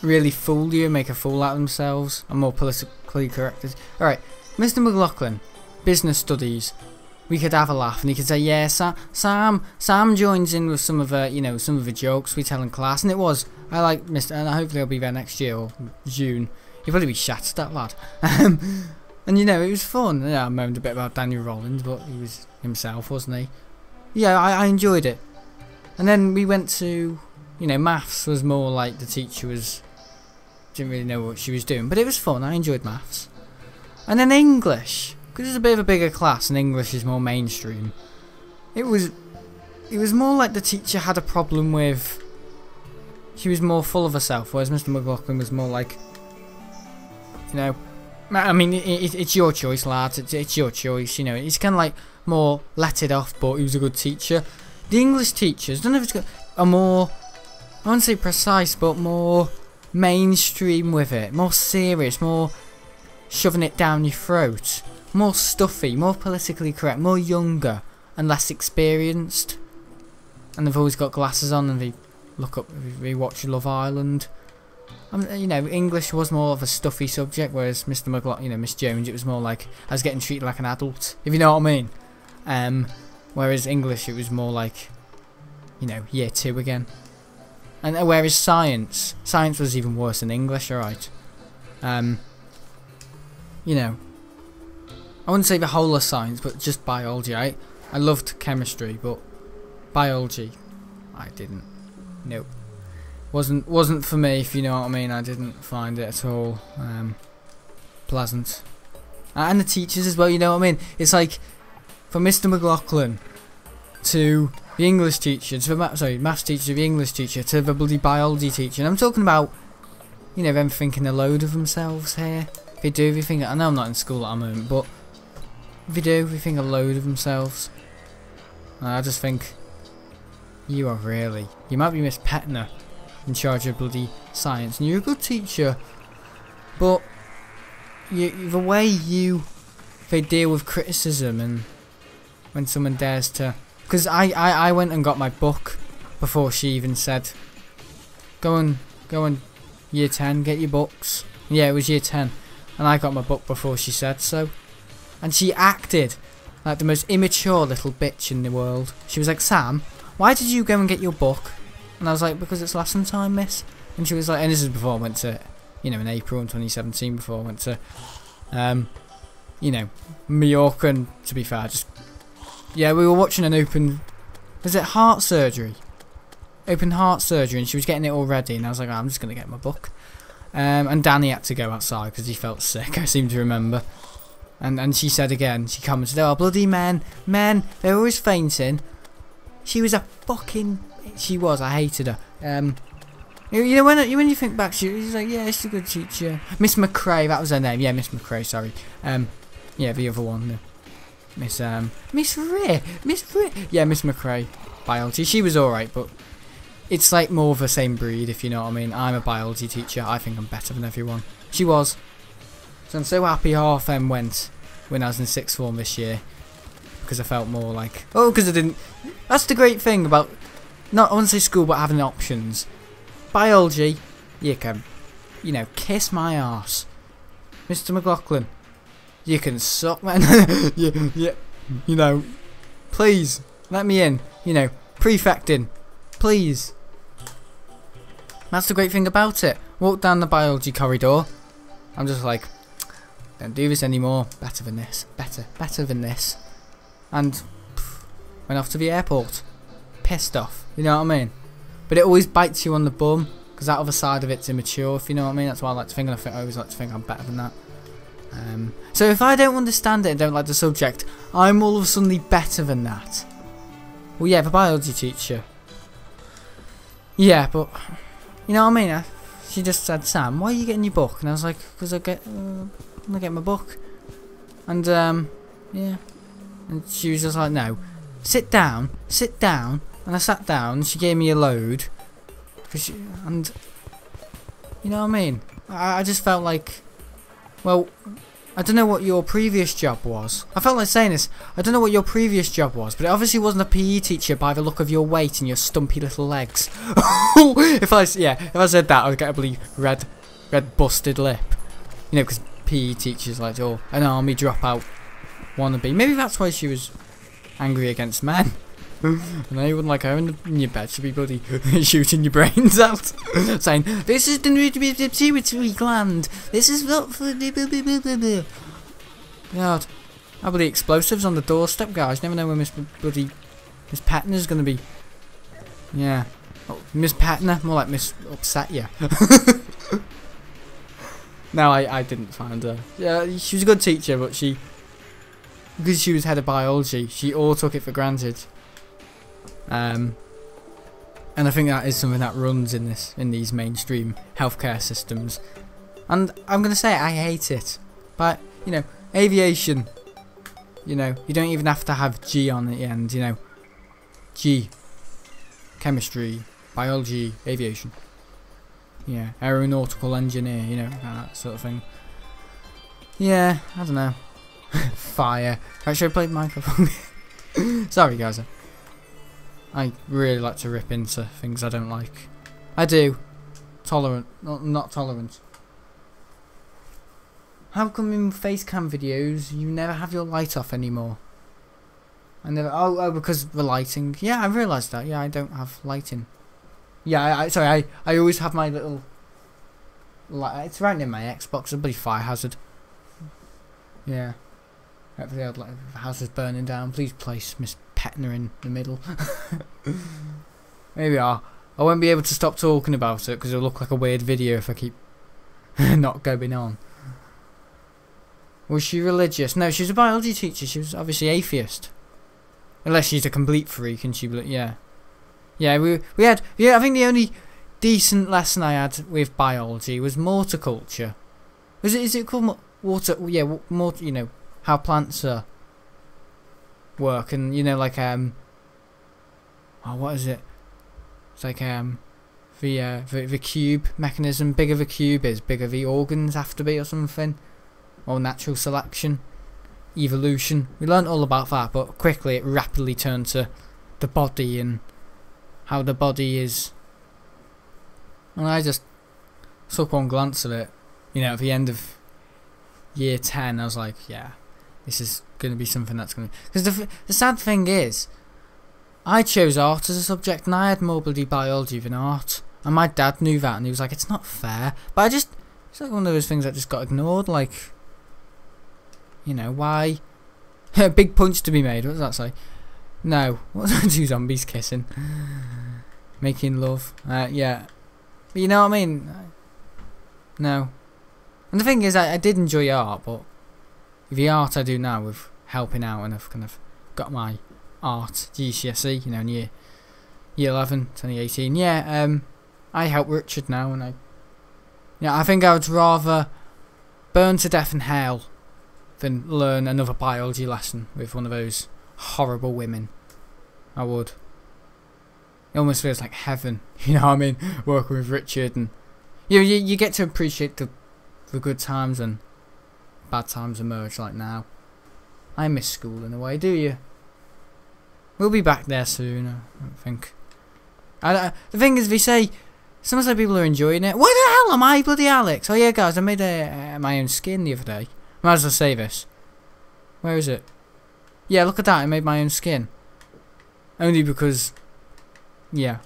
really fool you and make a fool out of themselves. And more politically correct. Alright, Mr. McLaughlin, business studies. We could have a laugh and he could say, yeah, Sam joins in with some of the, some of the jokes we tell in class, and it was. I like Mr. and hopefully I'll be there next year or June. He'll probably be shattered, that lad. And it was fun. Yeah, I moaned a bit about Daniel Rollins, but he was himself, wasn't he? Yeah, I enjoyed it. And then we went to, maths was more like the teacher didn't really know what she was doing, but it was fun. I enjoyed maths. And then English, because it's a bit of a bigger class and English is more mainstream. It was more like the teacher had a problem with. She was more full of herself, whereas Mr. McLaughlin was more like, I mean, it's your choice, lads. It's your choice. He's kind of like more let it off, but he was a good teacher. The English teachers, I don't know if it's good, are more, I wouldn't say precise, but more mainstream with it, more serious, more shoving it down your throat, more stuffy, more politically correct, more younger and less experienced. And they've always got glasses on and they watch Love Island. English was more of a stuffy subject, whereas Mr. McLaughlin, Miss Jones, it was more like I was getting treated like an adult, if you know what I mean. Whereas English, it was more like, you know, year 2 again. And whereas science was even worse than English, alright. You know, I wouldn't say the whole of science, but just biology. I loved chemistry, but biology, I didn't. Nope. Wasn't for me, if you know what I mean. I didn't find it at all pleasant. And the teachers as well, you know what I mean. It's like from Mr. McLaughlin to the English teacher, to the maths teacher, to the English teacher, to the bloody biology teacher. And I'm talking about, you know, them thinking a load of themselves here. They do, they think. I know I'm not in school at the moment, but they do. They think a load of themselves. And I just think, you might be Miss Petner in charge of bloody science, and you're a good teacher, but the way they deal with criticism, and when someone dares to, because I went and got my book before she even said, go on year 10, get your books. Yeah, it was year 10, and I got my book before she said so, and she acted like the most immature little bitch in the world. She was like, Sam, why did you go and get your book? And I was like, because it's lesson time, miss. And she was like, and this is before I went to, you know, in April in 2017, before I went to, you know, Mallorca. And to be fair, yeah, we were watching an open heart surgery, and she was getting it all ready, and I was like, oh, I'm just going to get my book. And Danny had to go outside because he felt sick, I seem to remember. And she said again, she commented, oh, bloody men, they're always fainting. She was I hated her. You know, when you think back, she's like, yeah, she's a good teacher. Miss McCrae, that was her name. Yeah, Miss McCrae, sorry. Yeah, the other one. Miss Ray. Yeah, Miss McCrae, biology. She was alright, but it's like more of the same breed, if you know what I mean. I'm a biology teacher. I think I'm better than everyone. She was. So I'm so happy half them went when I was in 6th form this year. Because I felt more like, because I didn't. That's the great thing about, not I wouldn't say school, but having options. Biology, you can, you know, kiss my arse. Mr. McLaughlin, you can suck, man. you know, please let me in. You know, prefecting, please. That's the great thing about it. Walk down the biology corridor. I'm just like, don't do this anymore. Better than this. Better than this. And went off to the airport, pissed off, you know what I mean? But it always bites you on the bum, because that other side of it's immature, if you know what I mean. That's why I like to think, and I always like to think I'm better than that. So if I don't understand it and don't like the subject, I'm all of a sudden better than that. Well, yeah, the biology teacher. Yeah, but you know what I mean? She just said, Sam, why are you getting your book? And I was like, because I get my book. And yeah. And she was just like, no, sit down. And I sat down, and she gave me a load. And, you know what I mean? I just felt like, well, I don't know what your previous job was. I felt like saying this. I don't know what your previous job was, but it obviously wasn't a PE teacher by the look of your weight and your stumpy little legs. If I said that, I'd get a bloody red busted lip. You know, because PE teachers like, oh, an army dropout wannabe. Maybe that's why she was angry against men. And they wouldn't like her in your bed. She'd be bloody shooting your brains out, saying, "This is the pituitary gland. This is not for the." God, how bloody explosives on the doorstep, guys. Never know when Miss Patner's gonna be. Yeah, oh, Miss Patner, more like Miss Upset Ya. No, I didn't find her. Yeah, she was a good teacher, but because she was head of biology, she all took it for granted. And I think that is something that runs in these mainstream healthcare systems. And I'm gonna say it, I hate it. But you know, aviation. You know, you don't even have to have G on the end. You know, G, chemistry, biology, aviation. Yeah, aeronautical engineer. You know, that sort of thing. Yeah, I don't know. Fire. Right, should I play microphone? Sorry, guys. I really like to rip into things I don't like. I do. Tolerant. Not tolerant. How come in facecam videos you never have your light off anymore? I never. Oh, because the lighting. Yeah, I realised that. Yeah, I don't have lighting. Yeah, sorry. I always have my little. It's right near my Xbox. A bloody fire hazard. Yeah. Hopefully, I'd like if the house is burning down. Please place Miss Petner in the middle. Maybe I won't be able to stop talking about it because it'll look like a weird video if I keep not going on. Was she religious? No, she was a biology teacher. She was obviously atheist. Unless she's a complete freak and yeah. Yeah, we had, I think the only decent lesson I had with biology was horticulture. Is it called water? Yeah, more, you know, how plants work, and you know, like oh, what is it? It's like the cube mechanism. Bigger the cube is, bigger the organs have to be, or something, or natural selection, evolution. We learned all about that, but quickly it rapidly turned to the body and how the body is. And I just took one glance of it, you know, at the end of year 10. I was like, yeah, this is going to be something that's going to... Because the sad thing is, I chose art as a subject and I had more bloody biology than art. And my dad knew that and he was like, it's not fair. But it's like one of those things that just got ignored. Like, you know, why? Big punch to be made. What does that say? No. What's that? Two zombies kissing. Making love. Yeah. But you know what I mean? No. And the thing is, I did enjoy art, but the art I do now with helping out, and I've kind of got my art GCSE, you know, in year 11, 2018. Yeah, I help Richard now, and I think I would rather burn to death in hell than learn another biology lesson with one of those horrible women. I would. It almost feels like heaven, you know what I mean? Working with Richard, and you get to appreciate the good times when bad times emerge, like now. I miss school in a way, do you? We'll be back there soon, I think. The thing is, they say, some say people are enjoying it. Where the hell am I, bloody Alex? Oh yeah, guys, I made my own skin the other day. Might as well say this. Where is it? Yeah, look at that, I made my own skin. Only because, yeah,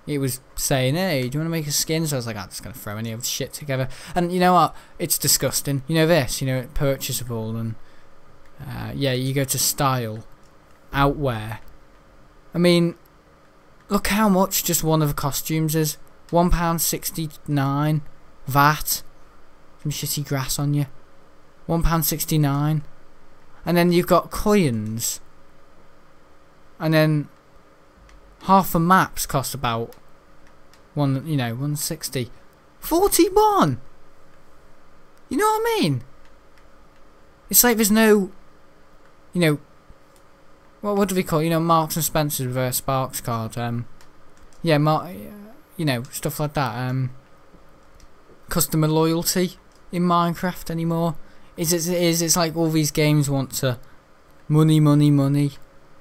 it was saying, hey, do you want to make a skin? So I was like, I'm just going to throw any old shit together. And you know what? It's disgusting. You know this, you know, purchasable. And yeah, you go to style, outwear. I mean, look how much just one of the costumes is. £1.69. VAT. Some shitty grass on you. £1.69. And then you've got coins. And then half the maps cost about £160. 41. You know what I mean? It's like there's no, you know, what do we call it? You know, Marks and Spencer's with a Sparks card. Yeah, you know, stuff like that. Customer loyalty in Minecraft anymore. It's like all these games want to money.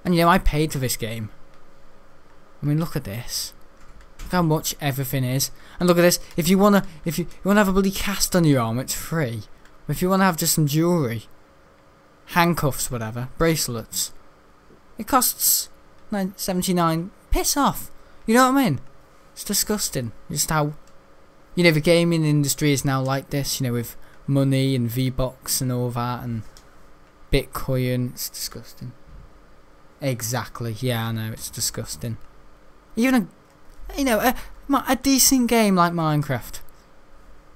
And you know, I paid for this game. I mean, look at this. Look how much everything is. And look at this. If you wanna have a bloody cast on your arm, it's free. But if you wanna have just some jewellery, handcuffs, whatever, bracelets, it costs $79. Piss off. You know what I mean? It's disgusting. Just how, you know, the gaming industry is now like this. You know, with money and V-Bucks and all that and Bitcoin. It's disgusting. Exactly. Yeah, I know. It's disgusting. Even a decent game like Minecraft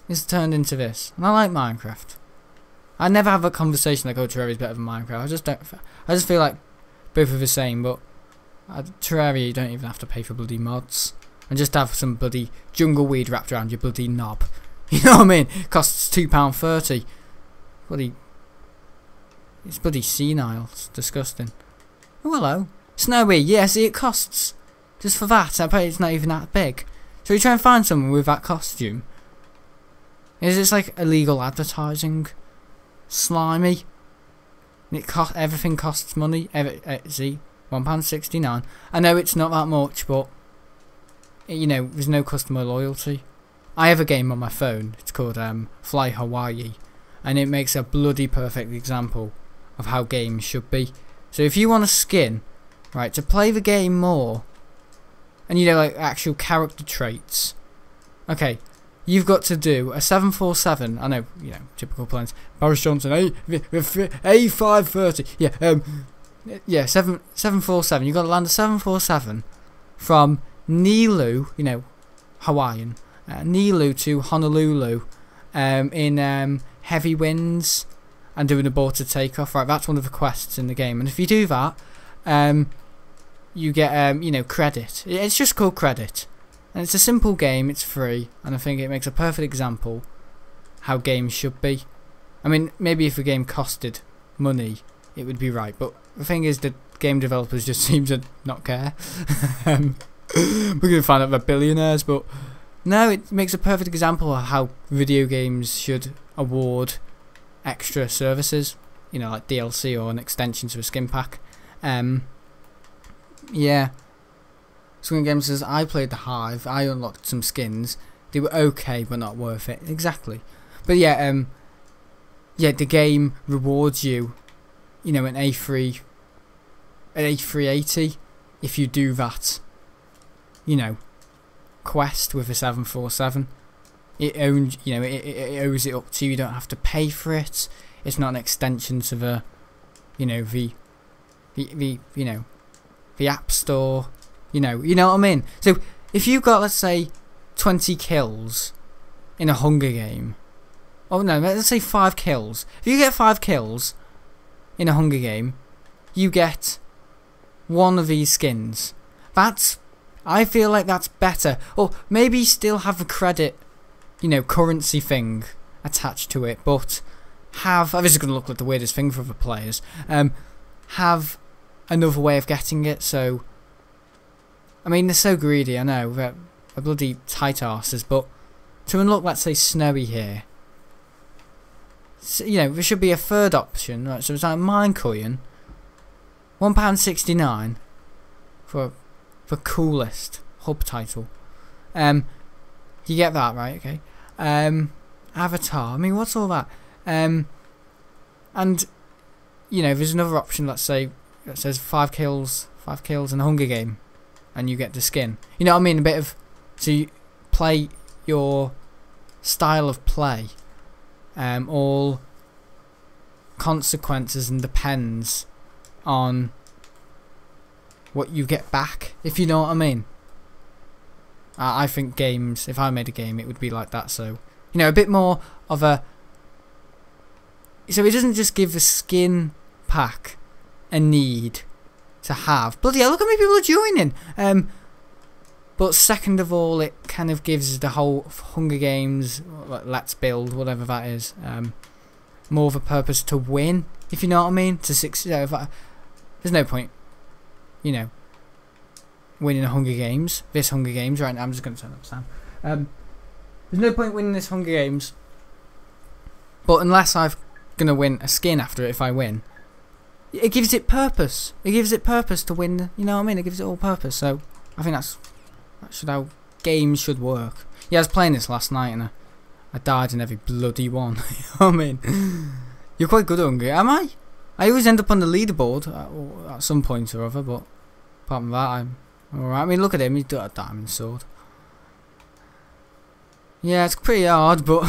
is turned into this, and I like Minecraft. I never have a conversation like, oh, Terraria is better than Minecraft. I just feel like both are the same. But Terraria, you don't even have to pay for bloody mods, and just have some bloody jungle weed wrapped around your bloody knob. You know what I mean? It costs £2.30. It's bloody senile. It's disgusting. Oh, hello. Snowy. Yeah, see, it costs. Just for that, I bet it's not even that big. So you try and find someone with that costume. Is this like illegal advertising? Slimy. And everything costs money. See, £1.69. I know it's not that much, but you know, there's no customer loyalty. I have a game on my phone. It's called Fly Hawaii, and it makes a bloody perfect example of how games should be. So if you want a skin, right, to play the game more, and you know, like actual character traits, okay, you've got to do a 747. I know, you know, typical planes. Boris Johnson, A530. Yeah, 747. You've got to land a 747 from Nilu, you know, Hawaiian, Nilu to Honolulu, in heavy winds, and do an aborted takeoff. Right, that's one of the quests in the game, and if you do that, you get you know, credit. It's just called credit, and it's a simple game. It's free, and I think it makes a perfect example how games should be. I mean, maybe if a game costed money, it would be right, but the thing is, the game developers just seem to not care. We're going to find out they're billionaires, but no, it makes a perfect example of how video games should award extra services, you know, like DLC or an extension to a skin pack. Yeah. Swing Games says, I played the Hive, I unlocked some skins, they were okay but not worth it. Exactly. But yeah, yeah, the game rewards you, you know, an A380 if you do that, you know, quest with a 747. It owns, you know, it owes it up to you. You don't have to pay for it. It's not an extension to the, you know, the you know, the App Store. You know what I mean. So if you got, let's say, 20 kills in a Hunger Game, oh no, let's say 5 kills. If you get 5 kills in a Hunger Game, you get one of these skins. I feel like that's better. Or maybe still have a credit, you know, currency thing attached to it, but have, this is going to look like the weirdest thing for other players, have another way of getting it. So, I mean, they're so greedy, I know, they're bloody tight arses, but to unlock, let's say, Snowy here, so, you know, there should be a third option, right? So it's like Minecoin, £1.69 for coolest hub title. You get that, right? Okay. Avatar. I mean, what's all that? And you know, there's another option. Let's say that says 5 kills in a Hunger Game, and you get the skin. You know what I mean? A bit of, so you play your style of play. All consequences and depends on what you get back, if you know what I mean. I think games, if I made a game, it would be like that. So, you know, a bit more of a, so it doesn't just give the skin pack a need to have. Bloody hell, look how many people are joining. But second of all, it kind of gives the whole Hunger Games, let's build, whatever that is, more of a purpose to win, if you know what I mean. To succeed. There's no point, you know, winning a Hunger Games, this Hunger Games, right now. I'm just going to turn up sound. There's no point winning this Hunger Games, but unless I'm going to win a skin after it, if I win, it gives it purpose. It gives it purpose to win, you know what I mean? It gives it all purpose. So I think that's how games should work. Yeah, I was playing this last night and I died in every bloody one. You know what I mean? You're quite good at Hunger, am I? I always end up on the leaderboard at some point or other, but apart from that, I'm alright. I mean, look at him, he's got a diamond sword. Yeah, it's pretty hard, but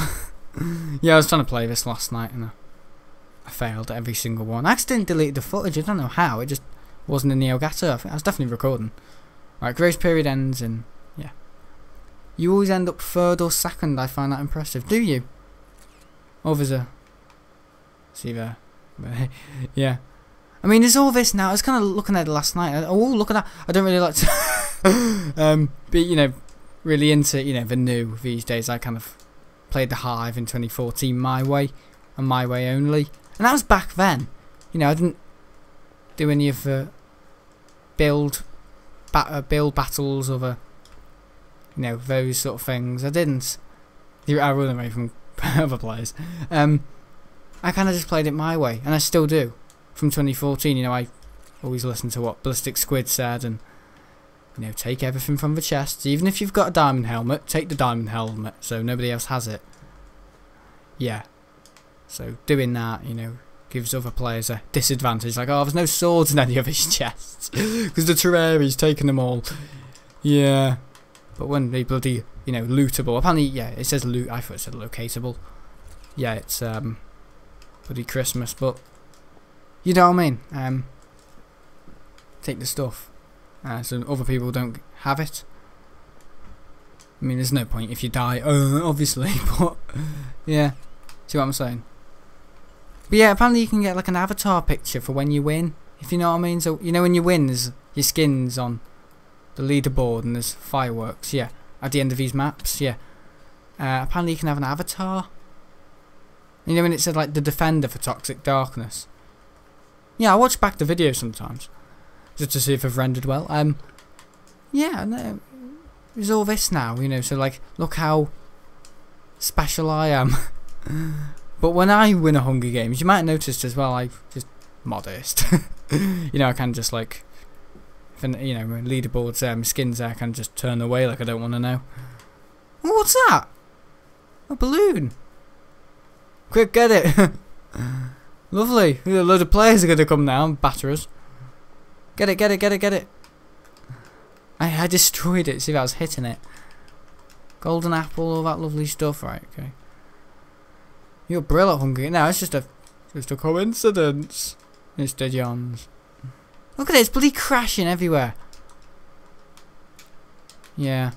yeah, I was trying to play this last night and I failed at every single one. I accidentally deleted the footage, I don't know how, it just wasn't in the Elgato. I think I was definitely recording. Right, grace period ends in, yeah. You always end up third or second, I find that impressive. Do you? Oh, there's a, see there. Yeah. I mean, there's all this now. I was kind of looking at it last night. Oh, look at that. I don't really like to be, you know, really into, you know, the new these days. I kind of played the Hive in 2014 my way and my way only. And that was back then. You know, I didn't do any of the build battles or the, you know, those sort of things. I didn't. I run away from other players. I kind of just played it my way, and I still do. From 2014, you know, I always listen to what Ballistic Squid said, and, you know, take everything from the chest. Even if you've got a diamond helmet, take the diamond helmet, so nobody else has it. Yeah. So doing that, you know, gives other players a disadvantage. Like, oh, there's no swords in any of his chests because the Terraria's taken them all. Yeah, but when they bloody, you know, lootable. Apparently, yeah, it says loot. I thought it said locatable. Yeah, it's bloody Christmas, but you know what I mean. Take the stuff, so other people don't have it. I mean, there's no point if you die, obviously, but yeah, see what I'm saying? But yeah, apparently you can get like an avatar picture for when you win, if you know what I mean. So, you know, when you win, there's your skins on the leaderboard and there's fireworks, yeah, at the end of these maps, yeah. Apparently you can have an avatar. You know when it said like the defender for Toxic Darkness? Yeah, I watch back the video sometimes, just to see if I've rendered well. Yeah, no, there's all this now, you know, so like, look how special I am. But when I win a Hunger Games, you might have noticed as well, I'm just modest. You know, I can just like, you know, leaderboards, skins there, I can just turn away like I don't want to know. Oh, what's that? A balloon. Quick, get it. Lovely. A load of players are going to come now and batter us. Get it, get it, get it, get it. I destroyed it. See if I was hitting it. Golden apple, all that lovely stuff. Right, okay. You're brilliant, Hungry. No, it's just a coincidence. Mr. Johns. Look at it, it's bloody crashing everywhere. Yeah.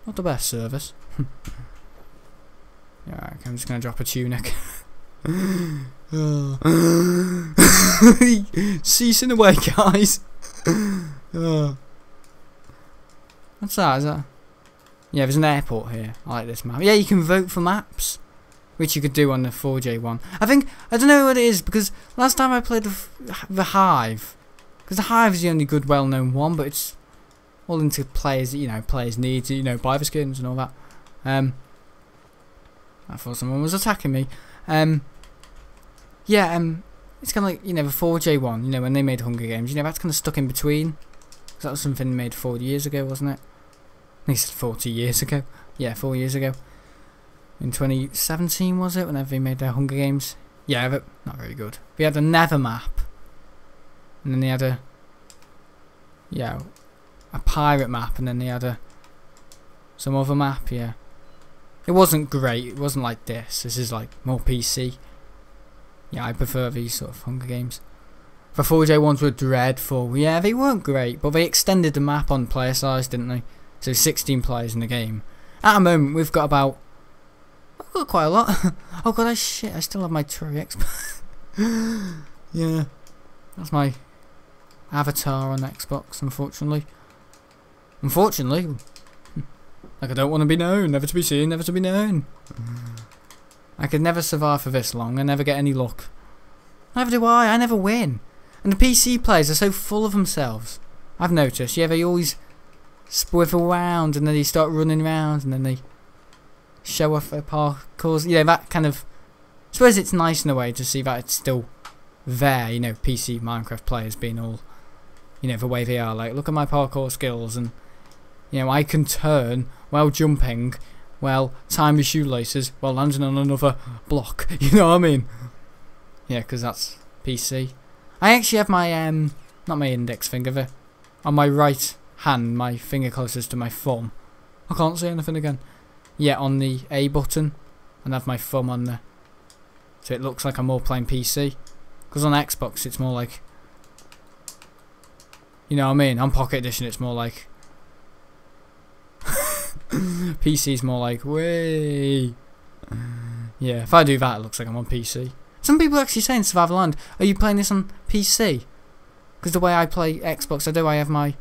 Not the best service. Yeah, okay, I'm just gonna drop a tunic. Ceasing away, guys. What's that? Is that? Yeah, there's an airport here. I like this map. Yeah, you can vote for maps, which you could do on the 4J one. I don't know what it is, because last time I played the Hive, because the Hive is the only good, well-known one, but it's all into players. You know, players need to, you know, buy the skins and all that. I thought someone was attacking me. Yeah, it's kind of like, you know, the 4J one, you know, when they made Hunger Games, you know, that's kind of stuck in between. That was something made 4 years ago, wasn't it? At least 40 years ago. Yeah, 4 years ago. In 2017, was it, whenever they made their Hunger Games? Yeah, but not very good. They had a Nether map. And then they had a pirate map, and then they had some other map, yeah. It wasn't great, it wasn't like this. This is like more PC. Yeah, I prefer these sort of Hunger Games. The 4J ones were dreadful. Yeah, they weren't great, but they extended the map on player size, didn't they? So 16 players in the game. At the moment, we've got about... I've got quite a lot. Oh god, I still have my Terraria Xbox. Yeah. That's my avatar on Xbox, unfortunately. Unfortunately. Like, I don't want to be known. Never to be seen, never to be known. I could never survive for this long. I never get any luck. Neither do I never win. And the PC players are so full of themselves. I've noticed, yeah, they always swivel around and then they start running around and then they show off their parkours. You know, that kind of... I suppose it's nice in a way to see that it's still there, you know, PC Minecraft players being all, you know, the way they are. Like, look at my parkour skills and, you know, I can turn while jumping, while tying my shoelaces, while landing on another block. You know what I mean? Yeah, because that's PC. I actually have my, not my index finger, on my right hand, my finger closest to my thumb. I can't see anything again. Yeah, on the A button, and I have my thumb on the... So it looks like I'm more playing PC. Because on Xbox it's more like... You know what I mean? On Pocket Edition it's more like... PC's more like, way. Yeah, if I do that it looks like I'm on PC. Some people are actually saying Survival Land, are you playing this on PC? Because the way I play Xbox, I have my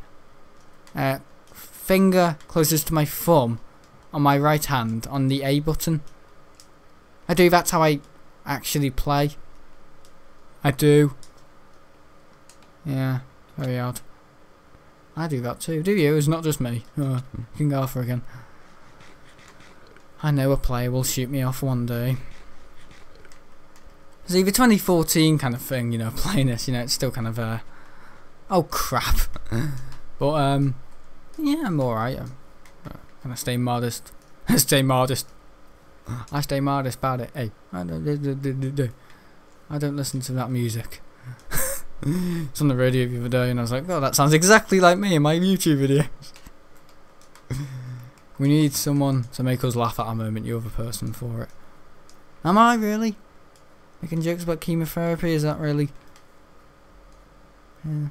finger closest to my thumb on my right hand on the A button. I do, that's how I actually play. I do. Yeah, very odd. I do that too, do you? It's not just me. King Arthur again. I know a player will shoot me off one day. It's either 2014 kind of thing, you know, playing this, you know, it's still kind of oh crap. But yeah, I'm alright. I'm gonna stay modest. stay modest. I stay modest about it. Hey. I don't listen to that music. It's on the radio the other day and I was like, oh, that sounds exactly like me in my YouTube videos. We need someone to make us laugh at our moment, you other person, for it. Am I really? Making jokes about chemotherapy, is that really? Yeah.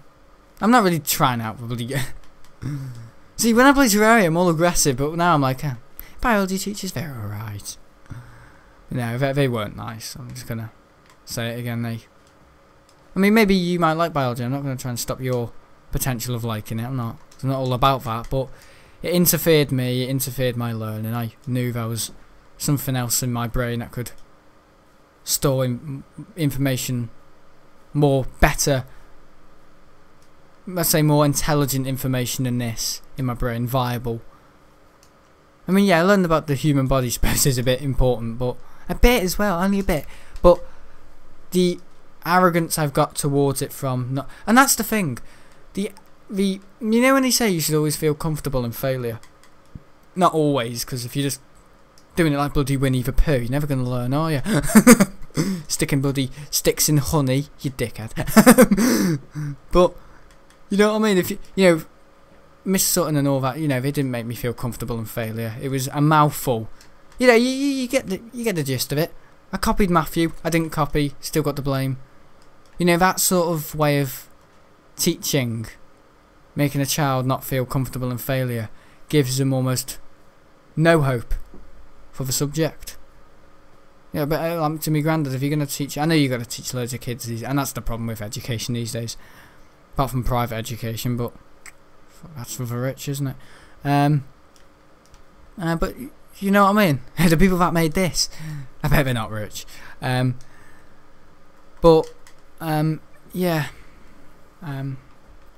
I'm not really trying out for bloody... See, when I play Terraria, I'm all aggressive, but now I'm like, biology teachers, they're alright. You know, they weren't nice. I'm just gonna say it again, I mean, maybe you might like biology. I'm not going to try and stop your potential of liking it. I'm not all about that. But it interfered me. It interfered my learning. I knew there was something else in my brain that could store information better. Let's say more intelligent information than this in my brain, viable. I mean, yeah, I learned about the human body space is a bit important, but a bit as well, only a bit. But the arrogance I've got towards it from and that's the thing, the you know when they say you should always feel comfortable in failure, not always, because if you're just doing it like bloody Winnie the Pooh, you're never going to learn, are you? Sticking bloody sticks in honey, you dickhead. But you know what I mean, if you know Miss Sutton and all that, you know, they didn't make me feel comfortable in failure. It was a mouthful, you know. You get the gist of it. I copied Matthew, I didn't copy, still got the blame. You know, that sort of way of teaching, making a child not feel comfortable in failure, gives them almost no hope for the subject. Yeah, but to me, granddad, if you're going to teach... I know you've got to teach loads of kids, and that's the problem with education these days. Apart from private education, but that's for the rich, isn't it? But you know what I mean? The people that made this, I bet they're not rich. Yeah.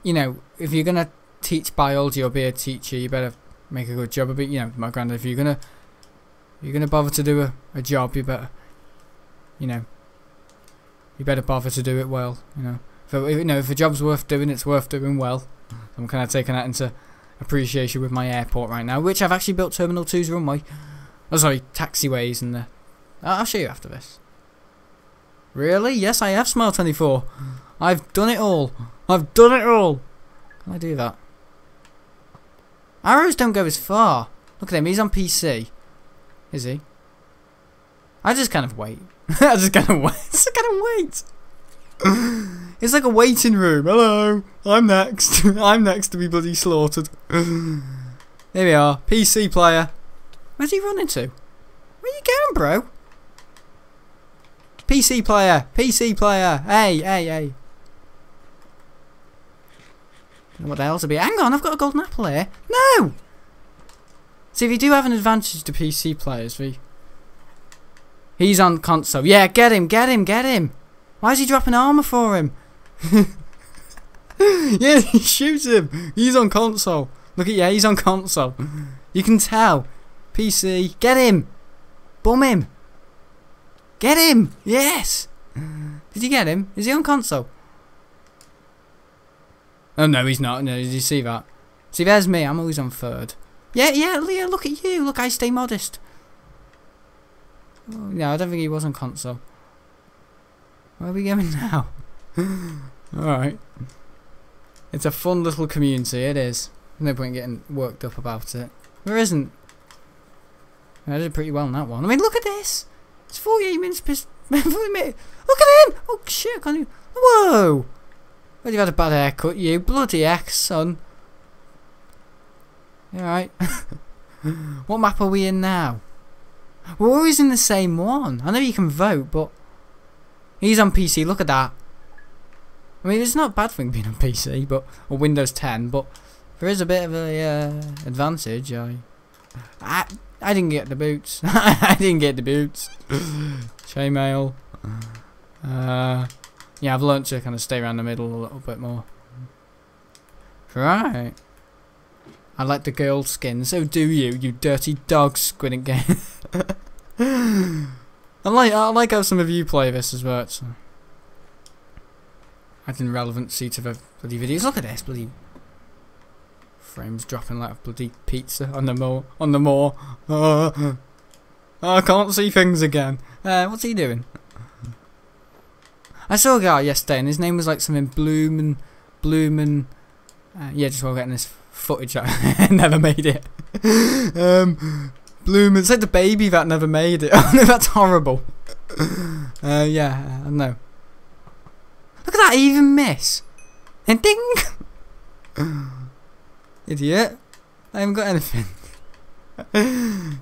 You know, if you're gonna teach biology or be a teacher, you better make a good job of it. You know, my granddad, if you're gonna bother to do a job, you better, you know, you better bother to do it well. You know, if the job's worth doing, it's worth doing well. I'm kind of taking that into appreciation with my airport right now, which I've actually built Terminal 2's runway. Oh, sorry, taxiways and I'll show you after this. Really? Yes, I have Smile 24. I've done it all. I've done it all. Can I do that? Arrows don't go as far. Look at him. He's on PC. Is he? I just kind of wait. I just kind of wait. It's like a waiting room. Hello. I'm next. I'm next to be bloody slaughtered. Here we are. PC player. Where's he running to? Where you going, bro? PC player, PC player, hey. Don't know what the hell to be. Hang on, I've got a golden apple here. No! See, if you do have an advantage to PC players, he's on console. Yeah, get him. Why is he dropping armor for him? Yeah, he shoots him. He's on console. Look at, yeah, he's on console. You can tell. PC, get him. Bum him. Get him! Yes! Did you get him? Is he on console? Oh no, he's not. No, did you see that? See, there's me. I'm always on third. Yeah, Leah, look at you. Look, I stay modest. Oh, no, I don't think he was on console. Where are we going now? Alright. It's a fun little community, it is. No point getting worked up about it. There isn't. I did pretty well in that one. I mean, look at this! It's 48 minutes per minute. Look at him! Oh shit, I can't even... Whoa! Well, you've had a bad haircut, you. Bloody heck, son. Alright. What map are we in now? We're always in the same one. I know you can vote, but... He's on PC, look at that. I mean, it's not a bad thing being on PC, but... Or Windows 10, but... There is a bit of a advantage. I didn't get the boots. I didn't get the boots. Chainmail. Yeah, I've learnt to kind of stay around the middle a little bit more. Right. I like the girl skin. So do you, you dirty dog, Squid Game. I like how some of you play this as well. So. Adding relevancy to the bloody videos. Look at this bloody. Frames dropping like a bloody pizza on the moor. I can't see things again. What's he doing? I saw a guy yesterday, and his name was like something Bloomin'. Yeah, just while getting this footage, I never made it. Bloomin'. It's like the baby that never made it. Oh no, that's horrible. Yeah, I don't know. Look at that, he even miss. And ding! Idiot. I haven't got anything.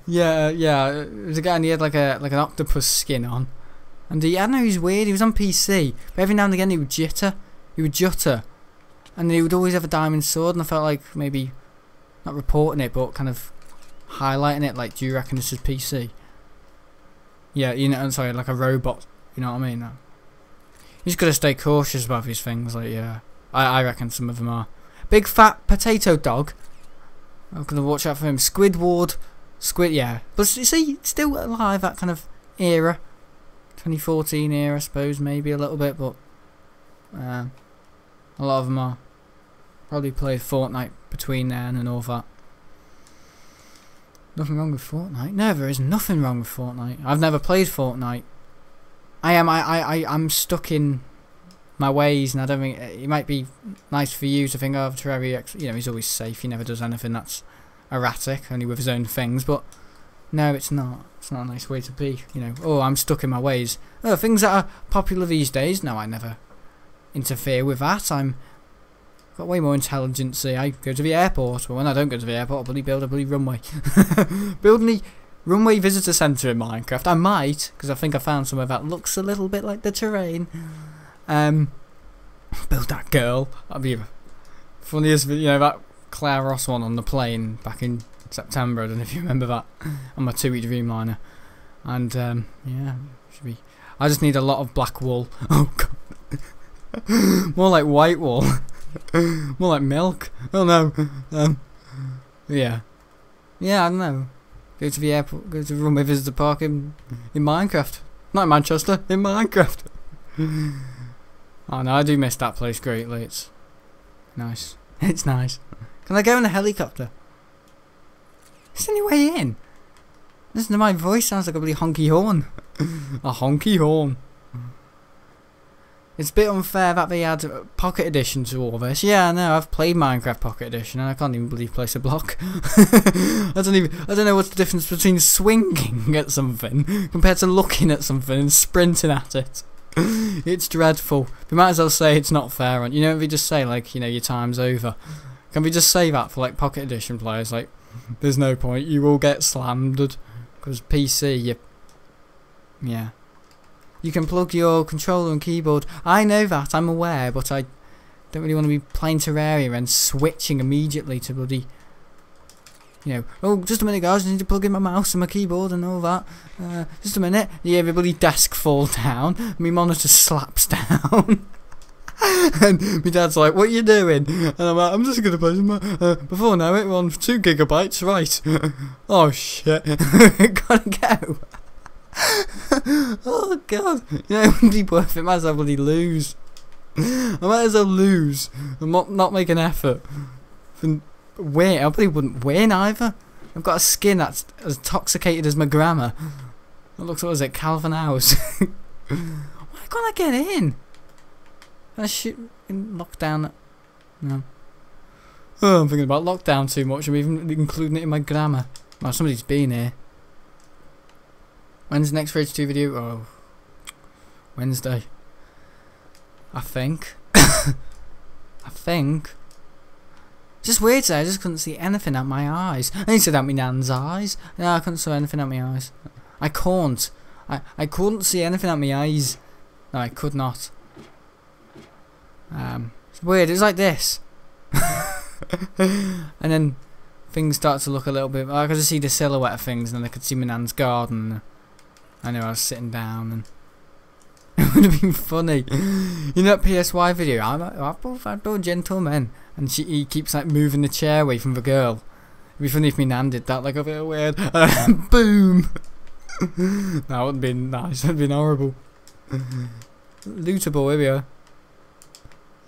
Yeah. There's a guy and he had like an octopus skin on. And I don't know, he's weird, he was on PC. But every now and again he would jitter. And he would always have a diamond sword, and I felt like maybe not reporting it, but kind of highlighting it, like, do you reckon this is PC? Yeah, you know, I'm sorry, like a robot, you know what I mean? No. You just gotta stay cautious about these things, like, yeah. I reckon some of them are. Big fat potato dog. I'm gonna watch out for him. Squidward. Yeah. But you see, still alive, that kind of era. 2014 era, I suppose, maybe a little bit, but a lot of them are. Probably played Fortnite between then and all that. Nothing wrong with Fortnite? No, there is nothing wrong with Fortnite. I've never played Fortnite. I'm stuck in my ways, and I don't think it might be nice for you to think, oh, Terraria, you know, he's always safe, he never does anything that's erratic, only with his own things, but no, it's not. It's not a nice way to be, you know. Oh, I'm stuck in my ways. Oh, things that are popular these days, no, I never interfere with that. I'm got way more intelligence. I go to the airport, but when I don't go to the airport, I'll build a bloody runway. Build me runway visitor centre in Minecraft. I might, because I think I found somewhere that looks a little bit like the terrain. Build that girl. That'd be funniest, you know, that Claire Ross one on the plane back in September. I don't know if you remember that, on my 2-week Dreamliner. And yeah, should be. I just need a lot of black wool. Oh god, more like white wool. More like milk. Oh no. Yeah. Yeah, I don't know. Go to the airport. Go to the runway visitor park in Minecraft. Not in Manchester. In Minecraft. Oh no, I do miss that place greatly. It's nice. It's nice. Can I go in a helicopter? Is there any way in? Listen to my voice, sounds like a bloody honky horn. A honky horn. It's a bit unfair that they had Pocket Edition to all this. Yeah, I know, I've played Minecraft Pocket Edition and I can't even bloody place a block. I don't know what's the difference between swinging at something compared to looking at something and sprinting at it. It's dreadful. We might as well say it's not fair. You know, if we just say, like, you know, your time's over. Can we just say that for, like, Pocket Edition players? Like, there's no point. You will get slammed. Because PC, yeah. You can plug your controller and keyboard. I know that, I'm aware, but I don't really want to be playing Terraria and switching immediately to bloody, you know, oh, just a minute guys, I need to plug in my mouse and my keyboard and all that. Just a minute. Yeah, everybody desk falls down, my monitor slaps down. And my dad's like, what are you doing? And I'm like, I'm just going to play some, before now it we're on 2 gigabytes, right. Oh shit, gotta go. Oh god, you know, it wouldn't be worth it. Might as well bloody lose. I might as well lose and not make an effort. And win. I probably wouldn't win either. I've got a skin that's as intoxicated as my grandma. It looks, what is it, Calvin House. Why can't I get in? Can I shoot in lockdown? No. Oh, I'm thinking about lockdown too much. I'm even including it in my grammar. Well, somebody's been here. When's the next Rage 2 video? Oh, Wednesday. I think. I think. It's just weird today, I just couldn't see anything out my eyes. I need to see out my nan's eyes. No, I couldn't see anything out my eyes. I can't. I couldn't see anything out my eyes. No, I could not. It's weird, it's like this. And then things start to look a little bit, I could just see the silhouette of things, and then I could see my nan's garden. I know I was sitting down, and it would have been funny. You know that PSY video? I'm both gentlemen, and he keeps like moving the chair away from the girl. It'd be funny if my nan did that, like a bit weird. Boom. That wouldn't be nice. That'd been horrible. Lootable, here we are.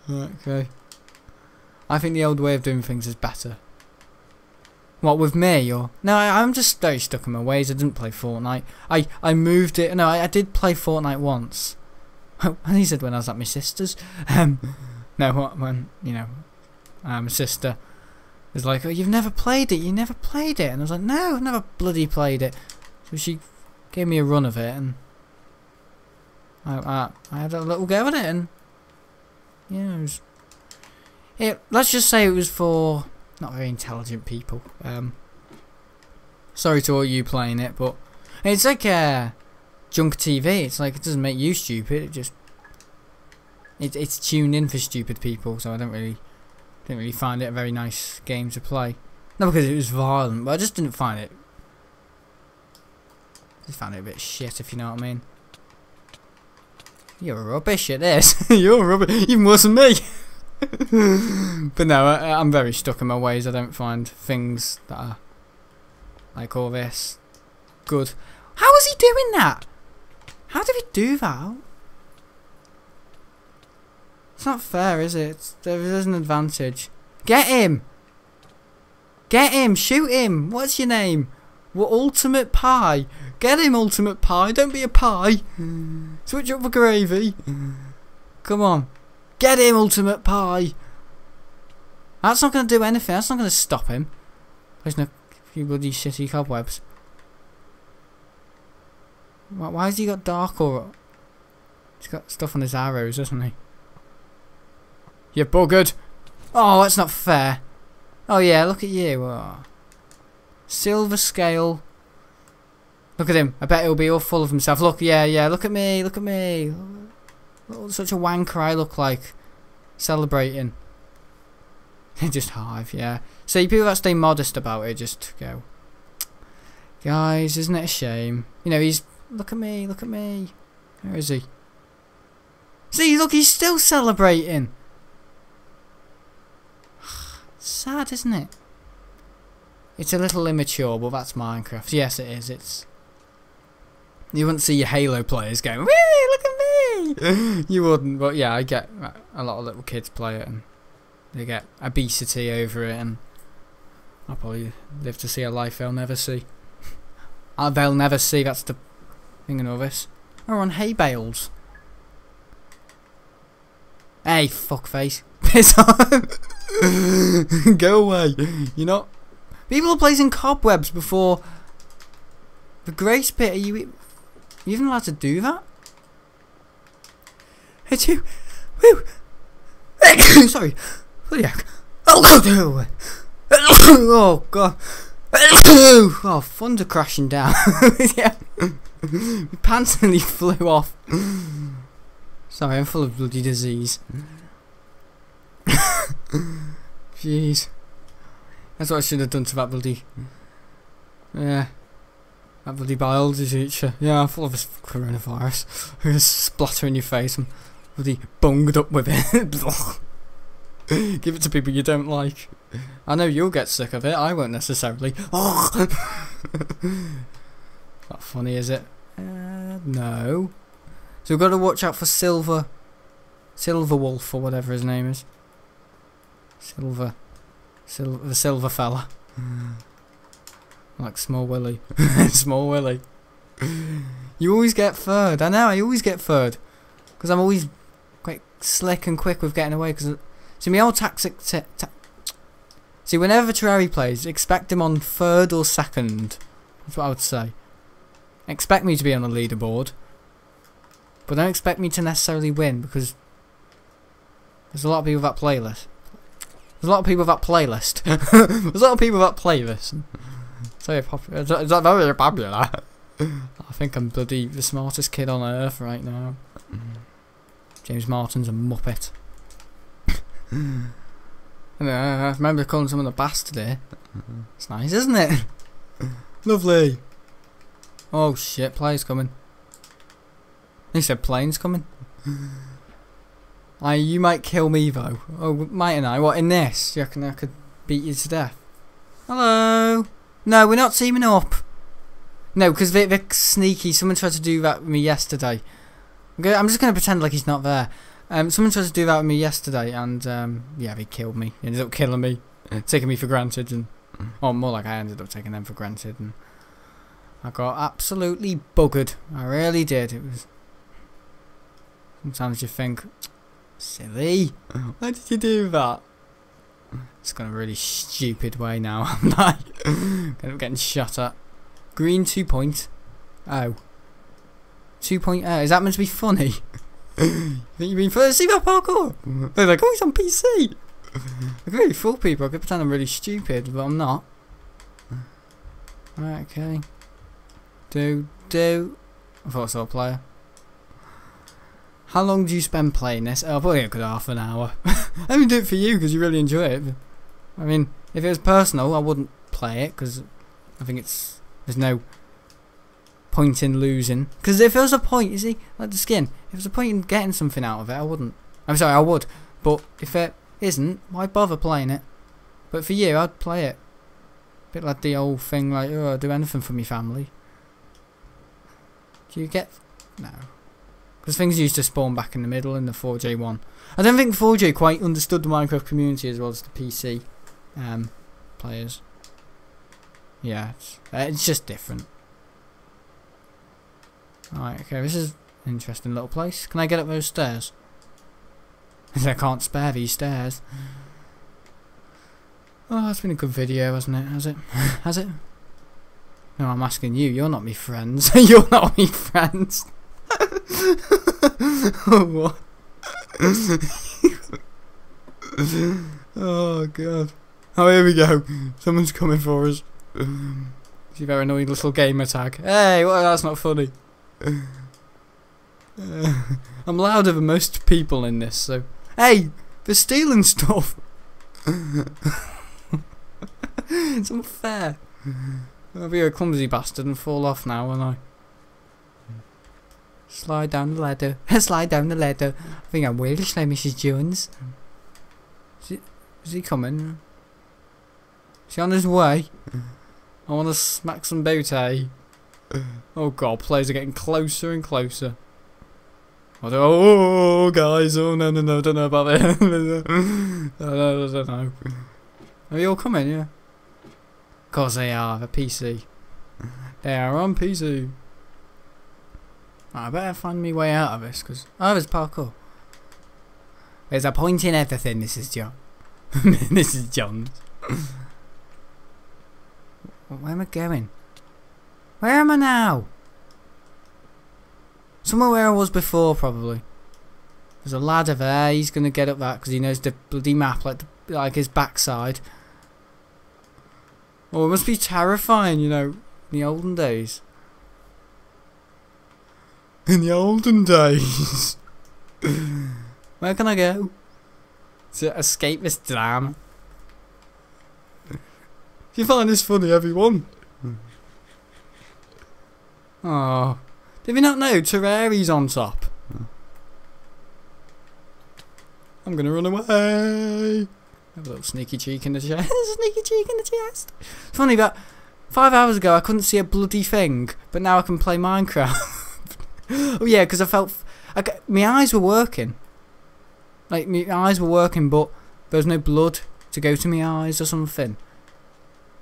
Okay. I think the old way of doing things is better. What, with me, or? No, I'm just very stuck in my ways. I didn't play Fortnite. I moved it. No, I did play Fortnite once. And he said when I was at my sister's. No, when, you know, my sister was like, oh, you've never played it, you never played it. And I was like, no, I've never bloody played it. So she gave me a run of it, and I had a little go at it, and yeah, let's just say it was for not very intelligent people. Sorry to all you playing it, but it's like junk TV. It's like, it doesn't make you stupid. It's tuned in for stupid people. So I didn't really find it a very nice game to play. Not because it was violent, but I just didn't find it. Just found it a bit shit, if you know what I mean. You're rubbish at this. You're rubbish, even worse than me. But no, I'm very stuck in my ways. I don't find things that are like all this good. How is he doing that? How did he do that? It's not fair, is it? There's an advantage. Get him! Get him! Shoot him! What's your name? What, Ultimate Pie? Get him, Ultimate Pie! Don't be a pie! Switch up for gravy! Come on! Get him, Ultimate Pie! That's not going to do anything. That's not going to stop him. There's no few bloody shitty cobwebs. Why has he got dark or... He's got stuff on his arrows, hasn't he? You buggered! Oh, that's not fair. Oh yeah, look at you. Oh. Silver scale. Look at him. I bet he'll be all full of himself. Look, yeah, look at me, look at me. Oh, such a wanker I look like. Celebrating. Just hive, yeah. See, people that stay modest about it just go, guys, isn't it a shame? You know, he's... Look at me, look at me. Where is he? See, look, he's still celebrating. Sad, isn't it? It's a little immature, but that's Minecraft. Yes, it is. It's... You wouldn't see your Halo players going, wee, look at me! You wouldn't, but yeah, I get a lot of little kids play it, and they get obesity over it, and I'll probably live to see a life they'll never see. They'll never see, that's the thing of this. We're on hay bales. Hey, fuckface. Piss off. Go away. You're not... People are placing cobwebs before the grace pit. Are you even allowed to do that? It's you. Woo. Sorry. Bloody heck. Oh god. Oh, thunder crashing down. Yeah. My pants nearly flew off. Sorry, I'm full of bloody disease. Jeez. That's what I should have done to that bloody... Yeah. That bloody biology teacher. Yeah, I'm full of this coronavirus. Just splatter in your face and bloody bunged up with it. Give it to people you don't like. I know you'll get sick of it, I won't necessarily. Oh. Not funny, is it? No. So we've got to watch out for Silver Wolf or whatever his name is. The silver fella. Like Small Willy. Small Willy. You always get third. I know, I always get third. Because I'm always quite slick and quick with getting away. Cause, see, my old tactic... See, whenever Terraria plays, expect him on third or second. That's what I would say. Expect me to be on the leaderboard. But don't expect me to necessarily win, because there's a lot of people that playlist. There's a lot of people that playlist. There's a lot of people that play this. It's very popular. It's very popular. I think I'm bloody the smartest kid on earth right now. James Martin's a muppet. I remember calling someone a bastard here. It's nice, isn't it? Lovely. Oh shit, players coming. He said planes coming. You might kill me though. Oh, mightn't I? What, in this? You reckon I could beat you to death? Hello? No, we're not teaming up. No, because they're sneaky. Someone tried to do that with me yesterday. I'm just going to pretend like he's not there. Someone tried to do that with me yesterday, and yeah, they killed me. They ended up killing me, taking me for granted, and or more like I ended up taking them for granted, and I got absolutely buggered. I really did. It was Sometimes you think, silly, why did you do that? It's gone a really stupid way now. I'm like, I'm getting shot at. Green 2.0. 2.0. Is that meant to be funny? Think you mean for see that parkour? They're like, oh, he's on PC. I could really fool people. I could pretend I'm really stupid, but I'm not. Right, okay. I thought I saw a player. How long do you spend playing this? Oh, probably a good half an hour. I only do it for you because you really enjoy it. I mean, if it was personal, I wouldn't play it because I think there's no point in losing. Because if there was a point, you see, like the skin, if there's a point in getting something out of it, I wouldn't. I'm sorry, I would. But if it isn't, why bother playing it? But for you, I'd play it. A bit like the old thing, like, oh, I'll do anything for my family. Do you get... No. Because things used to spawn back in the middle in the 4J one. I don't think 4J quite understood the Minecraft community as well as the PC players. Yeah, it's just different. Alright, okay, this is an interesting little place. Can I get up those stairs? I can't spare these stairs. Oh, that's been a good video, hasn't it? Has it? Has it? No, I'm asking you. You're not me friends. You're not me friends. Oh, what? Oh, God. Oh, here we go. Someone's coming for us. See that annoying little gamer tag. Hey, well, that's not funny. I'm louder than most people in this, so... Hey, they're stealing stuff. It's unfair. I'll be a clumsy bastard and fall off now, won't I? Slide down the ladder. Slide down the ladder. I think I'm Welsh like Mrs. Jones. Is he coming? Is he on his way? I want to smack some booty. Oh god, players are getting closer and closer. Oh guys, oh no, don't know about it. I don't know. Are you all coming? Yeah. Of course they are, the PC. They are on PC. I better find me way out of this, because... Oh, there's parkour. There's a point in everything, this is John. This is John's. Where am I going? Where am I now? Somewhere where I was before, probably. There's a ladder there, he's going to get up that, because he knows the bloody map like his backside. Oh, it must be terrifying, you know, in the olden days. In the olden days. Where can I go? To escape this drama. Do you find this funny, everyone? Oh. Did we not know Terraria's on top? I'm gonna run away. Have a little sneaky cheek in the chest. Sneaky cheek in the chest. It's funny that 5 hours ago I couldn't see a bloody thing, but now I can play Minecraft. Oh yeah, because I felt... my eyes were working. Like, my eyes were working, but there was no blood to go to my eyes or something.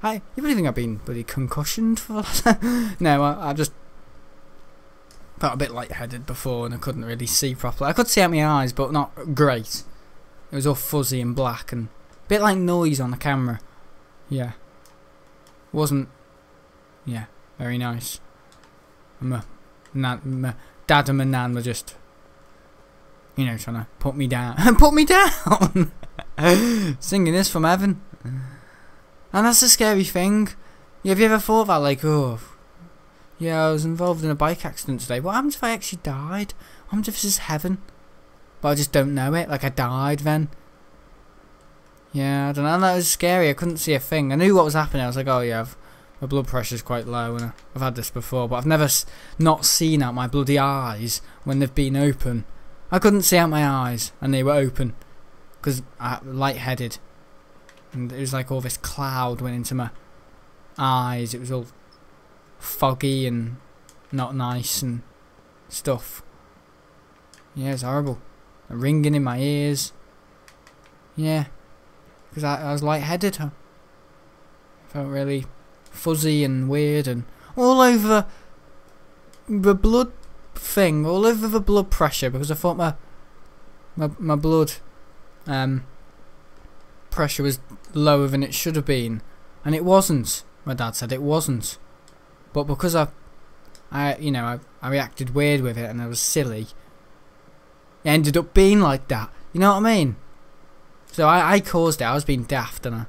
You really think I've been bloody concussioned for that? No, I just felt a bit lightheaded before and I couldn't really see properly. I could see out my eyes, but not great. It was all fuzzy and black and a bit like noise on the camera. Yeah. Wasn't... Yeah, very nice. My dad and my nan were just, you know, trying to put me down. Put me down! Singing this from heaven. And that's a scary thing. Yeah, have you ever thought that, like, oh, yeah, I was involved in a bike accident today. What happens if I actually died? What happens if this is heaven? But I just don't know it, like I died then. Yeah, I don't know, that was scary, I couldn't see a thing. I knew what was happening, I was like, oh yeah, my blood pressure's quite low and I've had this before, but I've never not seen out my bloody eyes when they've been open. I couldn't see out my eyes and they were open because I lightheaded. And it was like all this cloud went into my eyes. It was all foggy and not nice and stuff. Yeah, it's horrible. A ringing in my ears. Yeah, because I was lightheaded. I felt really fuzzy and weird and all over the blood thing all over the blood pressure because I thought my blood pressure was lower than it should have been, and it wasn't. My dad said it wasn't, but because I reacted weird with it and I was silly, it ended up being like that. You know what I mean? So I caused it. I was being daft, and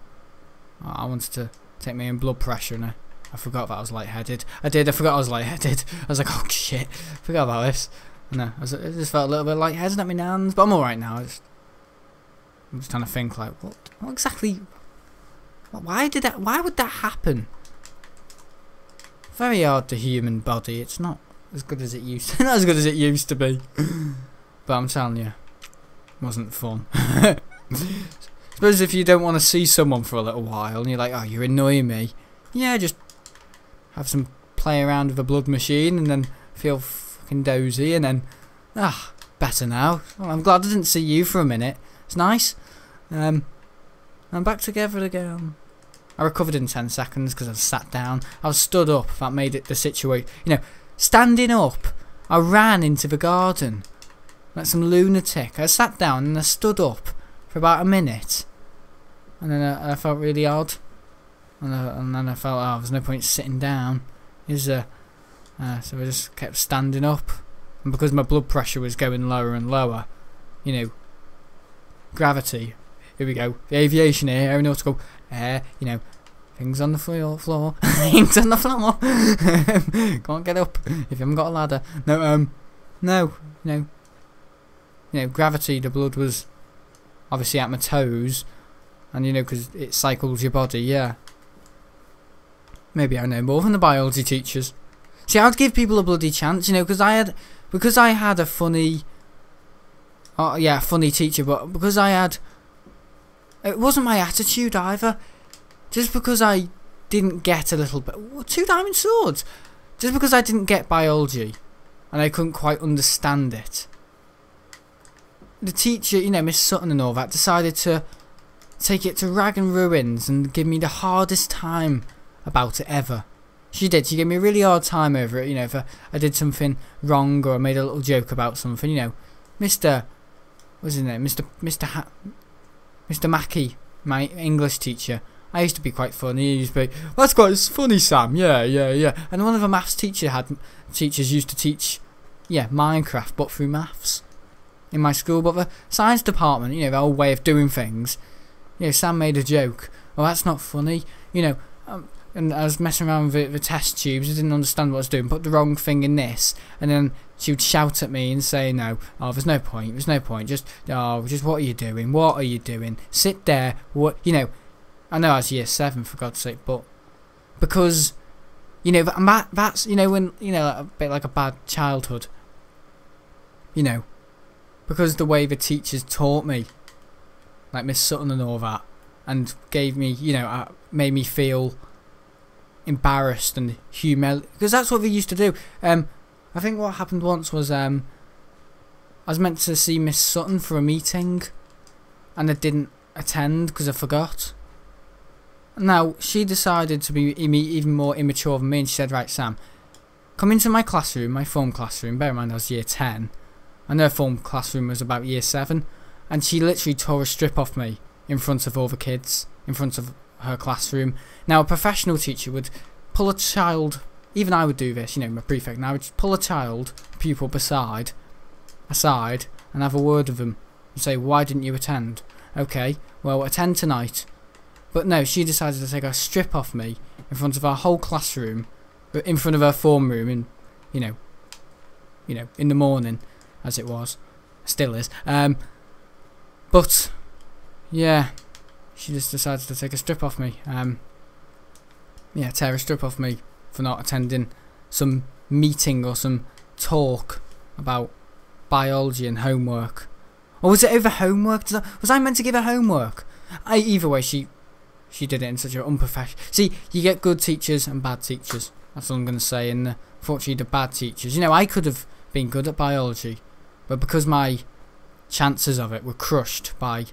I wanted to take my own blood pressure, and I forgot that I was lightheaded. I forgot I was lightheaded. I was like, oh shit, forgot about this. No, I just felt a little bit lightheaded at my hands, but I'm alright now. I'm just trying to think, like, what exactly? Why would that happen? Very hard, the human body. It's not as good as it used to. Not as good as it used to be. But I'm telling you, it wasn't fun. Suppose if you don't want to see someone for a little while, and you're like, oh, you're annoying me. Yeah, just have some play around with a blood machine, and then feel fucking dozy, and then better now. Well, I'm glad I didn't see you for a minute. It's nice. I'm back together again. I recovered in 10 seconds because I sat down. I was stood up. That made it the situation. You know, standing up, I ran into the garden like some lunatic. I sat down and I stood up for about a minute, and then I felt really odd. And then I felt, oh, there's no point sitting down, is there? So I just kept standing up, and because my blood pressure was going lower and lower, you know, gravity. Here we go. The aviation air, aeronautical air. You know, things on the floor. Things on the floor. Can't get up if you haven't got a ladder. No. You know, gravity. The blood was obviously at my toes, and you know, because it cycles your body. Yeah. Maybe I know more than the biology teachers. See, I'd give people a bloody chance, you know, because I had a funny, funny teacher, but because it wasn't my attitude either. Just because I didn't get a little bit, two diamond swords. Just because I didn't get biology, and I couldn't quite understand it. The teacher, you know, Miss Sutton and all that, decided to take it to rag and ruins and give me the hardest time about it ever. She did. She gave me a really hard time over it. You know, if I did something wrong or I made a little joke about something. You know, Mr. What's his name? Mr. Mackey, my English teacher. I used to be quite funny. He used to be, that's quite funny, Sam. Yeah. And one of the maths teachers used to teach, Minecraft, but through maths in my school. But the science department, you know, the whole way of doing things. You know, Sam made a joke. Well, that's not funny. You know. And I was messing around with the test tubes. I didn't understand what I was doing. Put the wrong thing in this, and then she would shout at me and say, "No, there's no point. Just what are you doing? What are you doing? Sit there. What, you know?" I know I was year 7, for God's sake, but because, you know, that's, you know, when, you know, a bit like a bad childhood. You know, because the way the teachers taught me, like Miss Sutton and all that, and gave me, you know, made me feel embarrassed and humiliated, because that's what they used to do. I think what happened once was I was meant to see Miss Sutton for a meeting, and I didn't attend because I forgot. Now she decided to be even more immature than me, and she said, "Right, Sam, come into my classroom, my form classroom." Bear in mind I was year 10, and her form classroom was about year 7, and she literally tore a strip off me in front of all the kids, in front of her classroom. Now a professional teacher would pull a child, even I would do this, you know, my prefect, and I would pull a child, pupil aside and have a word with them and say, "Why didn't you attend?" "Okay, well, attend tonight." But no, she decided to take a strip off me in front of our whole classroom, in front of her form room, in, you know, in the morning, as it was, still is. But yeah, she just decided to take a strip off me. Tear a strip off me for not attending some meeting or some talk about biology and homework. Or was it over homework? Was I meant to give her homework? Either way, she did it in such an unprofessional... See, you get good teachers and bad teachers. That's all I'm going to say. And fortunately, the bad teachers... You know, I could have been good at biology, but because my chances of it were crushed by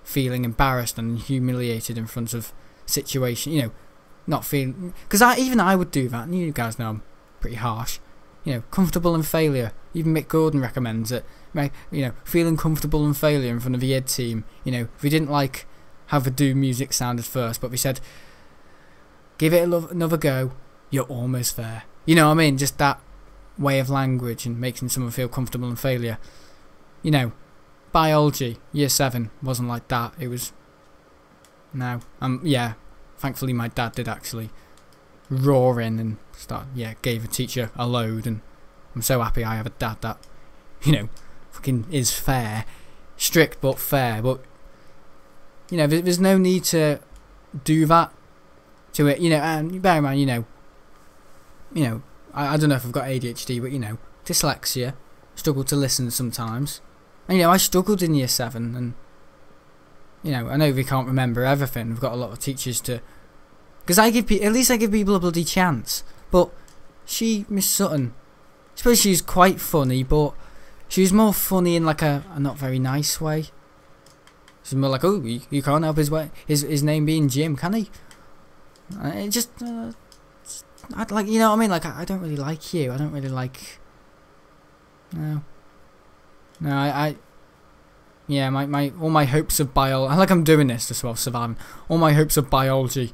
feeling embarrassed and humiliated in front of situation, you know, not feeling... Because even I would do that, and you guys know I'm pretty harsh. You know, comfortable in failure. Even Mick Gordon recommends it. Right? You know, feeling comfortable in failure in front of the ed team. You know, if we didn't like how the do music sounded first, but we said, give it another go, you're almost there. You know what I mean? Just that way of language and making someone feel comfortable in failure. You know, biology, year 7, wasn't like that. It was, no. Yeah, thankfully my dad did actually roar in and gave a teacher a load, and I'm so happy I have a dad that, you know, fucking is fair. Strict but fair, but, you know, there's no need to do that to it, you know, and bear in mind, you know, I don't know if I've got ADHD, but, you know, dyslexia, struggle to listen sometimes, and, you know, I struggled in year 7, and, you know, I know we can't remember everything, we've got a lot of teachers to, because at least I give people a bloody chance, but Miss Sutton, I suppose she's quite funny, but she was more funny in like a not very nice way. She's more like, oh, you can't help his name being Jim, can he? It just, I'd like, you know what I mean? Like, I don't really like you. I don't really like. No, yeah, all my hopes of biology. Like I'm doing this as well, surviving. All my hopes of biology,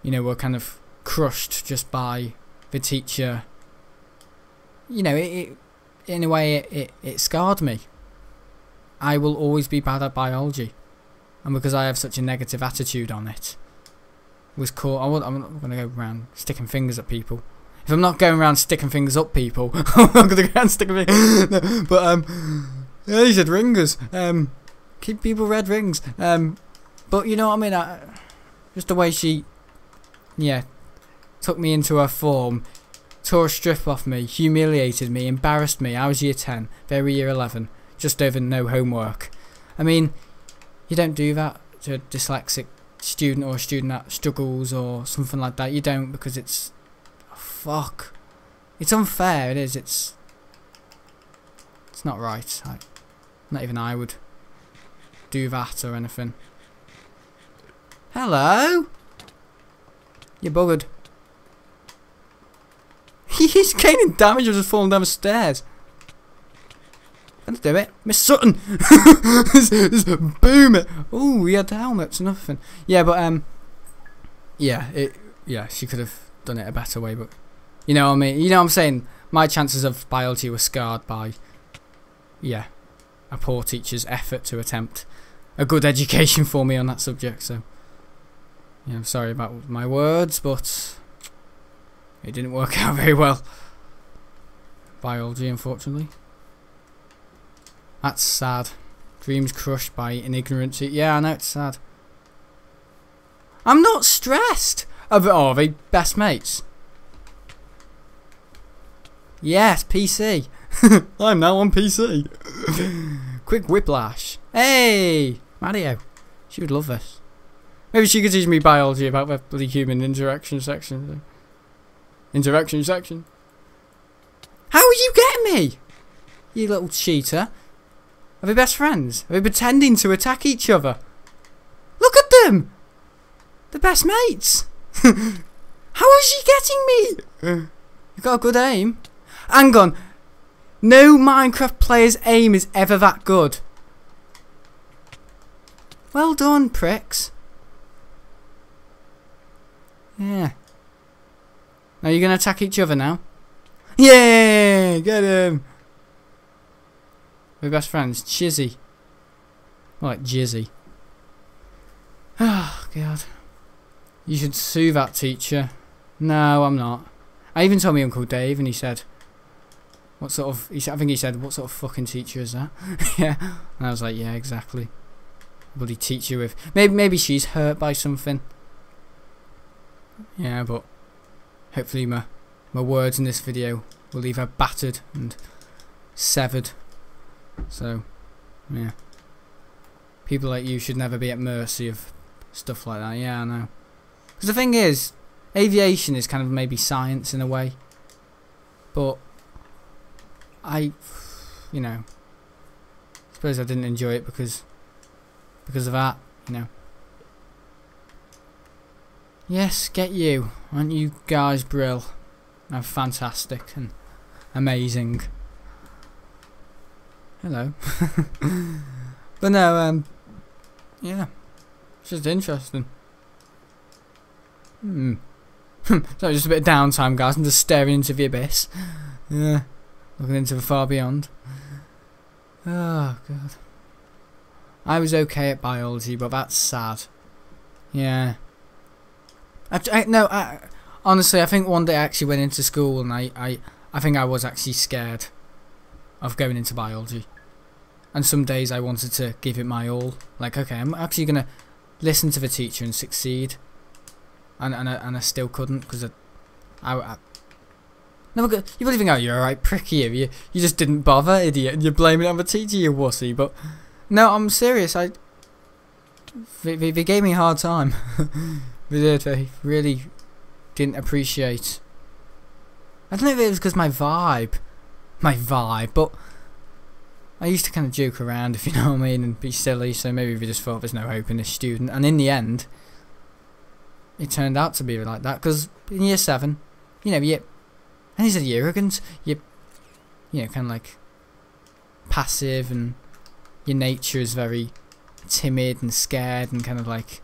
you know, were kind of crushed just by the teacher. You know, in a way, it scarred me. I will always be bad at biology, and because I have such a negative attitude on it, was caught. I'm not going to go around sticking fingers at people. If I'm not going around sticking fingers up people, I'm not going to go around sticking fingers. No, but yeah, he said ringers. Keep people red rings. But you know what I mean. Just the way she, took me into her form, tore a strip off me, humiliated me, embarrassed me. I was year 10, very year 11. Just over no homework. I mean, you don't do that to a dyslexic student or a student that struggles or something like that. You don't, because it's fuck. It's unfair. It is. It's not right. Not even I would do that or anything. Hello. You buggered. He's gaining damage or just falling down the stairs. Let's do it. Miss Sutton! just boom it! Ooh, we had the helmets, nothing. Yeah, but, she could have done it a better way, but, you know what I mean? You know what I'm saying? My chances of biology were scarred by, a poor teacher's effort to attempt a good education for me on that subject, so, I'm sorry about my words, but it didn't work out very well. Biology, unfortunately. That's sad. Dreams crushed by an ignorance. Yeah, I know, it's sad. I'm not stressed. Are they best mates? Yes, PC. I'm now on PC. Quick whiplash. Hey, Mario. She would love this. Maybe she could teach me biology about the bloody human interaction section. Interaction section. How are you getting me? You little cheater. Are they best friends? Are they pretending to attack each other? Look at them! They're best mates! How is she getting me? You got a good aim. Hang on. No Minecraft player's aim is ever that good. Well done, pricks. Yeah. Are you going to attack each other now? Yeah! Get him! We're best friends. Chizzy. More like Jizzy. Oh, God. You should sue that teacher. No, I'm not. I even told my Uncle Dave and he said, what sort of, I think he said, what sort of fucking teacher is that? Yeah. And I was like, yeah, exactly. Bloody teacher with, maybe she's hurt by something. Yeah, but hopefully my words in this video will leave her battered and severed. So, yeah. People like you should never be at mercy of stuff like that. Yeah, I know. Because the thing is, aviation is kind of maybe science in a way. But, I suppose I didn't enjoy it because of that, Yes, get you. Aren't you guys brill? I'm fantastic. And amazing. Hello. But no, yeah, it's just interesting. So just a bit of downtime, guys. I'm just staring into the abyss. Yeah, looking into the far beyond. Oh god. I was okay at biology, but that's sad. Yeah. Honestly, I think one day I actually went into school and I think I was actually scared of going into biology. And some days I wanted to give it my all. Like, okay, I'm actually gonna listen to the teacher and succeed. And I still couldn't because no, you probably think, oh, you're alright, prick you just didn't bother, idiot, and you're blaming it on the teacher, you wussy. But no, I'm serious. They gave me a hard time. They did. They really didn't appreciate. I don't know if it was because my vibe, but I used to kind of joke around, if you know what I mean, and be silly. So maybe they just thought there's no hope in this student, and in the end, it turned out to be like that. Because in year 7, you know, and he said arrogant. You know, kind of like passive, and your nature is very timid and scared, and kind of like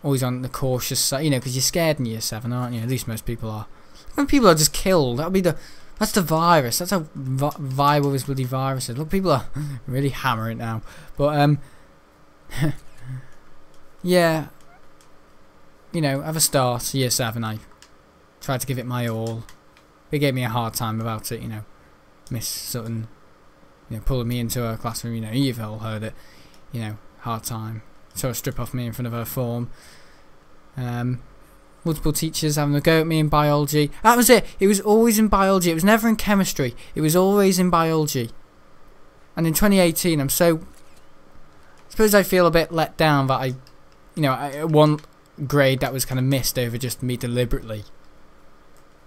always on the cautious side. You know, because you're scared in year 7, aren't you? At least most people are. When people are just killed, that's the virus. That's how viral this bloody virus is. Look, people are really hammering it now. But yeah. You know, at the start, year 7, I tried to give it my all. They gave me a hard time about it, you know. Miss Sutton, you know, pulling me into her classroom, you know, you've all heard it. You know, hard time. So a strip off me in front of her form. Multiple teachers having a go at me in biology. That was it. It was always in biology. It was never in chemistry. It was always in biology. And in 2018, I suppose I feel a bit let down that you know, one grade that was kind of missed over just me deliberately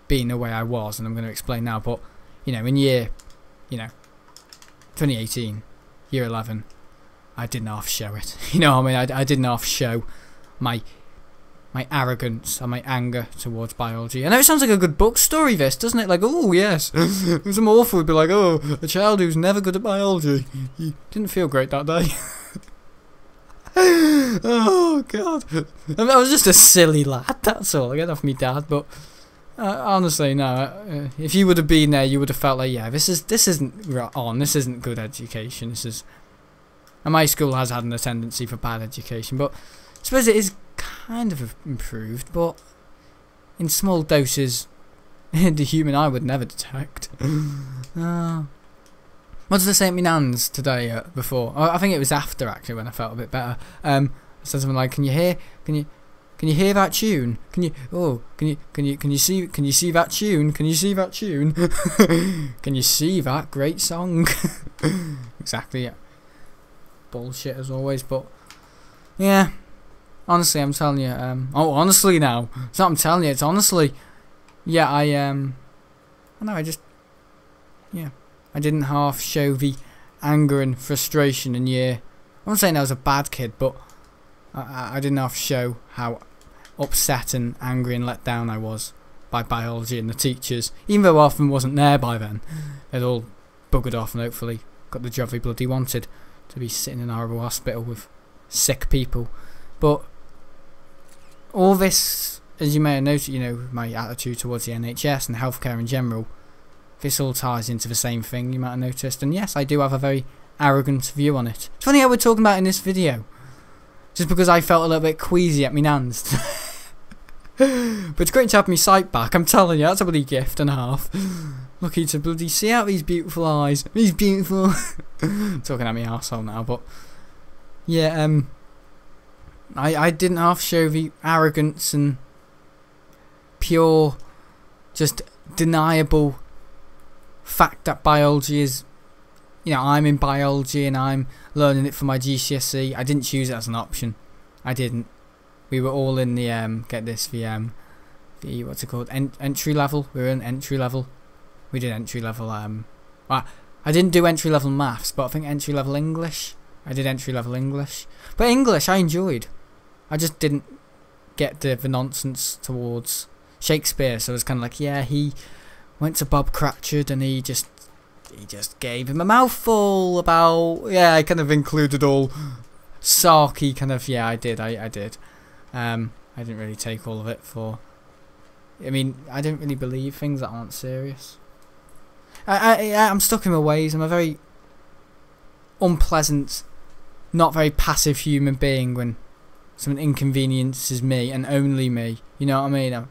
being the way I was, and I'm going to explain now. But you know, in year, 2018, year 11, I didn't half show it. You know what I mean? I didn't half show my arrogance and my anger towards biology. I know it sounds like a good book story, this, doesn't it? Like, oh yes, some author would be like, oh, a child who's never good at biology. He didn't feel great that day. Oh god, I was just a silly lad, that's all. I get off me dad, but honestly, no. If you would have been there, you would have felt like, yeah, this isn't on. This isn't good education. This is, and my school has had a tendency for bad education, but I suppose it is kind of improved, but in small doses, the human eye would never detect. What did I say at my nan's today before? I think it was after, actually, when I felt a bit better. I said something like, can you hear that tune? Can you see that tune? Can you see that tune? Can you see that great song? Exactly, yeah. Bullshit as always, but yeah. Honestly, I'm telling you, honestly now. It's not I'm telling you, it's honestly. Yeah, I know, I didn't half show the anger and frustration in year. I'm not saying I was a bad kid, but I didn't half show how upset and angry and let down I was by biology and the teachers. Even though I often wasn't there by then. They'd all buggered off and hopefully got the job they bloody wanted, to be sitting in a horrible hospital with sick people. But all this, as you may have noticed, you know, my attitude towards the NHS and healthcare in general, this all ties into the same thing, you might have noticed. And yes, I do have a very arrogant view on it. It's funny how we're talking about it in this video, just because I felt a little bit queasy at me nan's. But it's great to have my sight back, I'm telling you, that's a bloody gift and a half. Lucky to bloody see out these beautiful eyes. These beautiful... Talking at me arsehole now, but... Yeah, I didn't half show the arrogance and pure, just deniable fact that biology is, you know, I'm in biology and I'm learning it for my GCSE. I didn't choose it as an option. I didn't. We were all in the the what's it called, entry level. We were in entry level. We did entry level. I didn't do entry level maths, but I think entry level English. I did entry level English, but English I enjoyed. I just didn't get the nonsense towards Shakespeare, so it was kind of like, yeah, went to Bob Cratchit and he just gave him a mouthful about, yeah, I kind of included all sarky kind of, yeah, I did. I didn't really take all of it for, I mean, I don't really believe things that aren't serious. I'm stuck in my ways. I'm a very unpleasant, not very passive human being when something inconveniences me and only me. You know what I mean?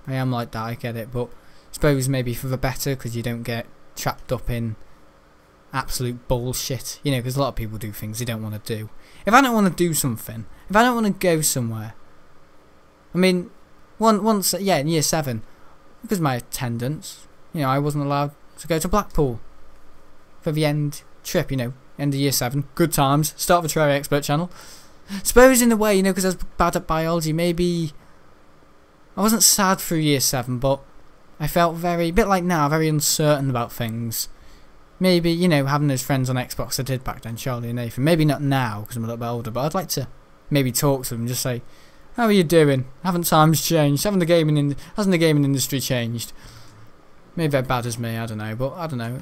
I am like that, I get it, but I suppose maybe for the better, because you don't get trapped up in absolute bullshit. You know, because a lot of people do things they don't want to do. If I don't want to do something, if I don't want to go somewhere, I mean, once, yeah, in year 7, because of my attendance, you know, I wasn't allowed to go to Blackpool for the end trip, you know, end of year 7, good times, start of the Terraria Expert channel. Suppose in a way, you know, because I was bad at biology, maybe I wasn't sad through year 7, but I felt very, a bit like now, very uncertain about things. Maybe, you know, having those friends on Xbox I did back then, Charlie and Nathan, maybe not now because I'm a little bit older, but I'd like to maybe talk to them and just say, how are you doing? Haven't times changed? Hasn't the gaming industry changed? Maybe they're bad as me, I don't know, but I don't know.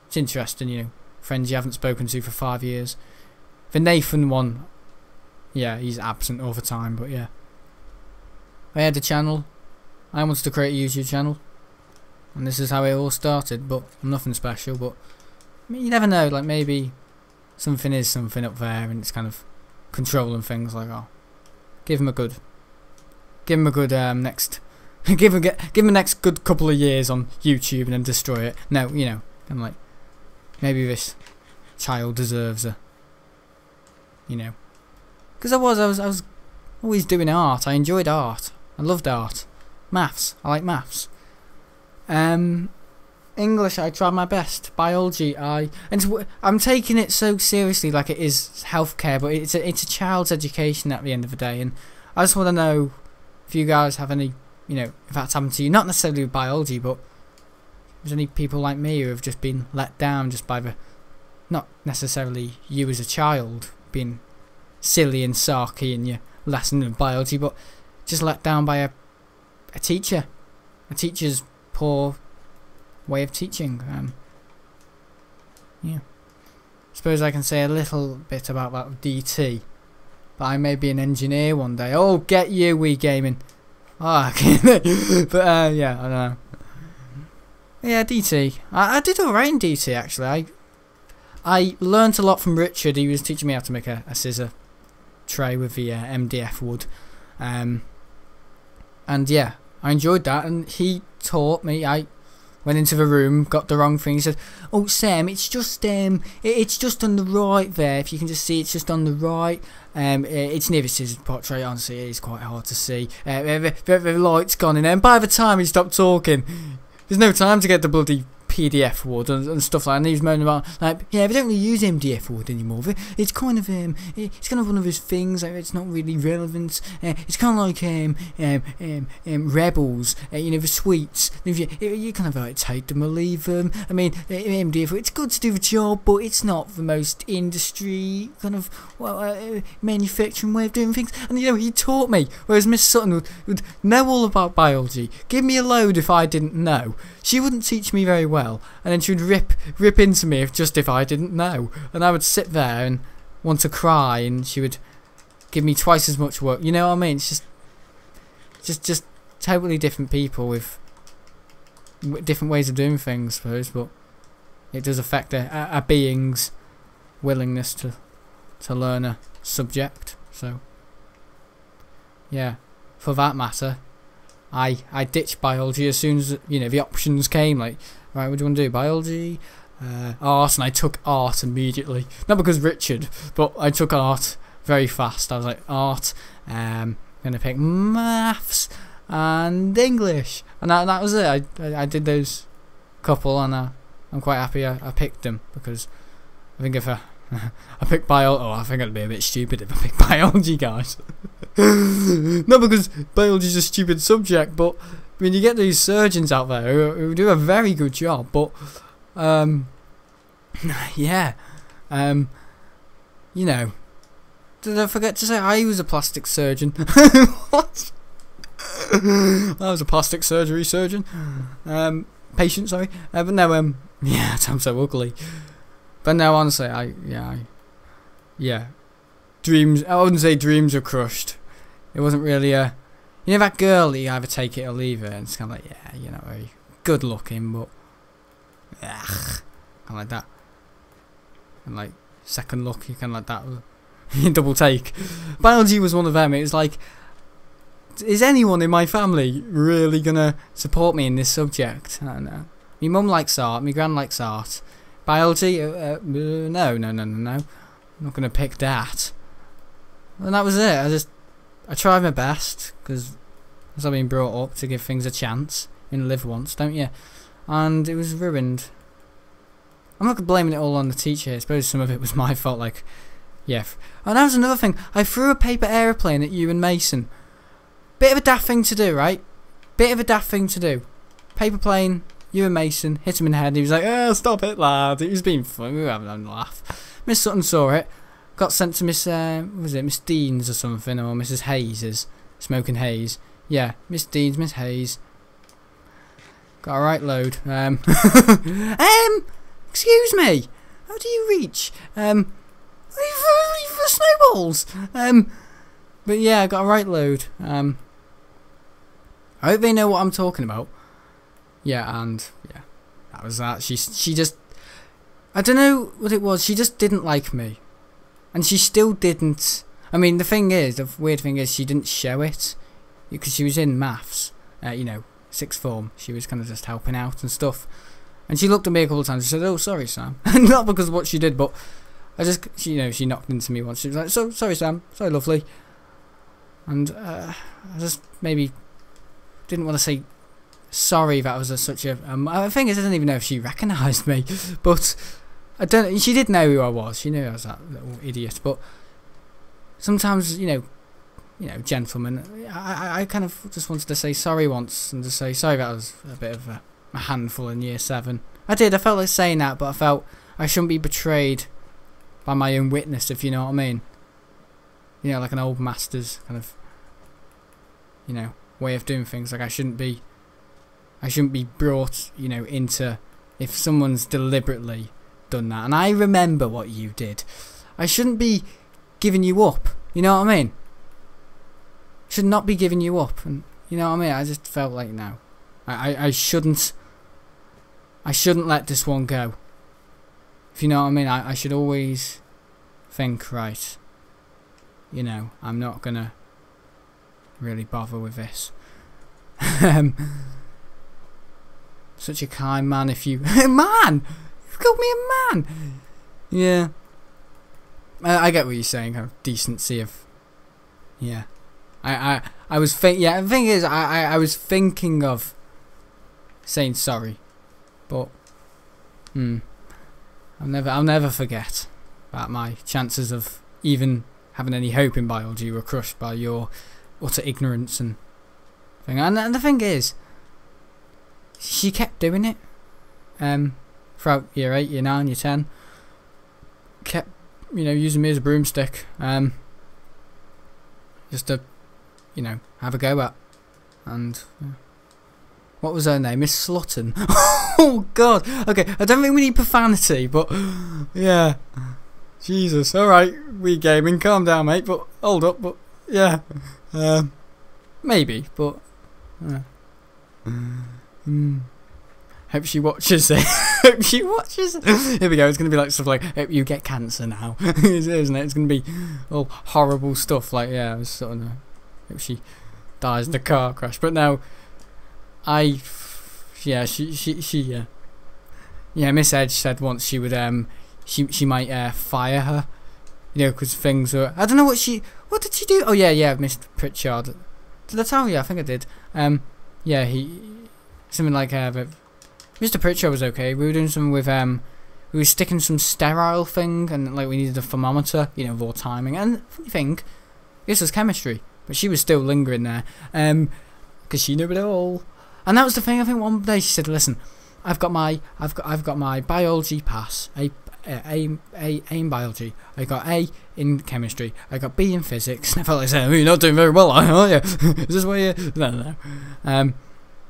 It's interesting, you know, friends you haven't spoken to for 5 years. The Nathan one, yeah, he's absent all the time, but yeah. I had a channel. I wanted to create a YouTube channel, and this is how it all started, but I'm nothing special, but I mean, you never know, like maybe something is something up there and it's kind of controlling things, like, oh, give him a good next give him the next good couple of years on YouTube and then destroy it. No, you know, I'm like, maybe this child deserves a, you know, because I was always doing art. I enjoyed art. I loved art. Maths. I like maths. English, I tried my best. Biology, I'm taking it so seriously, like it is healthcare, but it's a child's education at the end of the day. And I just want to know if you guys have any, you know, if that's happened to you, not necessarily with biology, but if there's any people like me who have just been let down just by the, not necessarily you as a child being silly and sarky in your lesson of biology, but just let down by a teacher's poor way of teaching. Yeah. Suppose I can say a little bit about that DT, but I may be an engineer one day. Oh, get you, Wii Gaming. Oh, okay. But yeah, I don't know. Yeah, DT. I did alright in DT actually. I learnt a lot from Richard. He was teaching me how to make a scissor tray with the MDF wood. And yeah, I enjoyed that, and he taught me. I went into the room, got the wrong thing. He said, "Oh, Sam, it's just it's just on the right there. If you can just see, it's just on the right. It's near the scissors portrait. Honestly, it is quite hard to see. The light's gone in there." And by the time he stopped talking, there's no time to get the bloody PDF wood and stuff like that. And he was moaning about, like, yeah, we don't really use MDF wood anymore. It's kind of it's kind of one of those things, like, it's not really relevant. It's kind of like Rebels, you know, the sweets. You kind of like take them or leave them. I mean, MDF, it's good to do the job, but it's not the most industry kind of manufacturing way of doing things. And you know, he taught me, whereas Miss Sutton would know all about biology, give me a load if I didn't know. She wouldn't teach me very well, and then she would rip into me if I didn't know, and I would sit there and want to cry, and she would give me twice as much work. You know what I mean? It's just totally different people with different ways of doing things, I suppose, but it does affect a being's willingness to learn a subject. So yeah, for that matter, I ditched biology as soon as, you know, the options came, like, right, what do you want to do, biology, art, and I took art immediately. Not because Richard, but I took art very fast. I was like, art, I'm going to pick maths and English, and that was it. I did those couple, and I'm quite happy I picked them, because I think if I picked biology, I think it'd be a bit stupid if I picked biology, guys. Not because biology is a stupid subject, but I mean, you get these surgeons out there who do a very good job, but yeah, you know, did I forget to say I was a plastic surgeon? What? I was a plastic surgery surgeon. patient, sorry. But no, yeah, I'm so ugly. But no, honestly, yeah. Dreams, I wouldn't say dreams are crushed. It wasn't really a, you know, that girl that you either take it or leave it, and it's kind of like, yeah, you're not very good looking, but, kind of like that. And like, second look, you kind of like that, double take. Biology was one of them. It was like, is anyone in my family really gonna support me in this subject? I don't know. My mum likes art, my gran likes art. Biology, no. I'm not gonna pick that. And that was it. I tried my best, because I've been brought up to give things a chance. You live once, don't you? And it was ruined. I'm not blaming it all on the teacher. I suppose some of it was my fault, like, yeah. And that was another thing. I threw a paper aeroplane at you and Mason. Bit of a daft thing to do, right? Bit of a daft thing to do. Paper plane, you and Mason, hit him in the head. He was like, oh, stop it, lad. It was being fun. We were having a laugh. Miss Sutton saw it. Got sent to Miss, was it Miss Dean's or something, or Mrs. Hayes's, smoking haze. Yeah, Miss Dean's, Miss Hayes. Got a right load. Excuse me. How do you reach? For snowballs. But yeah, I got a right load. I hope they know what I'm talking about. Yeah, and yeah, that was that. She just, I don't know what it was. She just didn't like me. And she still didn't. I mean, the weird thing is, she didn't show it, because she was in maths, you know, sixth form. She was kind of just helping out and stuff. And she looked at me a couple of times and said, "Oh, sorry, Sam." Not because of what she did, but she knocked into me once. She was like, "So sorry, Sam. Sorry, lovely." And I just maybe didn't want to say sorry. That was such a. I think I didn't even know if she recognised me, but. I don't. She did know who I was. She knew I was that little idiot. But sometimes, you know, gentlemen. I kind of just wanted to say sorry once and just say sorry. That was a bit of a handful in year 7. I did. I felt like saying that, but I felt I shouldn't be betrayed by my own witness, if you know what I mean. You know, like an old master's kind of, you know, way of doing things. Like I shouldn't be brought, you know, into if someone's deliberately done that. And I remember what you did. I shouldn't be giving you up. You know what I mean? Should not be giving you up. And you know what I mean? I just felt like no. I shouldn't let this one go. If you know what I mean, I should always think, right, you know, I'm not gonna really bother with this. Such a kind man. If you man, you called me a man. Yeah, I get what you're saying. Kind of decency of, yeah. I was yeah. The thing is, I was thinking of saying sorry, but I'll never forget that my chances of even having any hope in biology were crushed by your utter ignorance and thing. And the thing is, she kept doing it throughout year 8, year 9, year 10. Kept, you know, using me as a broomstick, just to, you know, have a go at. And what was her name? Miss Slutton. Oh God. Okay, I don't think we need profanity, but yeah. Jesus. All right, we gaming. Calm down, mate. But hold up. But yeah, maybe. But hope she watches it. Hope she watches it. Here we go. It's gonna be like stuff like, hope you get cancer now, isn't it? It's gonna be all horrible stuff. Like, yeah, I was sort of hope she dies in a car crash. But no, yeah, yeah. Miss Edge said once she would she might fire her, you know, because things were, I don't know what did she do? Oh yeah, Miss Pritchard. Did I tell you? I think I did. Yeah, something like but Mr. Pritchard was okay. We were doing something with we were sticking some sterile thing, and like we needed a thermometer, you know, for timing. And funny thing, this was chemistry, but she was still lingering there, because she knew it all. And that was the thing. I think one day she said, "Listen, I've got my biology pass. A in biology. I got A in chemistry. I got B in physics." And I felt like saying, "Oh, you're not doing very well, are you? Is this why you?" No.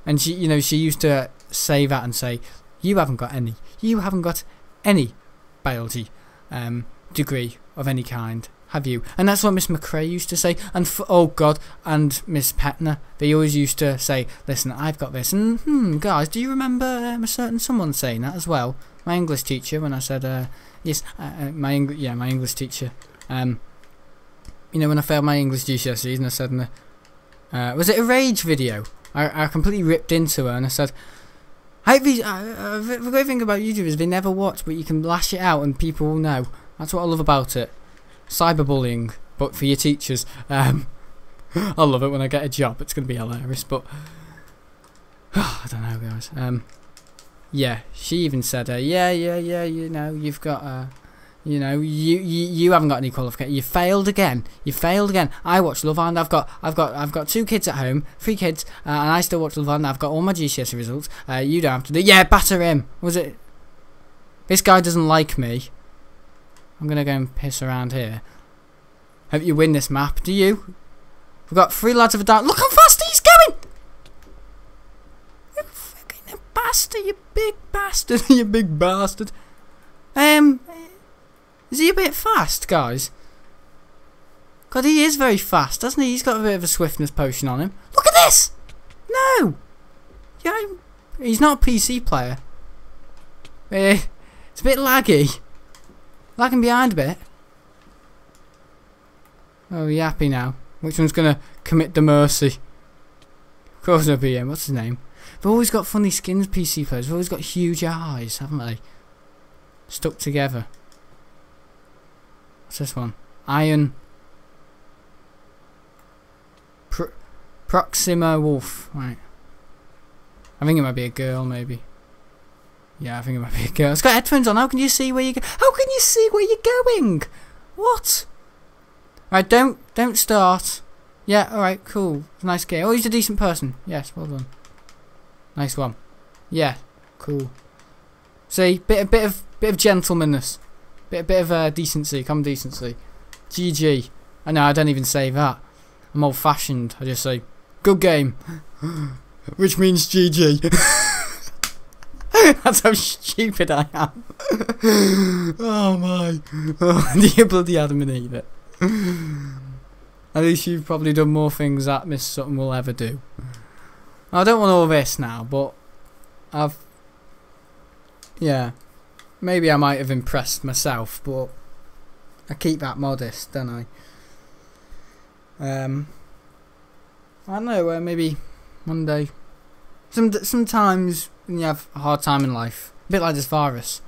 And she, you know, she used to say that and say, you haven't got any biology degree of any kind, have you? And that's what Miss McRae used to say, and oh god, and Miss Petner, they always used to say, listen, I've got this, and guys, do you remember a certain someone saying that as well? My English teacher, when I said, yes, my English teacher, you know, when I failed my English GCSEs, and I said, was it a rage video? I completely ripped into her, and I said, the great thing about YouTube is they never watch, but you can lash it out and people will know. That's what I love about it. Cyberbullying, but for your teachers. I love it when I get a job. It's going to be hilarious, but I don't know, guys. Yeah, she even said, yeah, you know, you've got, you know, you haven't got any qualification. You failed again. I watch Love Island. I've got 2 kids at home, 3 kids, and I still watch Love Island. I've got all my GCSE results. You don't have to do. Yeah, batter him. Was it? This guy doesn't like me. I'm gonna go and piss around here. Hope you win this map. Do you? We've got 3 lads of a dark. Look how fast he's going! You fucking bastard! You big bastard! You big bastard! Is he a bit fast, guys? God, he is very fast, doesn't he? He's got a bit of a swiftness potion on him. Look at this! No! Yeah, he's not a PC player. It's a bit laggy. Lagging behind a bit. Oh, you happy now? Which one's gonna commit the mercy? Of course it'll be him. What's his name? They've always got funny skins, PC players. They've always got huge eyes, haven't they? Stuck together. What's this one? Iron Proxima Wolf. Right. I think it might be a girl, maybe. Yeah, I think it might be a girl. It's got headphones on. How can you see where you go? How can you see where you're going? What? Right, don't start. Yeah, alright, cool. Nice game. Oh, he's a decent person. Yes, well done. Nice one. Yeah, cool. See, bit of gentlemanness. Bit of decency, common decency. GG. I know, I don't even say that. I'm old fashioned. I just say, good game. Which means GG. That's how stupid I am. Oh my. Oh, you bloody Adam and Eve it. At least you've probably done more things that Miss Sutton will ever do. I don't want all this now, but yeah, maybe I might have impressed myself, but I keep that modest, don't I? I don't know, maybe one day. Sometimes when you have a hard time in life, a bit like this virus,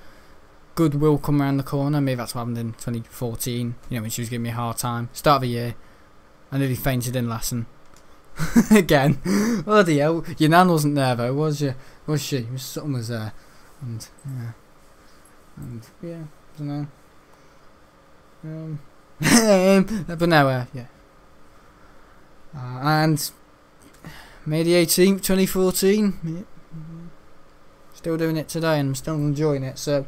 good will come around the corner. Maybe that's what happened in 2014, you know, when she was giving me a hard time. Start of the year, I nearly fainted in lesson. Again. Bloody hell, your nan wasn't there though, was you? Was she? Miss Sutton was there. And yeah, I don't know. But no, yeah. And May the 18th, 2014. Yeah. Still doing it today, and I'm still enjoying it. So,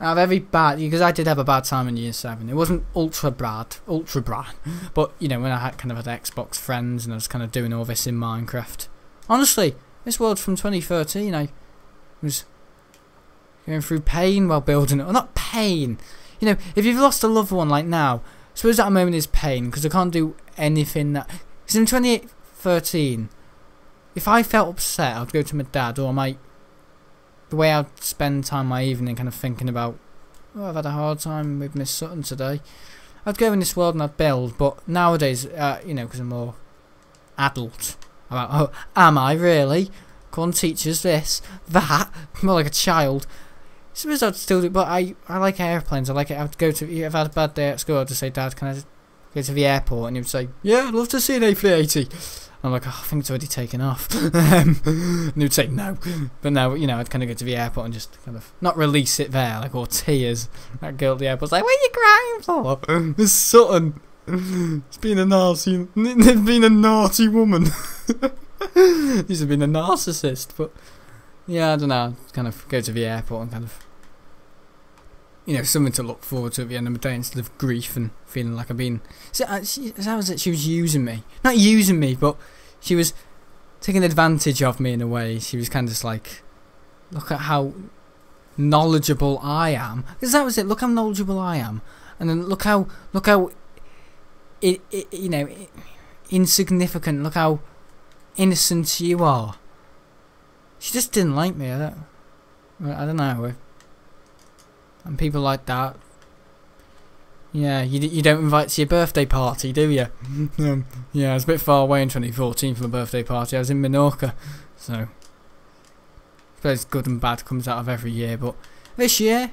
I have every bad, because I did have a bad time in year 7. It wasn't ultra bad, but you know, when I had Xbox friends and I was kind of doing all this in Minecraft. Honestly, this world from 2013, I was going through pain while building it. Well, not pain. You know, if you've lost a loved one like now, I suppose that moment is pain, because I can't do anything that. Because in 2013, if I felt upset, I'd go to my dad, or the way I'd spend time my evening kind of thinking about, oh, I've had a hard time with Miss Sutton today. I'd go in this world and I'd build, but nowadays, you know, because I'm more adult, I'm like, oh, am I really? Go on, teachers, this, that, more like a child. I suppose I'd still do, but I like airplanes. I like it. I'd go to, if I had a bad day at school, I'd just say, Dad, can I just go to the airport? And he would say, yeah, I'd love to see an A380. I'm like, oh, I think it's already taken off. And he would say no. But no, you know, I'd kind of go to the airport and just kind of not release it there, like all tears. That girl at the airport's like, what are you crying for? Miss Sutton. It's been a naughty woman. She's been a narcissist, but yeah, I don't know. I'd kind of go to the airport and kind of, you know, something to look forward to at the end of the day instead of grief and feeling like I've been. So, how was it? She was using me. Not using me, but she was taking advantage of me in a way. She was kind of just like, look at how knowledgeable I am, because that was it. Look how knowledgeable I am, and then look how insignificant. Look how innocent you are. She just didn't like me. I don't know. And people like that. Yeah, you don't invite to your birthday party, do you? Yeah, I was a bit far away in 2014 from a birthday party. I was in Menorca, so I suppose good and bad comes out of every year. But this year,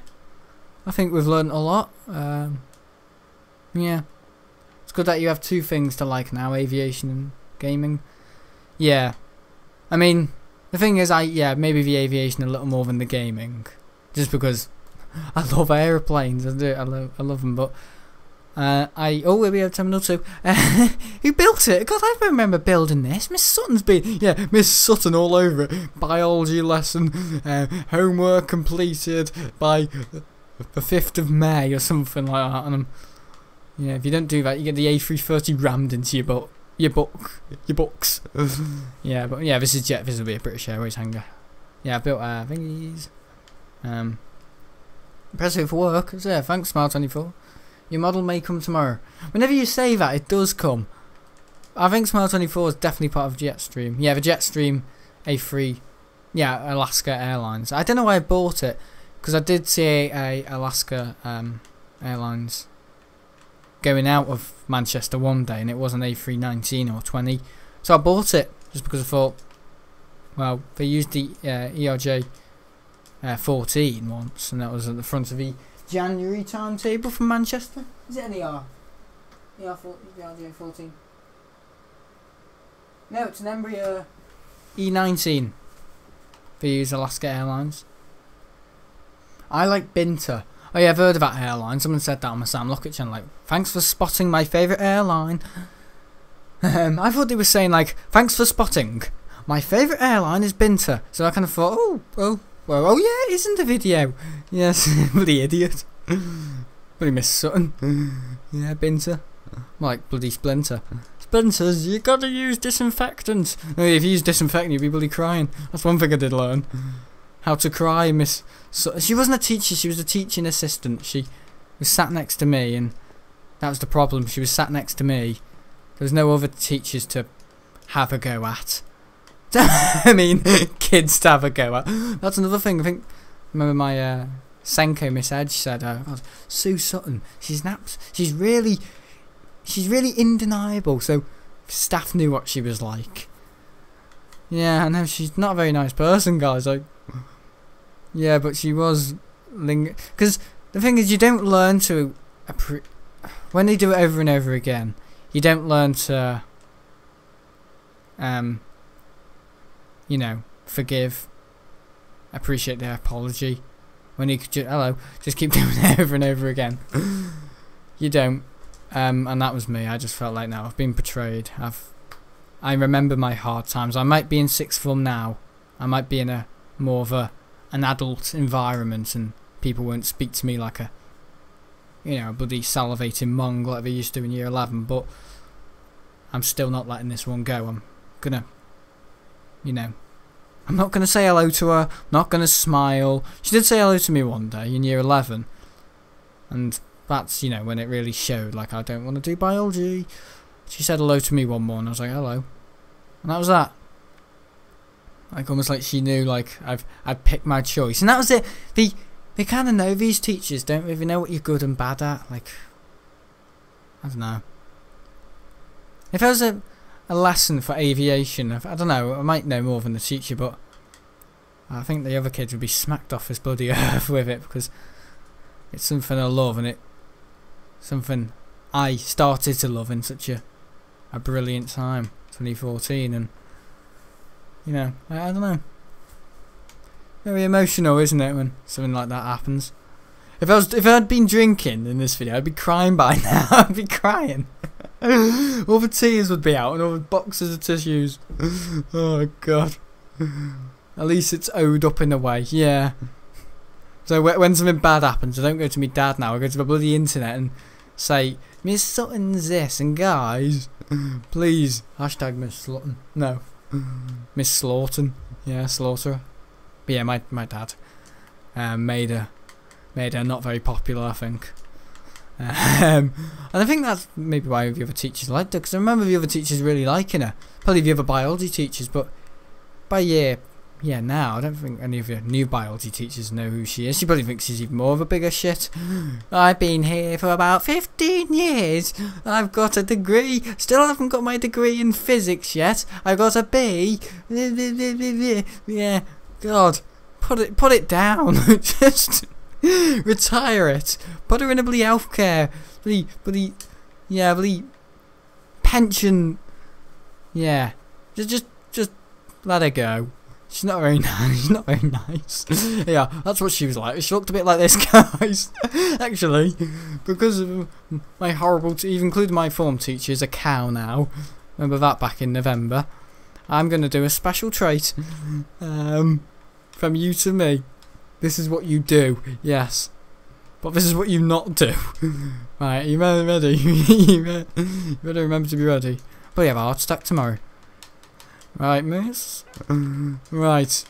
I think we've learnt a lot. Yeah, it's good that you have two things to like now: aviation and gaming. Yeah, I mean, the thing is, maybe the aviation a little more than the gaming, just because I love aeroplanes. I do. I love them, but. We'll be able to have another two. Who built it? God, I don't remember building this. Miss Sutton's been, Miss Sutton all over it. Biology lesson, homework completed by the 5th of May or something like that. And if you don't do that, you get the A330 rammed into your books. Yeah, but this will be a British Airways hangar. Yeah, I built thingies. Impressive for work. So, thanks, Smile24. Your model may come tomorrow. Whenever you say that, it does come. I think Smile24 is definitely part of Jetstream. Yeah, the Jetstream A3. Yeah, Alaska Airlines. I don't know why I bought it, because I did see a Alaska Airlines going out of Manchester one day, and it was an A319 or 20. So I bought it just because I thought, well, they used the ERJ 14 once, and that was at the front of the January timetable from Manchester. Is it an ER? ERJ 14? No, it's an Embraer E19. They use Alaska Airlines. I like Binter. Oh yeah, I've heard about airline. Someone said that on my Sam Lockett channel. Like, thanks for spotting my favourite airline. I thought they were saying like, thanks for spotting. My favourite airline is Binter. So I kind of thought, oh yeah, it is in the video. Yes, bloody idiot. Bloody Miss Sutton. Yeah, Binter. Like bloody Splinter. Splinters, you gotta use disinfectant. If you use disinfectant, you'd be bloody crying. That's one thing I did learn. How to cry, Miss Sutton. She wasn't a teacher, she was a teaching assistant. She was sat next to me, and that was the problem. She was sat next to me. There was no other teachers to have a go at. I mean, kids to have a go at. That's another thing. I think, remember my Senko Miss Edge said, God, Sue Sutton, she's really undeniable. So staff knew what she was like. Yeah, I know she's not a very nice person, guys. Like, yeah, but she was because the thing is, you don't learn to when they do it over and over again. You don't learn to forgive, appreciate their apology. When you could just keep doing it over and over again. You don't. And that was me. I just felt like, now I've been betrayed. I remember my hard times. I might be in sixth form now. I might be in a more of an adult environment, and people won't speak to me like a bloody salivating mong like they used to in year 11. But I'm still not letting this one go. I'm gonna, I'm not gonna say hello to her. Not gonna smile. She did say hello to me one day in year 11, and that's when it really showed. Like, I don't want to do biology. She said hello to me one morning. I was like, hello, and that was that. Like, almost like she knew, like, I'd picked my choice, and that was it. They kind of know, these teachers don't really know what you're good and bad at. Like, I don't know. If there was a lesson for aviation, I don't know, I might know more than the teacher, but I think the other kids would be smacked off this bloody earth with it, because it's something I love, and it's something I started to love in such a brilliant time, 2014, and I don't know. Very emotional, isn't it, when something like that happens? If I'd been drinking in this video, I'd be crying by now. I'd be crying. All the tears would be out, and all the boxes of tissues. Oh god. At least it's owed up in a way, yeah. So when something bad happens, I don't go to my dad now. I go to the bloody internet and say, Miss Sutton's this, and guys, please, hashtag Miss Sutton. No. Miss Slaughton. Yeah, Slaughterer. But yeah, my dad made her not very popular, I think. And I think that's maybe why the other teachers liked her, because I remember the other teachers really liking her. Probably the other biology teachers, but by now I don't think any of the new biology teachers know who she is. She probably thinks she's even more of a bigger shit. I've been here for about 15 years. I've got a degree. Still haven't got my degree in physics yet. I got a B. Yeah, God, put it down. Just retire it. Put her in a bloody healthcare. Bloody pension. Yeah, just let her go. She's not very nice. She's not very nice. Yeah, that's what she was like. She looked a bit like this, guys. Actually, because of my horrible, even including my form teacher is a cow now. Remember that back in November. I'm gonna do a special trait. From you to me. This is what you do. Yes, but this is what you not do. Right, you ready? You better remember to be ready. But yeah, I'll stack tomorrow. Right, miss. Right.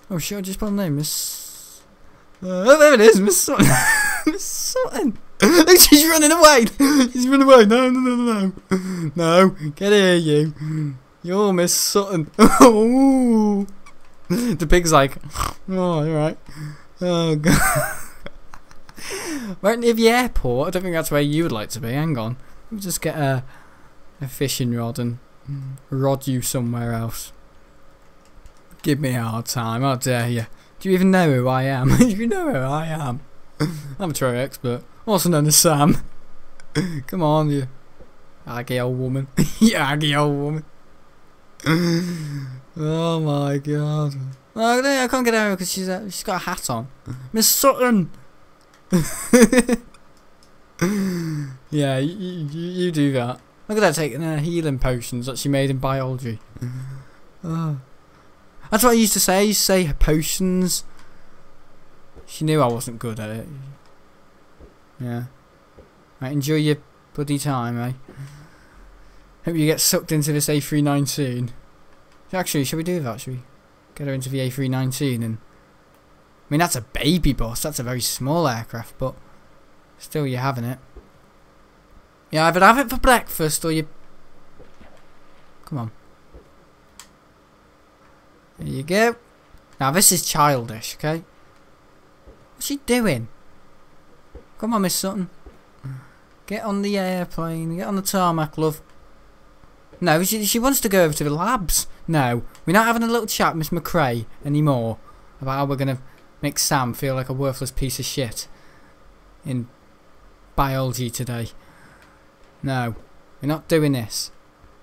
Oh shit, I just put a name, Miss. Oh, there it is, Miss Sutton. Miss Sutton. Look, she's running away. She's running away. No. No, get here, you. You're Miss Sutton. Oh. The pig's like, oh, alright. Oh, God. Right near the airport. I don't think that's where you would like to be. Hang on. We'll just get a fishing rod and rod you somewhere else. Give me a hard time, how dare you? Do you even know who I am? Do you know who I am? I'm a Terraria expert, also known as Sam. Come on, you aggy old woman. You aggy old woman. Oh my God. Oh, I can't get her because she's got a hat on. Miss Sutton. Yeah, you do that. Look at that taking healing potions that she made in biology. Oh. That's what I used to say. I used to say potions. She knew I wasn't good at it. Yeah. Right, enjoy your bloody time, eh? Hope you get sucked into this A319. Actually, should we do that? Should we get her into the A319? And I mean, that's a baby bus. That's a very small aircraft, but still, you're having it. You either have it for breakfast or you... Come on. There you go. Now this is childish, okay? What's she doing? Come on, Miss Sutton. Get on the airplane. Get on the tarmac, love. No, she wants to go over to the labs. No, we're not having a little chat, Miss McRae, anymore. About how we're going to make Sam feel like a worthless piece of shit. In biology today. No, we're not doing this.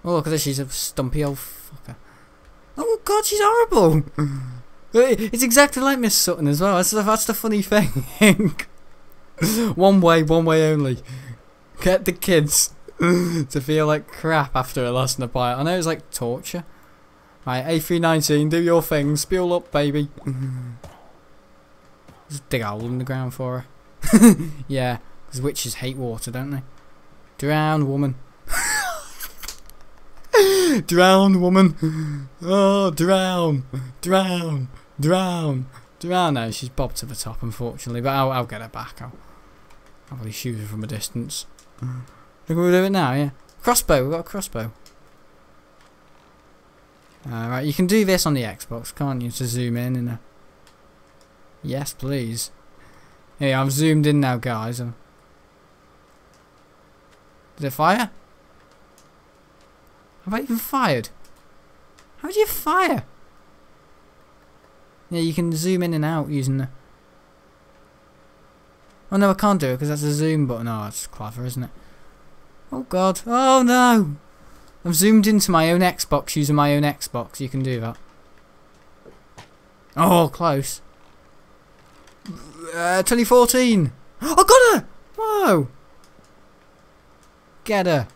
Oh, look at this, she's a stumpy old fucker. Oh God, she's horrible. It's exactly like Miss Sutton as well. That's the funny thing. One way only. Get the kids to feel like crap after a lesson of bio. I know it's like torture. Right, A319, do your thing. Spill up, baby. Just dig a hole in the ground for her. Yeah, because witches hate water, don't they? Drown, woman. Drown, woman. Oh, drown. No, she's bobbed to the top, unfortunately, but I'll get her back. I'll probably shoot her from a distance. Think we'll do it now, yeah. Crossbow, we've got a crossbow. Right, you can do this on the Xbox, can't you, to zoom in and yes, please. Yeah, I've zoomed in now, guys. Did it fire? Have I even fired? How do you fire? Yeah, you can zoom in and out using the... Oh no, I can't do it because that's a zoom button. Oh, that's clever, isn't it? Oh God. Oh no! I've zoomed into my own Xbox using my own Xbox. You can do that. Oh, close. 2014! I got her! Whoa! Get her.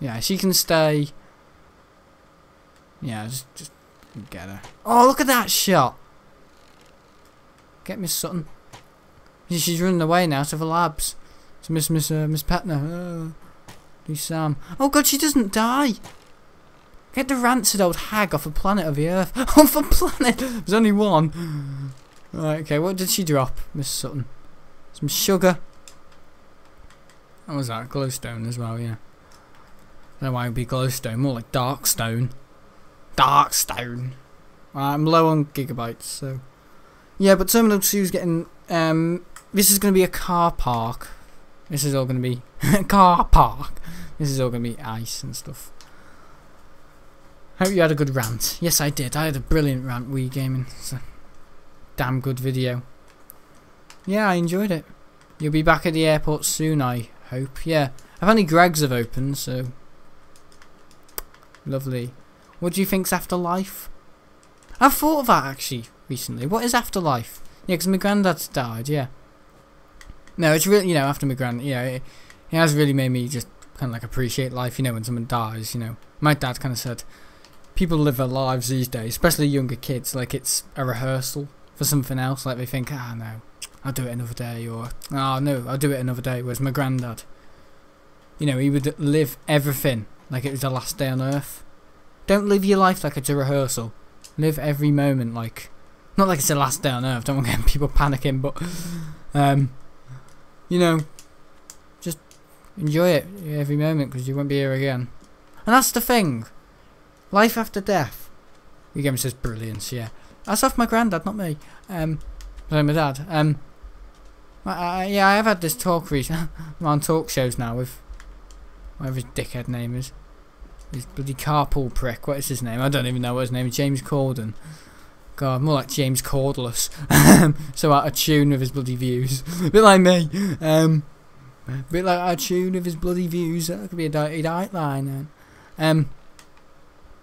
Yeah, she can stay. Yeah, just get her. Oh, look at that shot! Get Miss Sutton. She's running away now to the labs. To Miss Petner. Do Sam. Oh God, she doesn't die. Get the rancid old hag off a planet of the Earth. Off a planet! There's only one. Right, okay, what did she drop, Miss Sutton? Some sugar. What was that? Glowstone as well, yeah. I don't know why it would be glowstone, more like dark stone. Dark stone. I'm low on gigabytes, so. Yeah, but Terminal 2 is getting. This is going to be a car park. This is all going to be. Car park. This is all going to be ice and stuff. Hope you had a good rant. Yes, I did. I had a brilliant rant, Wii Gaming. It's a damn good video. Yeah, I enjoyed it. You'll be back at the airport soon, I hope. Yeah. Apparently Greg's have opened, so. Lovely. What do you think's afterlife? I've thought of that actually recently. What is afterlife? Yeah, because my granddad's died, yeah. No, it's really, you know, after my granddad, yeah, it has really made me just kind of like appreciate life, you know, when someone dies, you know. My dad kind of said, people live their lives these days, especially younger kids, like it's a rehearsal for something else. Like they think, ah, no, I'll do it another day, or, oh, no, I'll do it another day. Whereas my granddad, you know, he would live everything like it was the last day on earth. Don't live your life like it's a rehearsal. Live every moment like, not like it's the last day on earth. Don't want to get people panicking, but, you know, just enjoy it every moment because you won't be here again. And that's the thing. Life after death. You game says brilliance, yeah. That's off my granddad, not me. Sorry, my dad. Yeah, I have had this talk recently. I'm on talk shows now with whatever his dickhead name is. His bloody carpool prick. What is his name? I don't even know what his name is. James Corden. God, more like James Cordless. So out of tune with his bloody views. A bit like me. Bit like out of tune with his bloody views. That could be a dirty diet line then.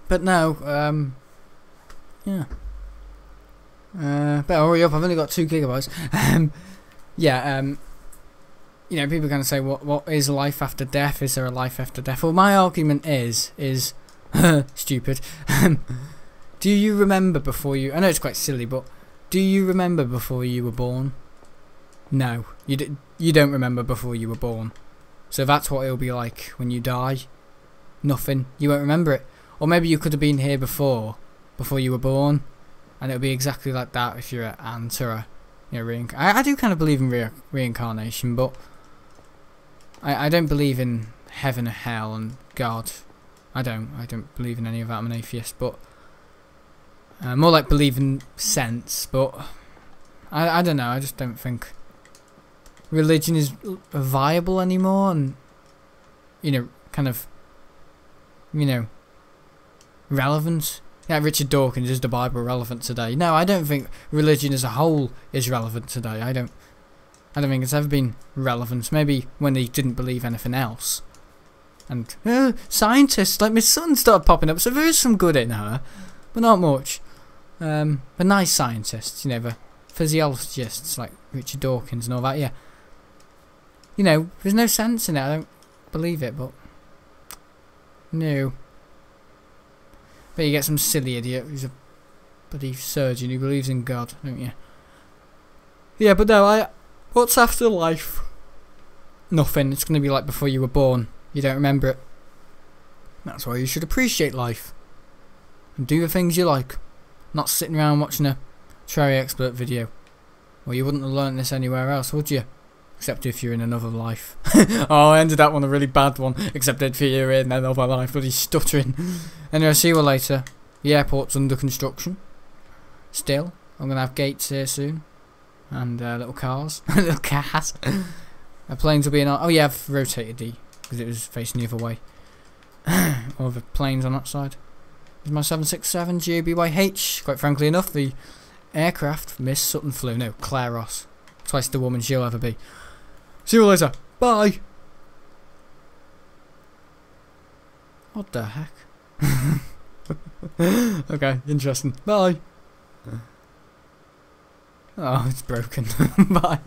But no, yeah. Better hurry up, I've only got 2 gigabytes. Yeah, you know, people are going to say, what is life after death? Is there a life after death? Well, my argument is stupid. Do you remember before you... I know it's quite silly, but do you remember before you were born? No, you don't remember before you were born. So that's what it'll be like when you die. Nothing. You won't remember it. Or maybe you could have been here before you were born, and it'll be exactly like that if you're an ant or a, you know, I do kind of believe in reincarnation, but I don't believe in heaven or hell and God. I don't believe in any of that. I'm an atheist, but more like believe in sense. But I don't know. I just don't think religion is viable anymore, and you know, kind of, you know, relevant. Yeah, Richard Dawkins, is the Bible relevant today? No, I don't think religion as a whole is relevant today. I don't think it's ever been relevant. Maybe when they didn't believe anything else. And scientists like my son started popping up, so there is some good in her, but not much. But nice scientists, you know, the physiologists like Richard Dawkins and all that. Yeah, you know, there's no sense in it. I don't believe it, but no. But you get some silly idiot who's a bloody surgeon who believes in God, don't you? Yeah, but no, what's after life? Nothing. It's going to be like before you were born. You don't remember it. That's why you should appreciate life. And do the things you like. Not sitting around watching a Terraria expert video. Well, you wouldn't have learnt this anywhere else, would you? Except if you're in another life. Oh, I ended that one a really bad one. Except if you're in another life. Bloody stuttering. Anyway, I'll see you all later. The airport's under construction. Still. I'm going to have gates here soon. And little cars. Little cars. Planes will be in... Oh yeah, I've rotated the... because it was facing the other way. All the planes on that side. There's my 767 GBYH. Quite frankly enough, the aircraft Miss Sutton flew. No, Claire Ross. Twice the woman she'll ever be. See you later. Bye. What the heck? Okay, interesting. Bye. Oh, it's broken. Bye.